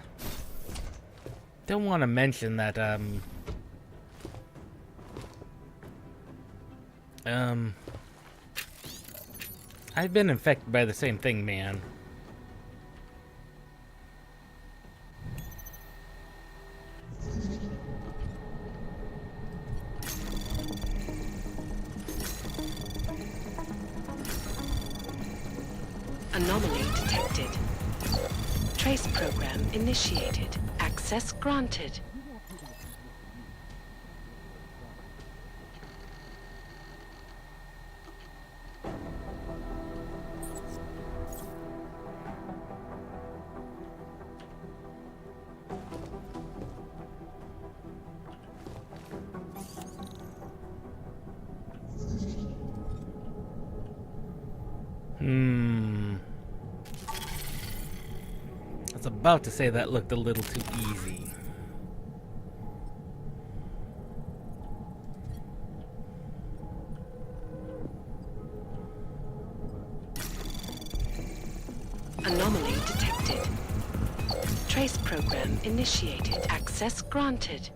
don't want to mention that I've been infected by the same thing, man. Anomaly detected. Trace program initiated. Access granted. I was about to say that looked a little too easy. Anomaly detected. Trace program initiated. Access granted.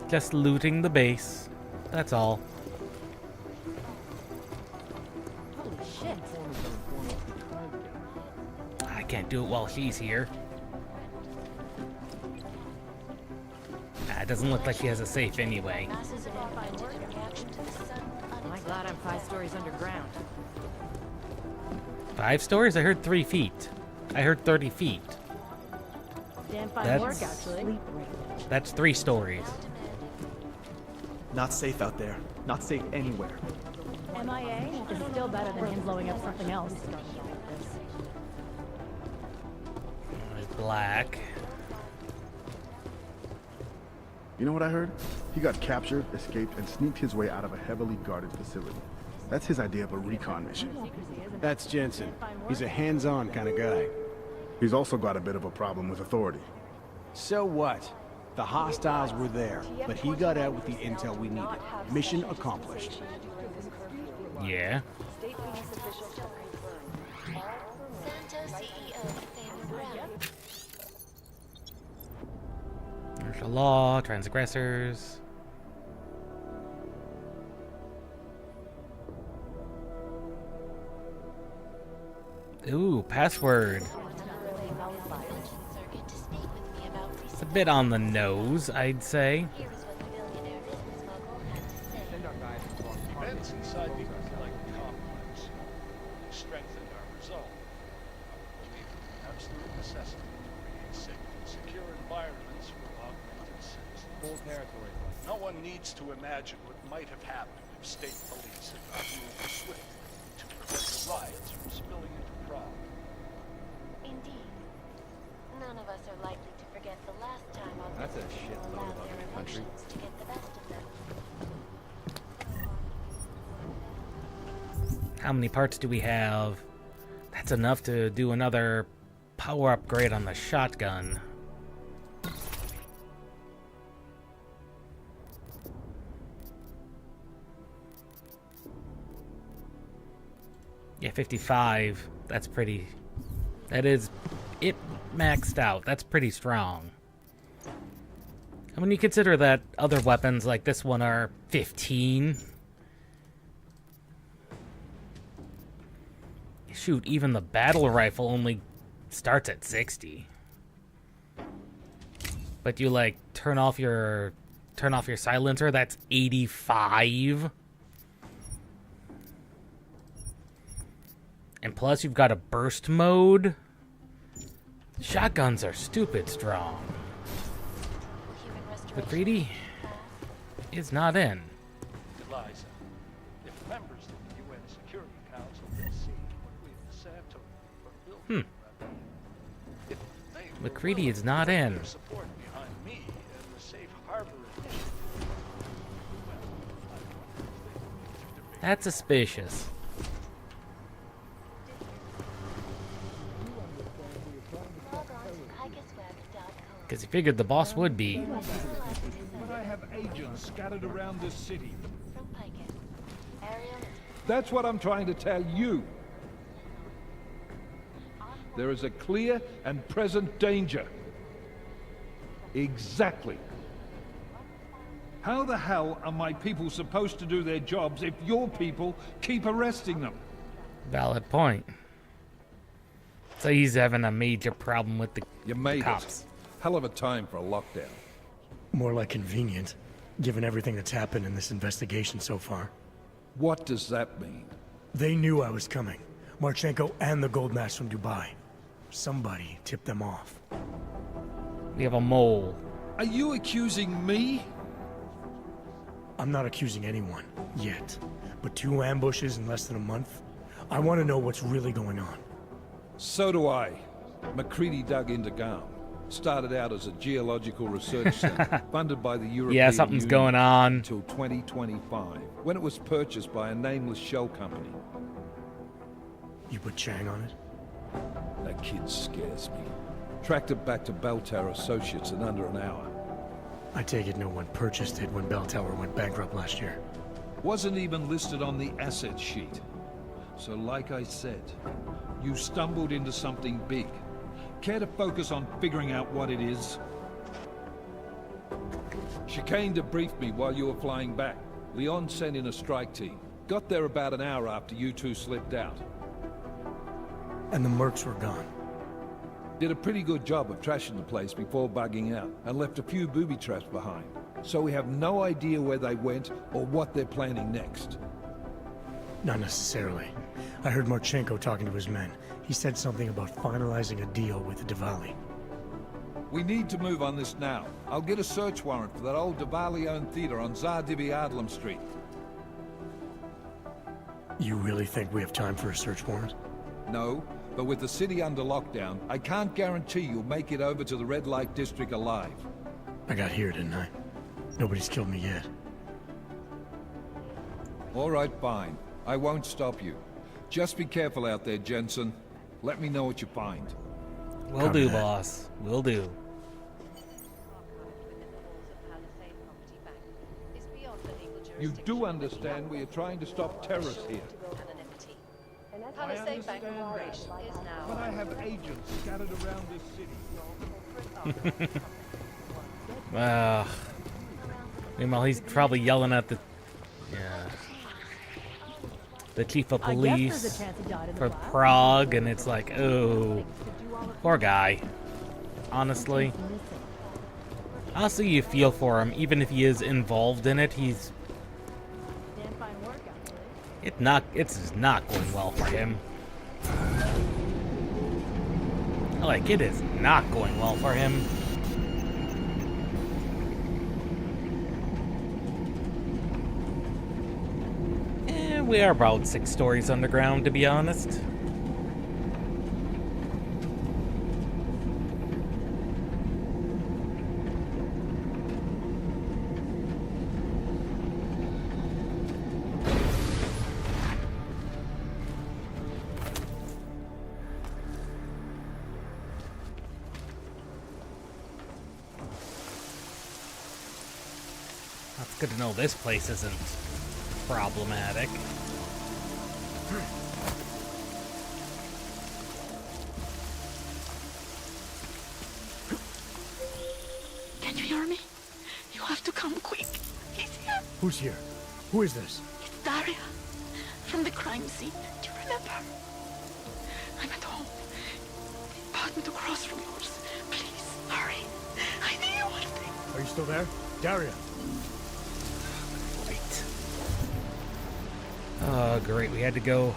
Just looting the base. That's all. Holy shit. I can't do it while she's here. It doesn't look like she has a safe anyway. Am I glad I'm 5 stories underground? 5 stories? I heard 3 feet. I heard 30 feet. Damn fine work, actually. That's 3 stories. Not safe out there. Not safe anywhere. MIA is still better than him blowing up something else. Black. You know what I heard? He got captured, escaped, and sneaked his way out of a heavily guarded facility. That's his idea of a recon mission. That's Jensen. He's a hands-on kind of guy. He's also got a bit of a problem with authority. So what? The hostiles were there, but he got out with the intel we needed. Mission accomplished. Yeah. There's a law, transgressors. Ooh, password. It's a bit on the nose, I'd say. Events inside the like complex strengthened our resolve. We believe in the absolute necessity to create safe and secure environments for augmented citizens. Full territory. No one needs to imagine what might have happened if state police had not moved swiftly to prevent the riots from spilling into Prague. Indeed. None of us are likely to forget the last time our That's a people shitload allowed of their country. emotions to get the best of them. How many parts do we have? That's enough to do another power upgrade on the shotgun. Yeah, 55. That's pretty... That is... It maxed out. That's pretty strong. And when you consider that other weapons like this one are 15... Shoot, even the battle rifle only starts at 60. But you, like, turn off your silencer, that's 85. And plus you've got a burst mode. Shotguns are stupid strong. McCready is not in. Eliza, if members of the UN Security Council can see what we've said to them if they McCready is not in. their support behind me and the safe harbor initiative, That's suspicious. Because he figured the boss would be. But I have agents scattered around this city. Ariel, That's what I'm trying to tell you. There is a clear and present danger. Exactly. How the hell are my people supposed to do their jobs if your people keep arresting them? Valid point. So he's having a major problem with the cops. It. Hell of a time for a lockdown. More like convenient, given everything that's happened in this investigation so far. What does that mean? They knew I was coming. Marchenko and the gold mask from Dubai. Somebody tipped them off. We have a mole. Are you accusing me? I'm not accusing anyone, yet. But 2 ambushes in less than a month? I want to know what's really going on. So do I. McCready dug into GAM. Started out as a geological research center, funded by the European Yeah, something's Union going on. until 2025, when it was purchased by a nameless shell company. You put Chang on it? That kid scares me. Tracked it back to Bell Tower Associates in under an hour. I take it no one purchased it when Bell Tower went bankrupt last year. Wasn't even listed on the asset sheet. So like I said, you stumbled into something big. Care to focus on figuring out what it is? Chicane debriefed me while you were flying back. Leon sent in a strike team. Got there about an hour after you two slipped out. And the mercs were gone. Did a pretty good job of trashing the place before bugging out, and left a few booby traps behind. So we have no idea where they went or what they're planning next. Not necessarily. I heard Marchenko talking to his men. He said something about finalizing a deal with Diwali. We need to move on this now. I'll get a search warrant for that old Diwali-owned theater on Zardibi Adlam Street. You really think we have time for a search warrant? No, but with the city under lockdown, I can't guarantee you'll make it over to the Red Light District alive. I got here, didn't I? Nobody's killed me yet. All right, fine. I won't stop you. Just be careful out there, Jensen. Let me know what you find. Will do, boss. Will do. You do understand we are trying to stop terrorists here. How to say bank operation is now. But I have agents scattered around this city. Meanwhile, he's probably yelling at the chief of police for Prague, and it's like, oh, poor guy. Honestly, you feel for him, even if he is involved in it. It's just not going well for him. Like, it is not going well for him. We are about 6 stories underground, to be honest. Good to know this place isn't problematic. Can you hear me? You have to come quick. He's here. Who's here? Who is this? It's Daria. From the crime scene. Do you remember? I'm at home. The apartment across from yours. Please, hurry. I need you one thing. Are you still there? Daria. Great. Oh, great. We had to go.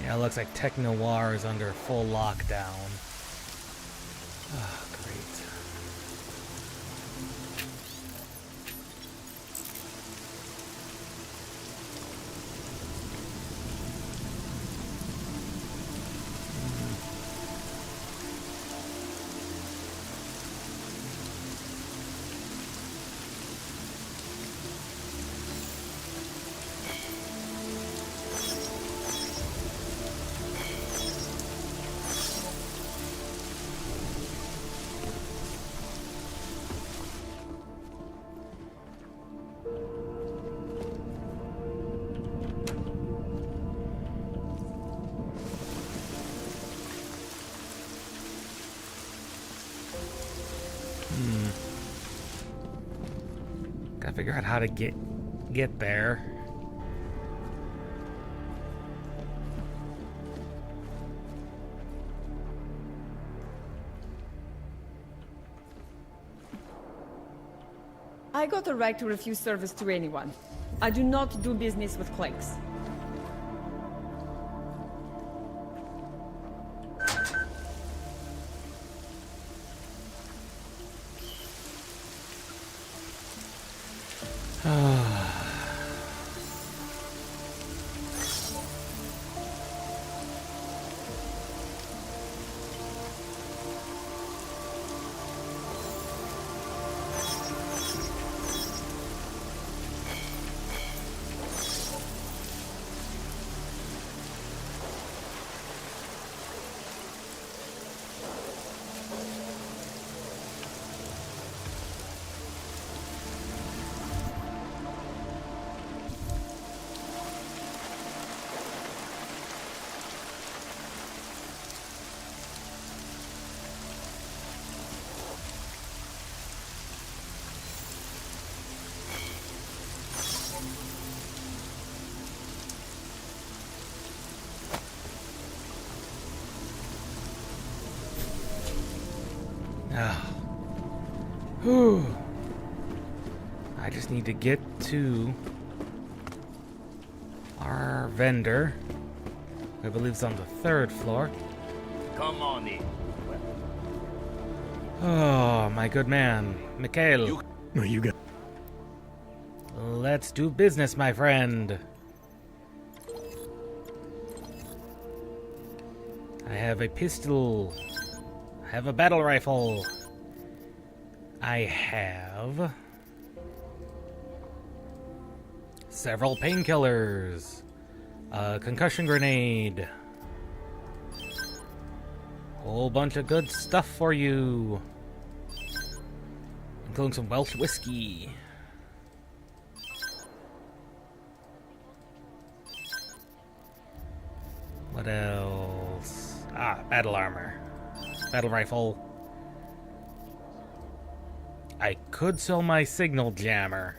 Yeah, it looks like Tech Noir is under full lockdown. Oh, great. Gotta figure out how to get there. I got a right to refuse service to anyone. I do not do business with clanks. Whew. I just need to get to our vendor, who I believe is on the 3rd floor. Come on in. Oh, my good man, Mikhail. No, you got. Let's do business, my friend. I have a pistol. I have a battle rifle. I have several painkillers, a concussion grenade, whole bunch of good stuff for you, including some Welsh whiskey. What else? Battle armor, battle rifle. I could sell my signal jammer.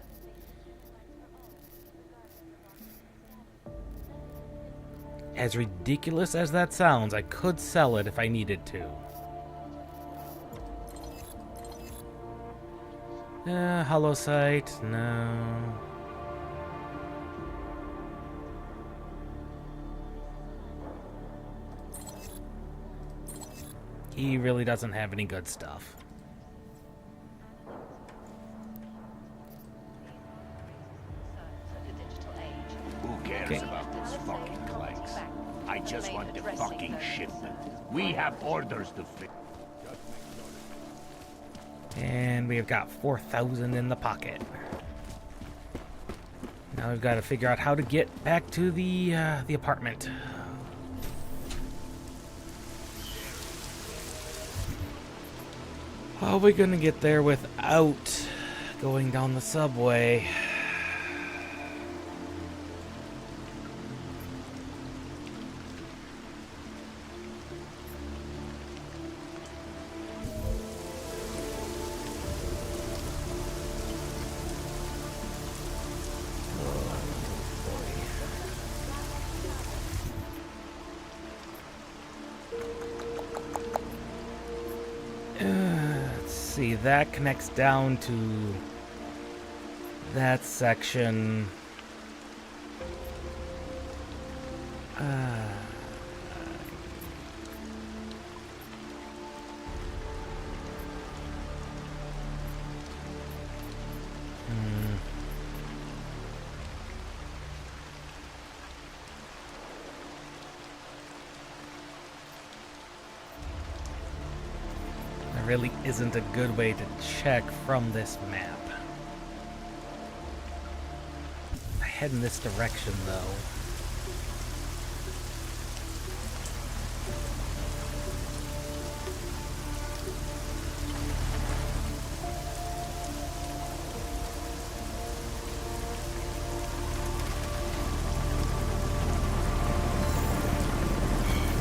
As ridiculous as that sounds, I could sell it if I needed to. Hollow sight, no. He really doesn't have any good stuff. Who cares about those fucking clanks? I just want the fucking shipment. We have orders to fix. And we have got 4,000 in the pocket. Now we've got to figure out how to get back to the apartment. How are we gonna get there without going down the subway? Let's see, that connects down to that section. There really isn't a good way to check from this map. I head in this direction, though.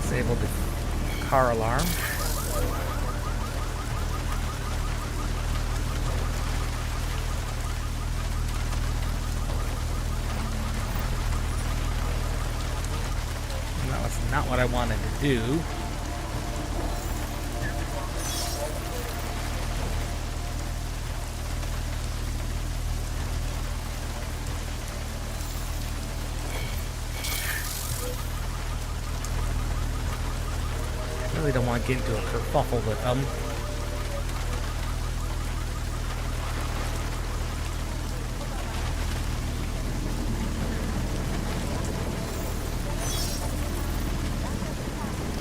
Disable the car alarm. Not what I wanted to do. I really don't want to get into a kerfuffle with them.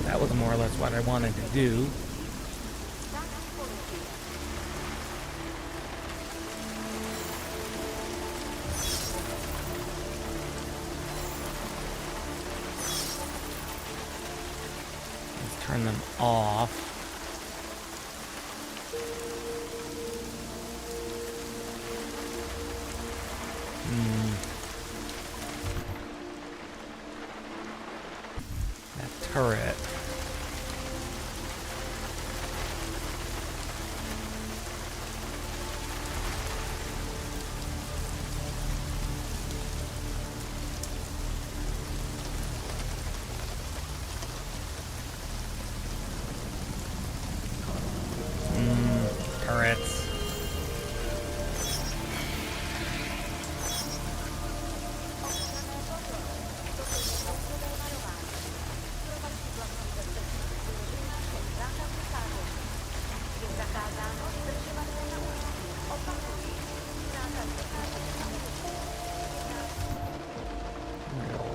That was more or less what I wanted to do. Let's turn them off. That turret. Turrets.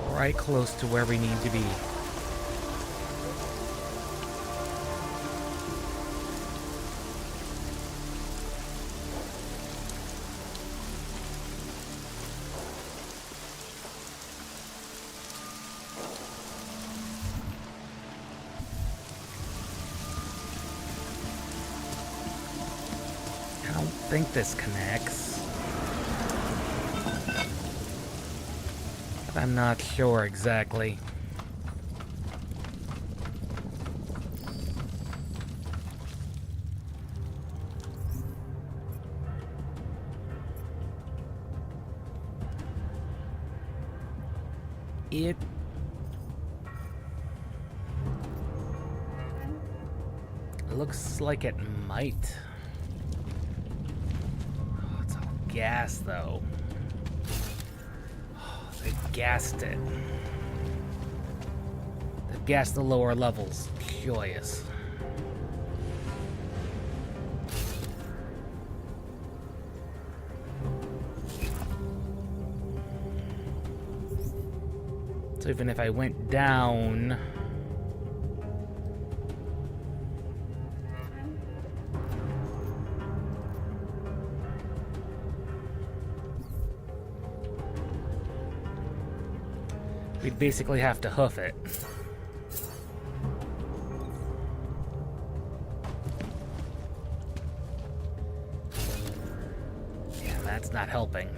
We're right close to where we need to be. I don't think this connects. But I'm not sure exactly. It looks like it might. Oh, it's all gas, though. Oh, they gassed it. They've gassed the lower levels. Curious. So even if I went down... We'd basically have to hoof it. Yeah, that's not helping.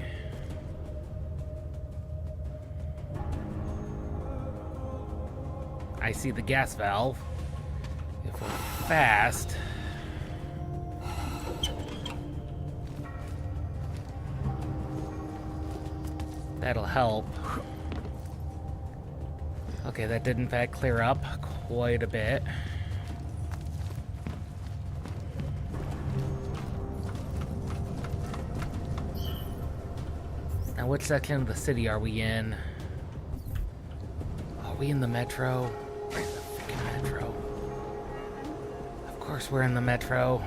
I see the gas valve. If we're fast... that'll help. Okay, that did in fact clear up quite a bit. Now, which section of the city are we in? Are we in the metro? We're in the freaking metro. Of course we're in the metro.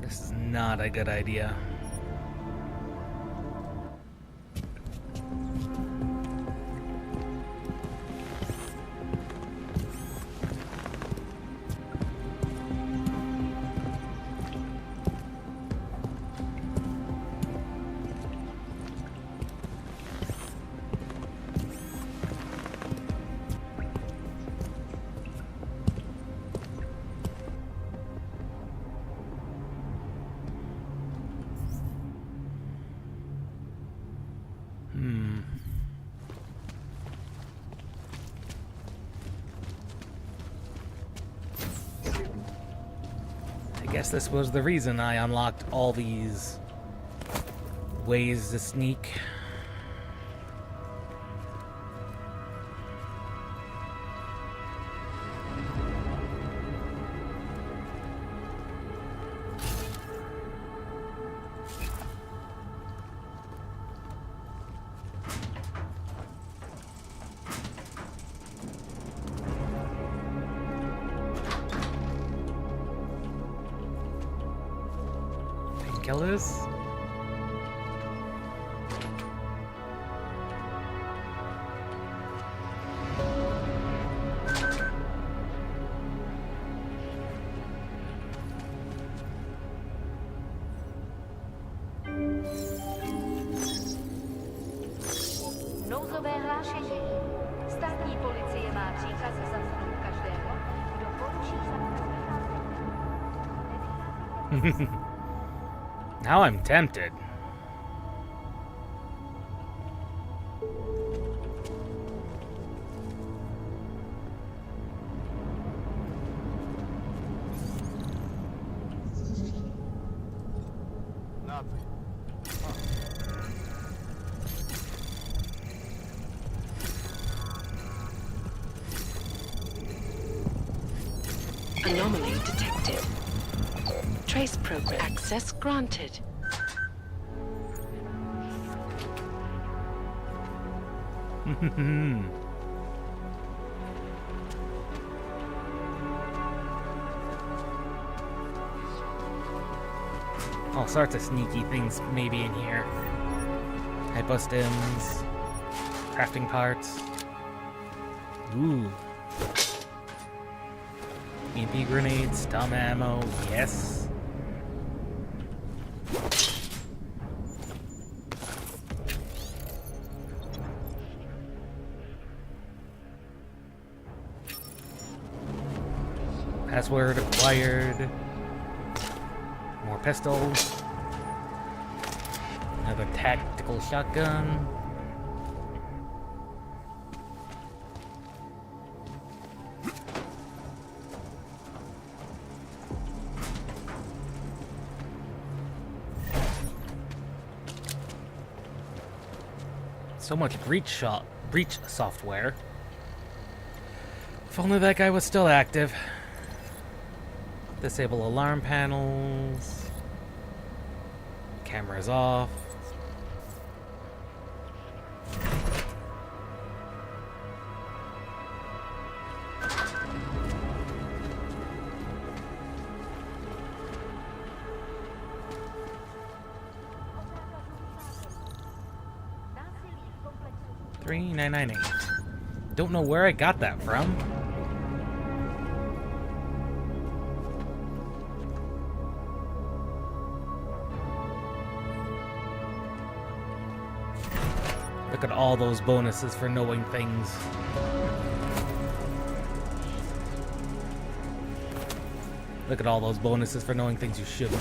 This is not a good idea. I guess this was the reason I unlocked all these ways to sneak. Killers? Nouzové hlášení. Státní policie má příkaz zatknout každého, kdo poruší zákaz. Now I'm tempted. Anomaly detected. Trace program access granted. All sorts of sneaky things maybe in here. Hypostims, crafting parts. Ooh. EMP grenades, stun ammo, yes. Password acquired. More pistols. Another tactical shotgun. So much breach software. If only that guy was still active. Disable alarm panels. Cameras off. 3998. Don't know where I got that from. Look at all those bonuses for knowing things. Look at all those bonuses for knowing things you shouldn't.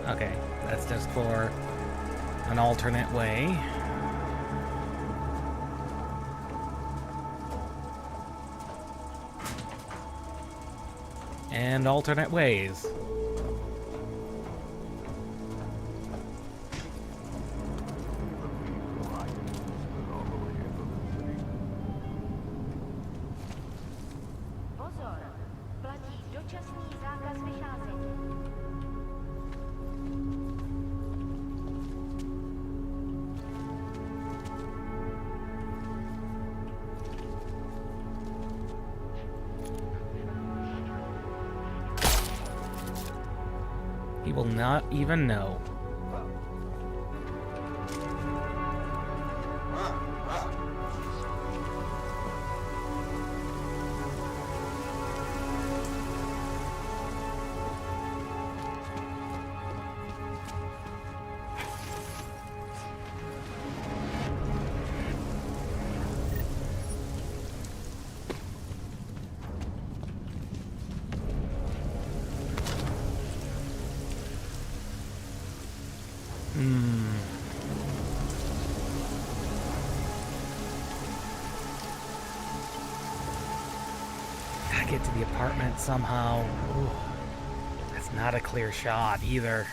Okay, that's just for an alternate way. And alternate ways. Pozor, platí dočasný zákaz vycházení. He will not even know. Gotta get to the apartment somehow. Ooh, that's not a clear shot either.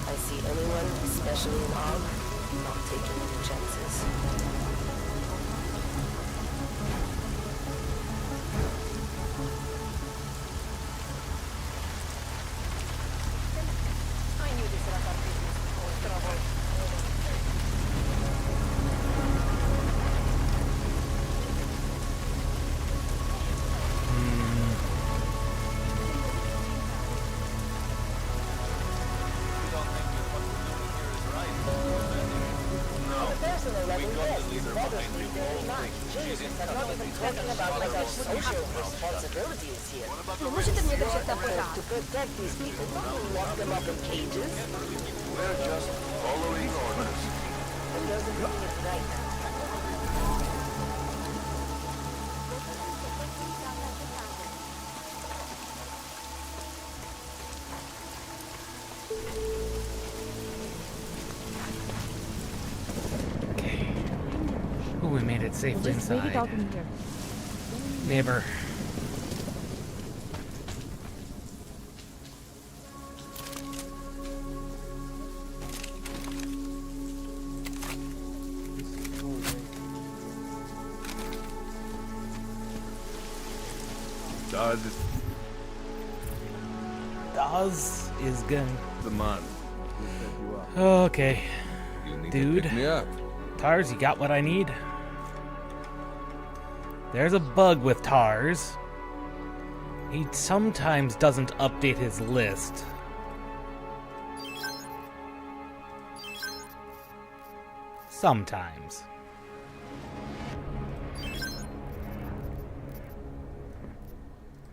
I see anyone, especially in Og, not taking any chances. I knew this era our business before trouble. On a personal level, yes, this bothers me very much. Jesus, I'm not even talking about what our social responsibility is here. To protect these people, not to lock them up in cages. We're just following orders. That doesn't mean it's right. Oh, we made it safely Just leave it inside. open here. Neighbor. Daz is gone. The man. Okay. You need Dude. to pick me up. Tars, you got what I need? There's a bug with Tars. He sometimes doesn't update his list. Sometimes.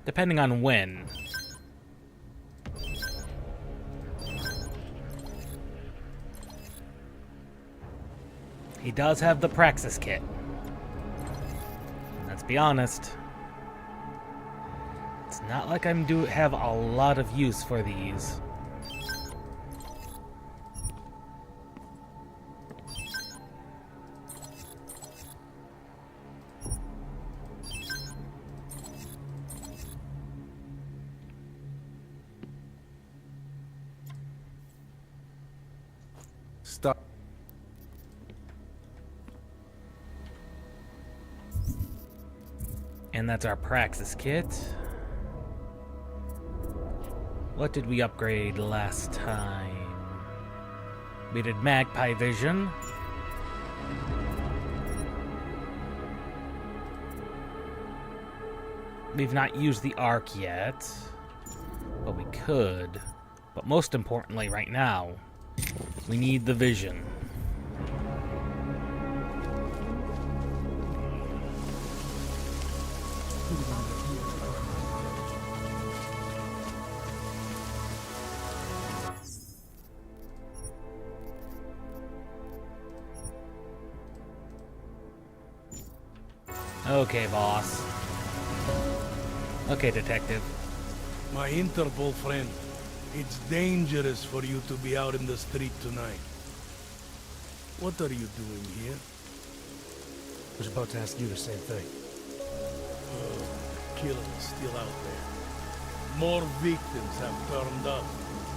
Depending on when. He does have the Praxis kit. Let's be honest. It's not like I'm have a lot of use for these. Stop. And that's our Praxis kit. What did we upgrade last time? We did Magpie Vision. We've not used the Arc yet, but we could. But most importantly right now, we need the Vision. Okay, boss. Okay, detective. My Interpol friend, it's dangerous for you to be out in the street tonight. What are you doing here? I was about to ask you the same thing. Killer is still out there. More victims have turned up.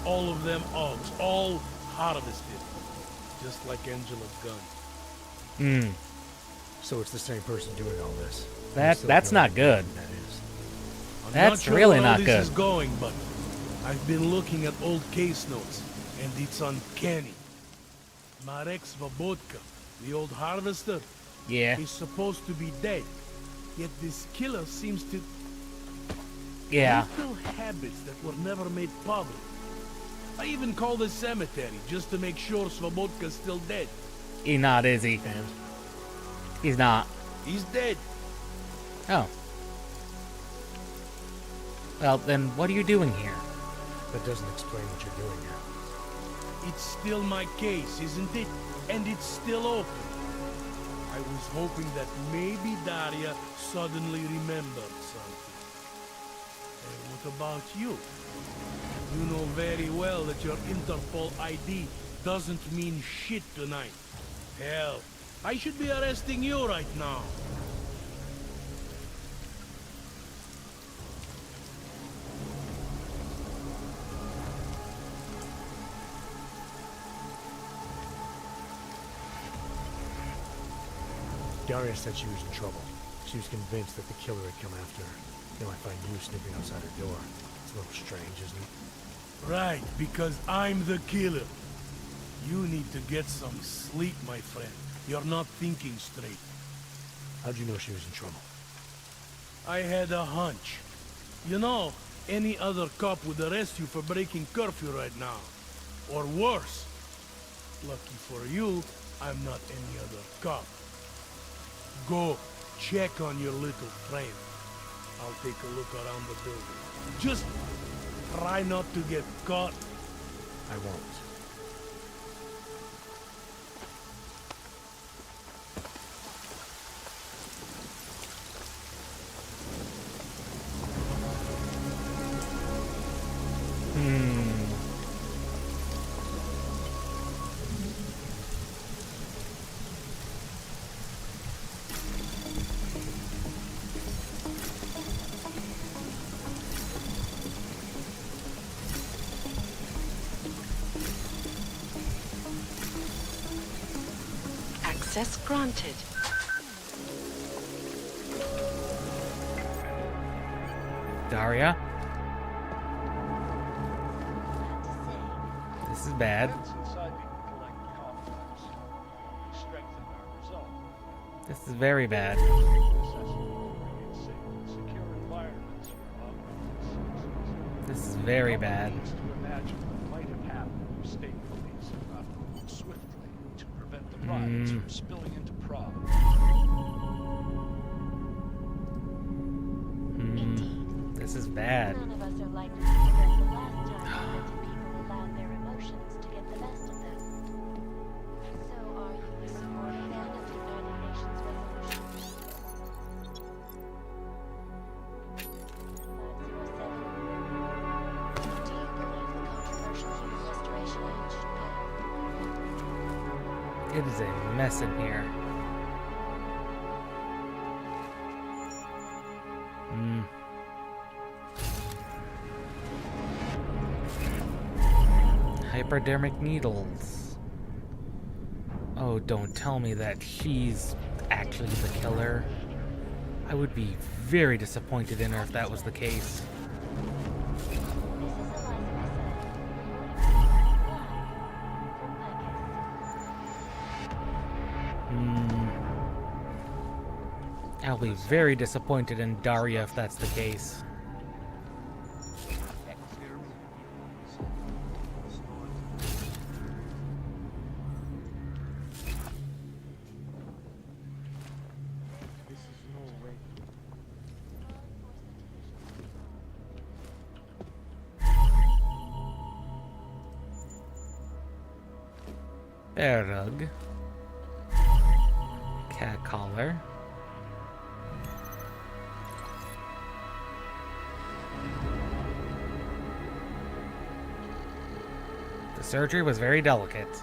All of them Augs, all harvested. Just like Angela's gun. So it's the same person doing all this. That's not good. That is. I'm That's not sure really where not all good. this is going, but I've been looking at old case notes, and it's uncanny. Marek Svobotka, the old harvester, Yeah. is supposed to be dead. Yet this killer seems to... Yeah. Little habits that were never made public. I even called the cemetery just to make sure Svobodka's still dead. He's not, is he? He's not. He's dead. Oh. Well, then what are you doing here? That doesn't explain what you're doing here. It's still my case, isn't it? And it's still open. I was hoping that maybe Daria suddenly remembered something. And what about you? You know very well that your Interpol ID doesn't mean shit tonight. Hell, I should be arresting you right now. Daria said she was in trouble. She was convinced that the killer had come after her. Now I find you sniffing outside her door. It's a little strange, isn't it? Right, because I'm the killer. You need to get some sleep, my friend. You're not thinking straight. How'd you know she was in trouble? I had a hunch. You know, any other cop would arrest you for breaking curfew right now. Or worse. Lucky for you, I'm not any other cop. Go, check on your little friend. I'll take a look around the building. Just try not to get caught. I won't. Access granted. Daria? This is bad. This is very bad. This is very bad. From spilling into Prague. This is bad. None of us are likely to forget the last time that people allowed their emotions to get the best of them. So are you a supporting fan of the United Nations resolution? 507. Do you believe the controversial human restoration act should pass? It is a mess in here. Hypodermic needles. Oh, don't tell me that she's actually the killer. I would be very disappointed in her if that was the case. I'll be very disappointed in Daria if that's the case. Berug. Cat collar. The surgery was very delicate.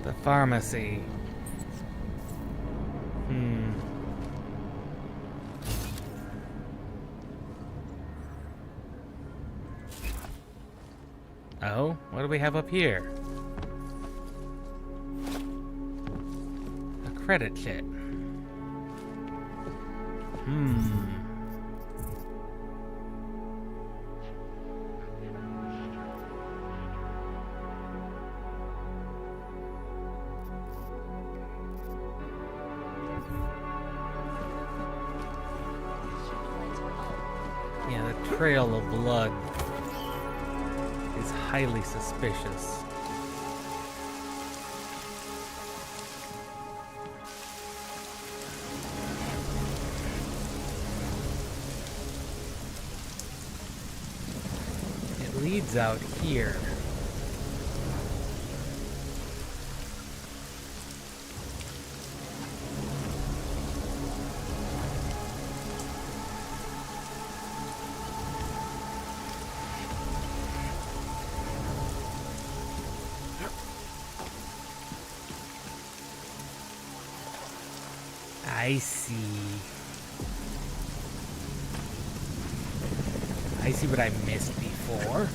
The pharmacy. Oh, what do we have up here? A credit kit. Yeah, the trail of blood is highly suspicious. It leads out here. I see. I see what I missed before.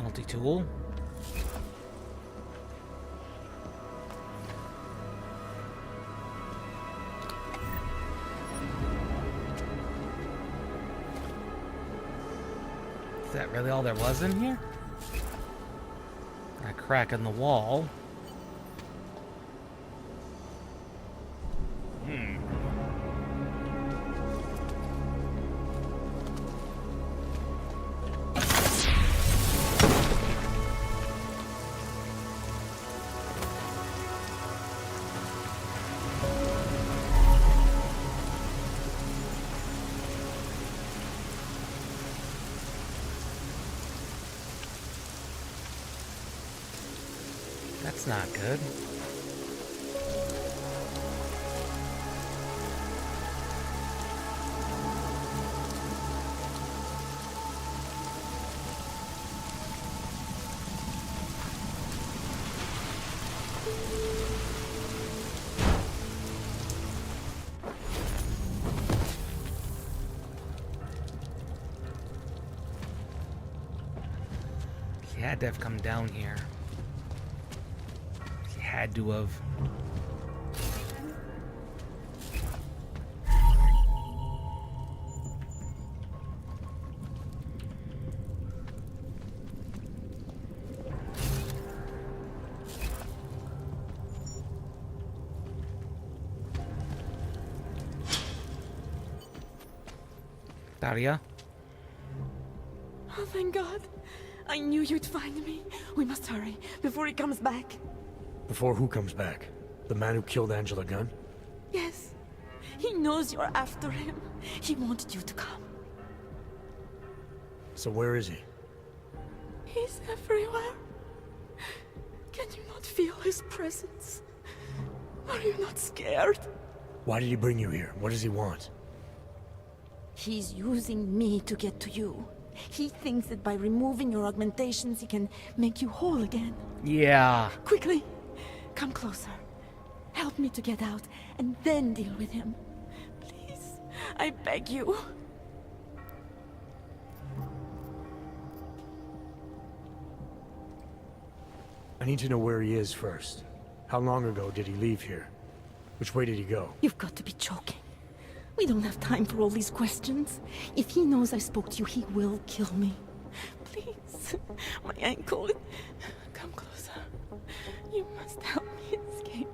Multi-tool. Is that really all there was in here? A crack in the wall. That's not good. He had to have come down here. Had to have. Daria? Oh, thank God. I knew you'd find me. We must hurry before he comes back. Before who comes back? The man who killed Angela Gunn? Yes. He knows you're after him. He wanted you to come. So where is he? He's everywhere. Can you not feel his presence? Are you not scared? Why did he bring you here? What does he want? He's using me to get to you. He thinks that by removing your augmentations, he can make you whole again. Yeah. Quickly, come closer. Help me to get out, and then deal with him. Please, I beg you. I need to know where he is first. How long ago did he leave here? Which way did he go? You've got to be joking. We don't have time for all these questions. If he knows I spoke to you, he will kill me. Please, my ankle. Come closer. You must help me escape.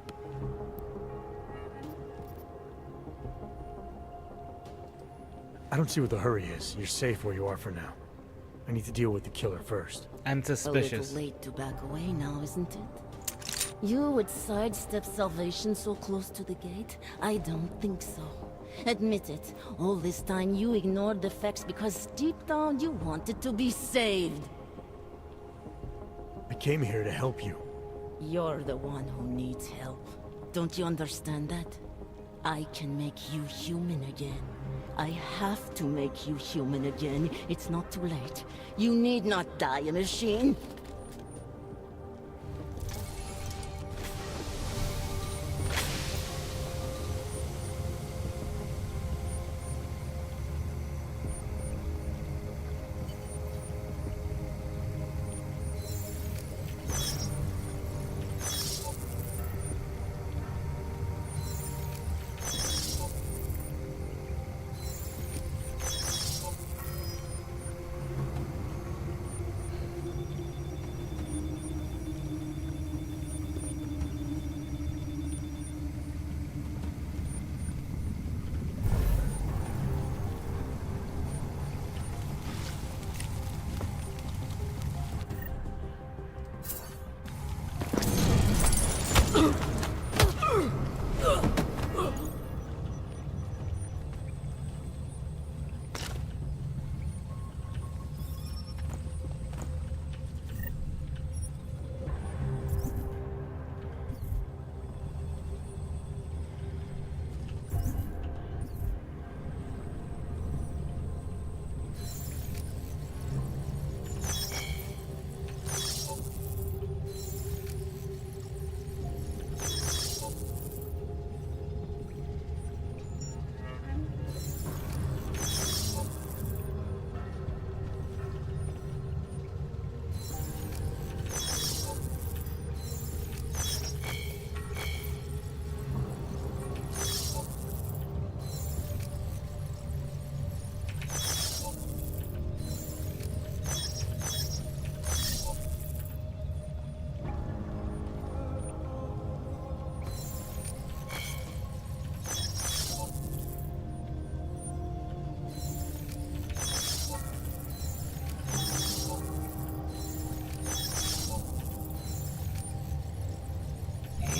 I don't see what the hurry is. You're safe where you are for now. I need to deal with the killer first. I'm suspicious. A little late to back away now, isn't it? You would sidestep salvation so close to the gate? I don't think so. Admit it, all this time you ignored the facts because deep down you wanted to be saved. I came here to help you. You're the one who needs help. Don't you understand that? I can make you human again. I have to make you human again. It's not too late. You need not die, a machine.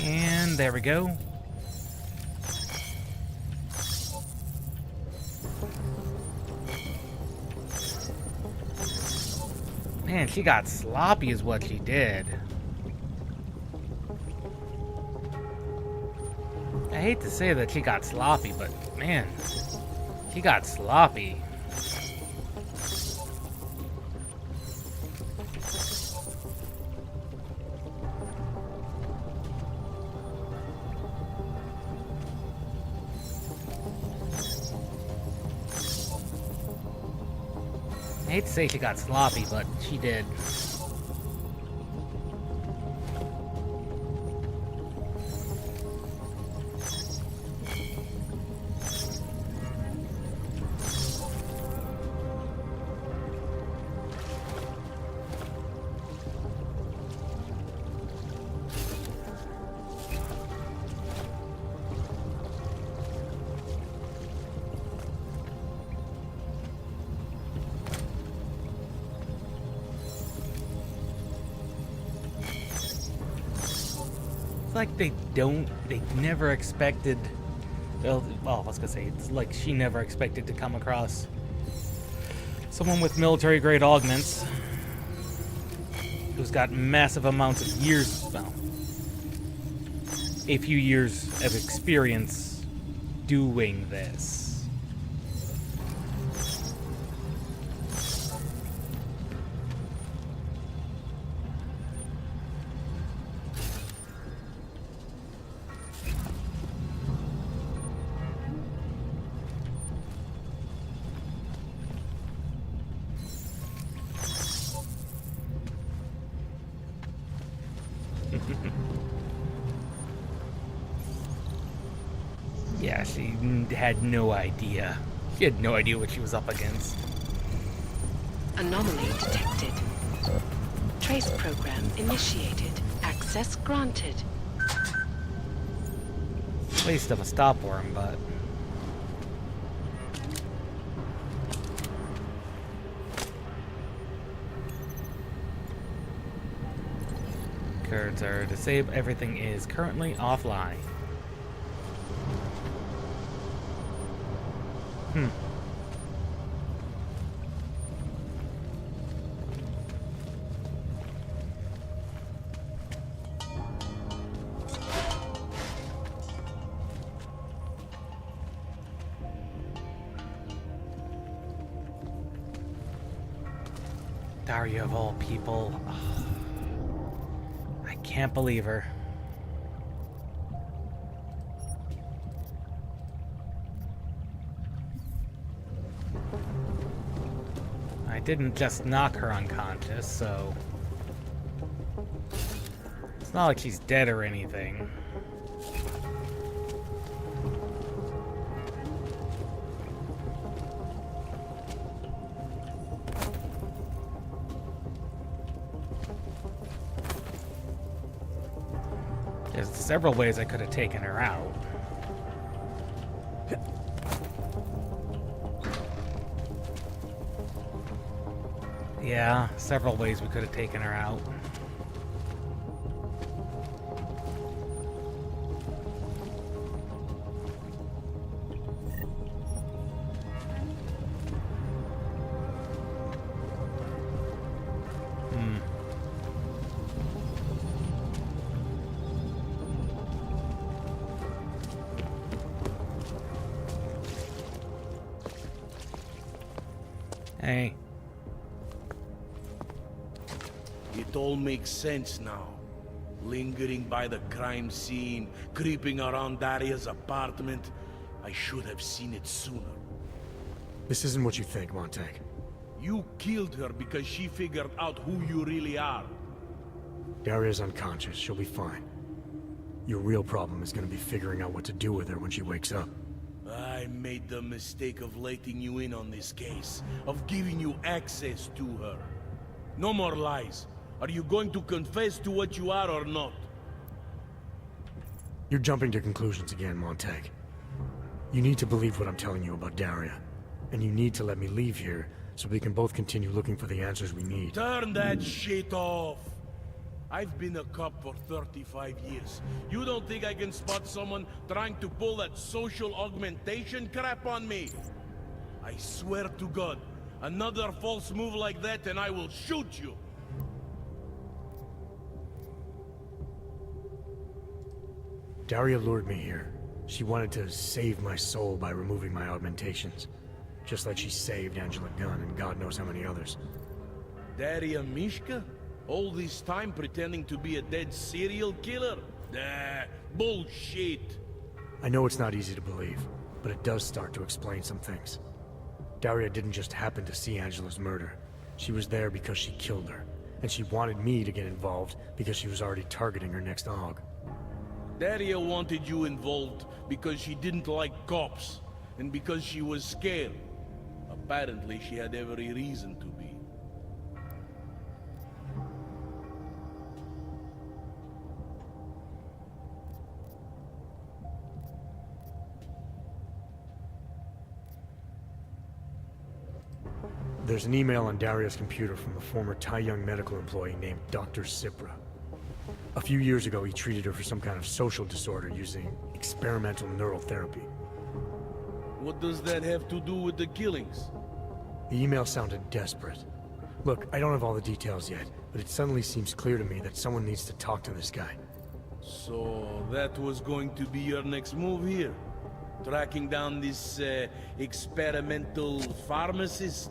And there we go. Man, she got sloppy is what she did. I hate to say that she got sloppy, but man, she got sloppy. I hate to say she got sloppy, but she did. like they never expected. Well, I was gonna say, it's like she never expected to come across someone with military-grade augments who's got massive amounts of years, well, a few years of experience doing this. Yeah, she had no idea. She had no idea what she was up against. Anomaly detected. Trace program initiated. Access granted. Waste of a stopworm, but... Cards are disabled. Everything is currently offline. Daria of all people. Oh, I can't believe her. I didn't just knock her unconscious, so... It's not like she's dead or anything. There's several ways I could have taken her out. Yeah, several ways we could have taken her out. Hey. It all makes sense now. Lingering by the crime scene, creeping around Daria's apartment. I should have seen it sooner. This isn't what you think, Montag. You killed her because she figured out who you really are. Daria's unconscious. She'll be fine. Your real problem is gonna be figuring out what to do with her when she wakes up. I made the mistake of letting you in on this case, of giving you access to her. No more lies. Are you going to confess to what you are or not? You're jumping to conclusions again, Montag. You need to believe what I'm telling you about Daria. And you need to let me leave here so we can both continue looking for the answers we need. Turn that shit off! I've been a cop for 35 years. You don't think I can spot someone trying to pull that social augmentation crap on me? I swear to God, another false move like that and I will shoot you! Daria lured me here. She wanted to save my soul by removing my augmentations. Just like she saved Angela Gunn and God knows how many others. Daria Mishka? All this time pretending to be a dead serial killer? Nah, bullshit! I know it's not easy to believe, but it does start to explain some things. Daria didn't just happen to see Angela's murder. She was there because she killed her, and she wanted me to get involved because she was already targeting her next aug. Daria wanted you involved because she didn't like cops, and because she was scared. Apparently, she had every reason to be. There's an email on Daria's computer from a former Tai Young medical employee named Dr. Cipra. A few years ago, he treated her for some kind of social disorder using experimental neural therapy. What does that have to do with the killings? The email sounded desperate. Look, I don't have all the details yet, but it suddenly seems clear to me that someone needs to talk to this guy. So that was going to be your next move here? Tracking down this experimental pharmacist?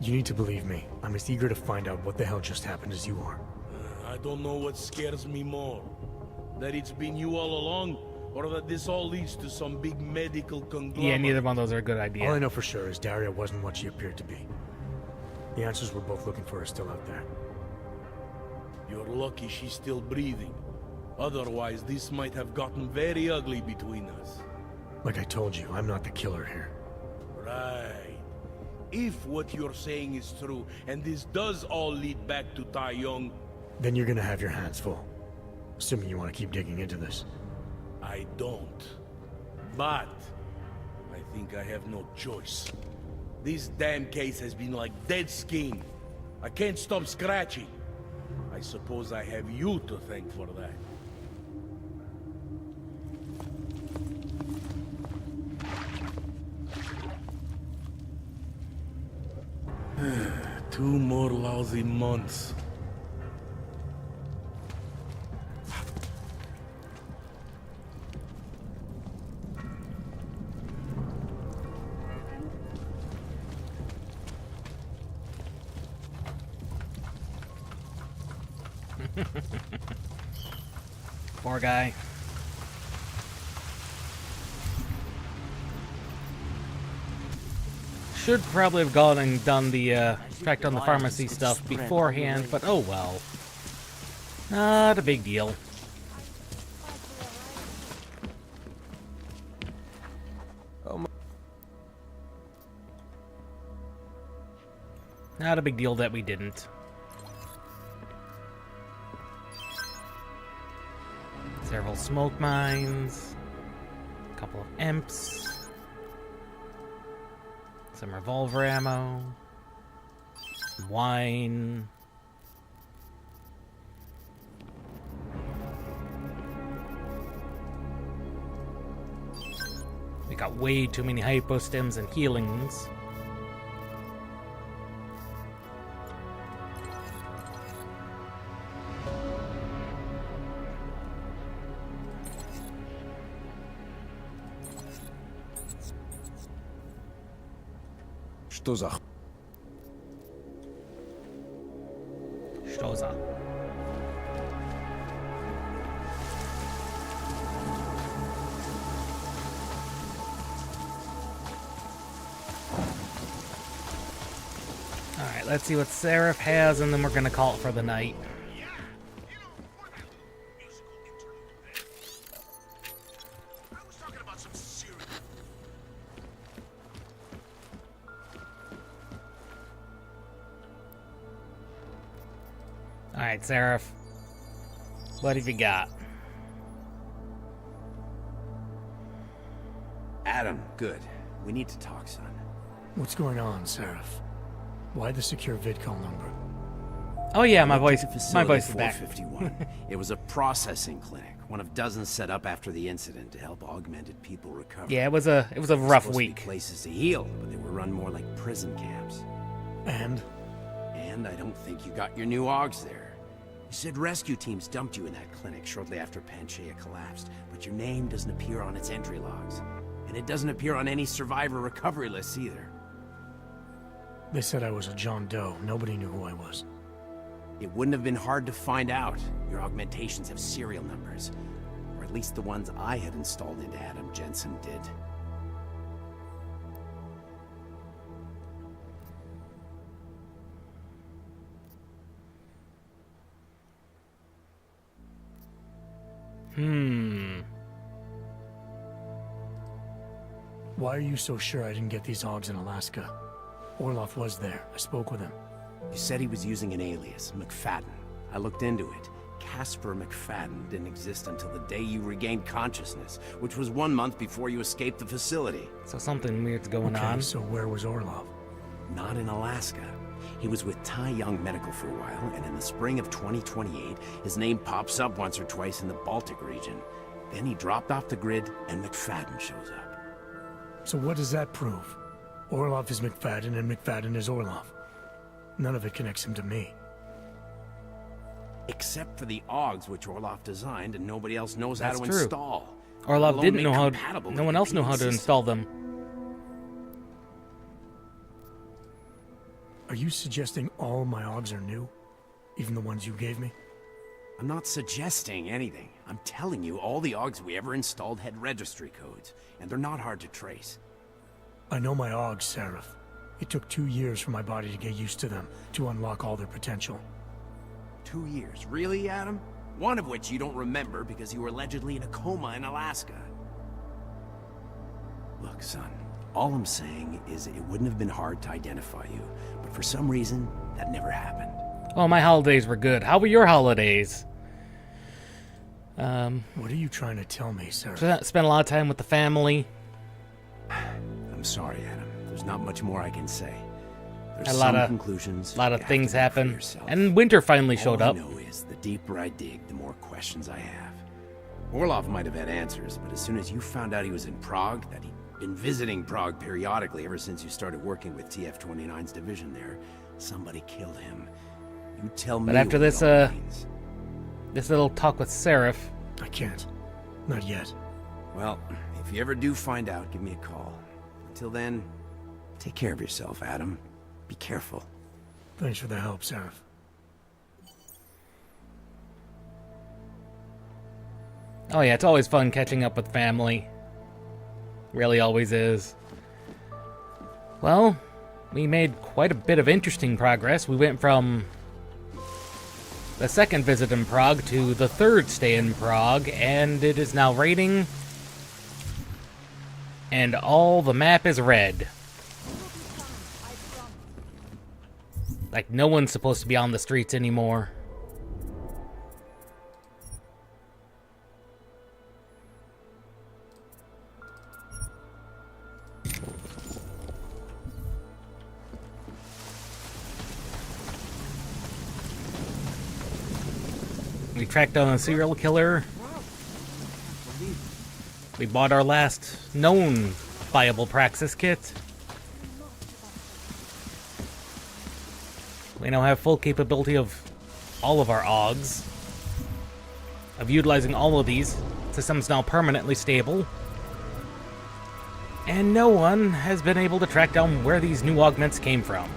You need to believe me. I'm as eager to find out what the hell just happened as you are. I don't know what scares me more. That it's been you all along, or that this all leads to some big medical conglomerate. Yeah, neither one of those are a good idea. All I know for sure is Daria wasn't what she appeared to be. The answers we're both looking for are still out there. You're lucky she's still breathing. Otherwise, this might have gotten very ugly between us. Like I told you, I'm not the killer here. Right. If what you're saying is true, and this does all lead back to Tai Yong, then you're gonna have your hands full. Assuming you want to keep digging into this. I don't. But I think I have no choice. This damn case has been like dead skin. I can't stop scratching. I suppose I have you to thank for that. Two more lousy months. Poor guy. Should probably have gone and done the checked on the pharmacy stuff beforehand, but oh well. Not a big deal. Not a big deal that we didn't. Several smoke mines, a couple of imps, some revolver ammo, some wine. We got way too many hypostims and healings. Что за... Что за? Alright, let's see what Seraph has, and then we're gonna call it for the night. Alright, Seraph. What have you got? Adam, good. We need to talk, son. What's going on, Seraph? Why the secure VidCall number? Oh yeah, my voice is back. 451. It was a processing clinic, one of dozens set up after the incident to help augmented people recover. Yeah, it was a rough week. To be places to heal, but they were run more like prison camps. And I don't think you got your new augs there. You said rescue teams dumped you in that clinic shortly after Panchaea collapsed, but your name doesn't appear on its entry logs. And it doesn't appear on any survivor recovery lists either. They said I was a John Doe. Nobody knew who I was. It wouldn't have been hard to find out. Your augmentations have serial numbers. Or at least the ones I had installed into Adam Jensen did. Why are you so sure I didn't get these augs in Alaska? Orloff was there. I spoke with him. You said he was using an alias, McFadden. I looked into it. Casper McFadden didn't exist until the day you regained consciousness, which was 1 month before you escaped the facility. So something weird's going on. So where was Orloff? Not in Alaska. He was with Tai Young Medical for a while, and in the spring of 2028, his name pops up once or twice in the Baltic region. Then he dropped off the grid, and McFadden shows up. So what does that prove? Orlov is McFadden, and McFadden is Orlov. None of it connects him to me. Except for the AUGs which Orlov designed, and nobody else knows how That's to true. install. Orlov let alone didn't make know how. compatible No with one else knew how to competing install them. Are you suggesting all my AUGs are new? Even the ones you gave me? I'm not suggesting anything. I'm telling you, all the AUGs we ever installed had registry codes, and they're not hard to trace. I know my AUGs, Seraph. It took 2 years for my body to get used to them, to unlock all their potential. 2 years? Really, Adam? One of which you don't remember because you were allegedly in a coma in Alaska. Look, son, all I'm saying is it wouldn't have been hard to identify you, but for some reason, that never happened. Oh, my holidays were good. How were your holidays? What are you trying to tell me, Seraph? Spent a lot of time with the family. I'm sorry, Adam. There's not much more I can say. There's A lot some of conclusions. A lot of you have things to make for happen. yourself. And winter finally showed All up. I know is the deeper I dig, the more questions I have. Orlov might have had answers, but as soon as you found out he was in Prague, that he'd been visiting Prague periodically ever since you started working with TF-29's division there, somebody killed him. You tell me. But after what this, it all means. this little talk with Seraph. I can't. Not yet. Well, if you ever do find out, give me a call. Until then, take care of yourself, Adam. Be careful. Thanks for the help, Seraph. Oh yeah, it's always fun catching up with family. Really always is. Well, we made quite a bit of interesting progress. We went from the second visit in Prague to the third stay in Prague, and it is now raining. And all the map is red. Like, no one's supposed to be on the streets anymore. We tracked down a serial killer. We bought our last known viable Praxis kit. We now have full capability of all of our AUGs. Of utilizing all of these. System's now permanently stable. And no one has been able to track down where these new augments came from.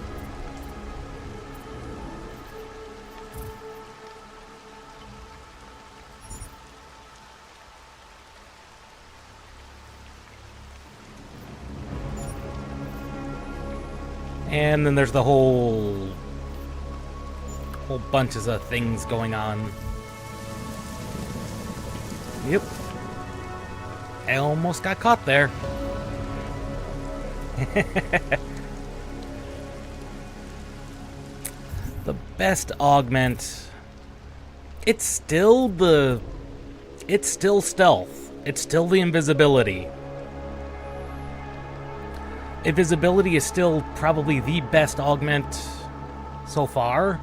And then there's the whole bunches of things going on. Yep. I almost got caught there. The best augment. It's still stealth. It's still the invisibility. Invisibility is still probably the best augment so far.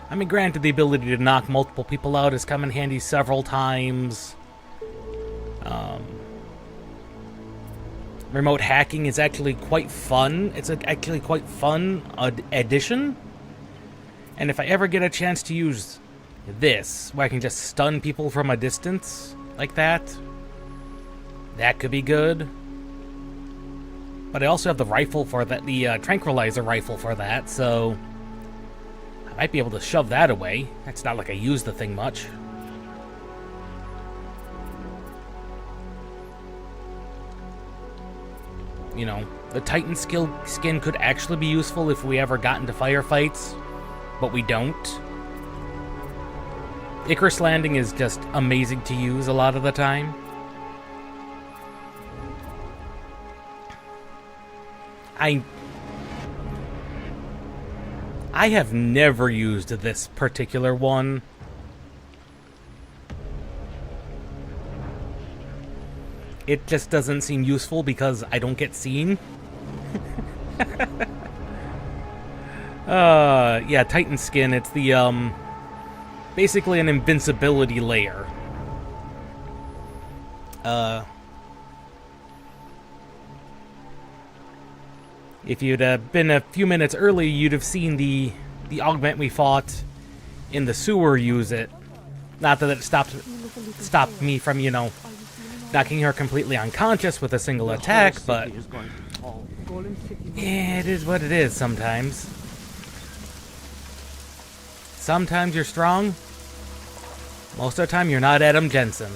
I mean, granted, the ability to knock multiple people out has come in handy several times. Remote hacking is actually quite fun. It's actually quite fun addition. And if I ever get a chance to use this, where I can just stun people from a distance like that, that could be good. But I also have the rifle for that, the tranquilizer rifle for that, so I might be able to shove that away. It's not like I use the thing much. You know, the Titan skin could actually be useful if we ever got into firefights, but we don't. Icarus Landing is just amazing to use a lot of the time. I have never used this particular one. It just doesn't seem useful because I don't get seen. Yeah, Titan skin. It's the, basically an invincibility layer. If you'd been a few minutes early, you'd have seen the augment we fought in the sewer use it. Not that it stopped me from, you know, knocking her completely unconscious with a single attack, but yeah, it is what it is sometimes. Sometimes you're strong. Most of the time, you're not Adam Jensen.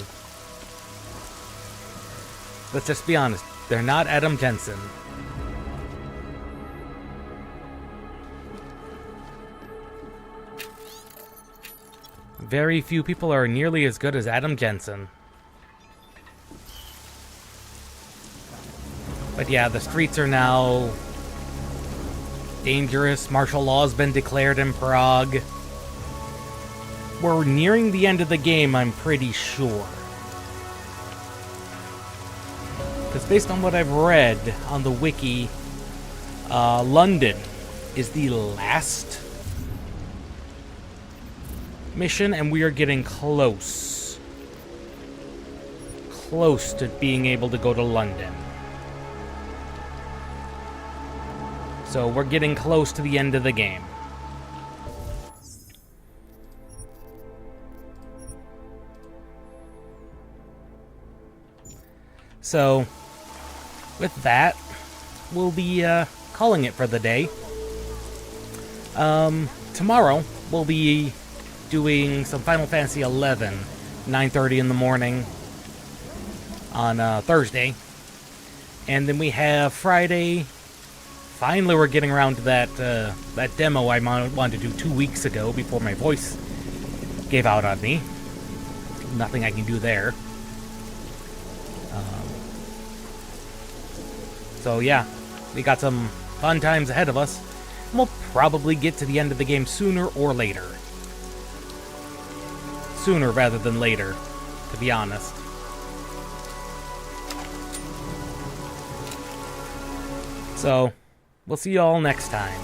Let's just be honest. They're not Adam Jensen. Very few people are nearly as good as Adam Jensen. But yeah, the streets are now dangerous. Martial law has been declared in Prague. We're nearing the end of the game, I'm pretty sure. Because based on what I've read on the wiki, London is the last mission, and we are getting close to being able to go to London. So we're getting close to the end of the game. So with that, we'll be calling it for the day. Tomorrow we'll be doing some Final Fantasy XI, 9:30 in the morning on Thursday. And then we have Friday. Finally, we're getting around to that demo I wanted to do 2 weeks ago before my voice gave out on me. Nothing I can do there. So yeah, we got some fun times ahead of us. We'll probably get to the end of the game sooner or later. Sooner rather than later, to be honest. So, we'll see you all next time.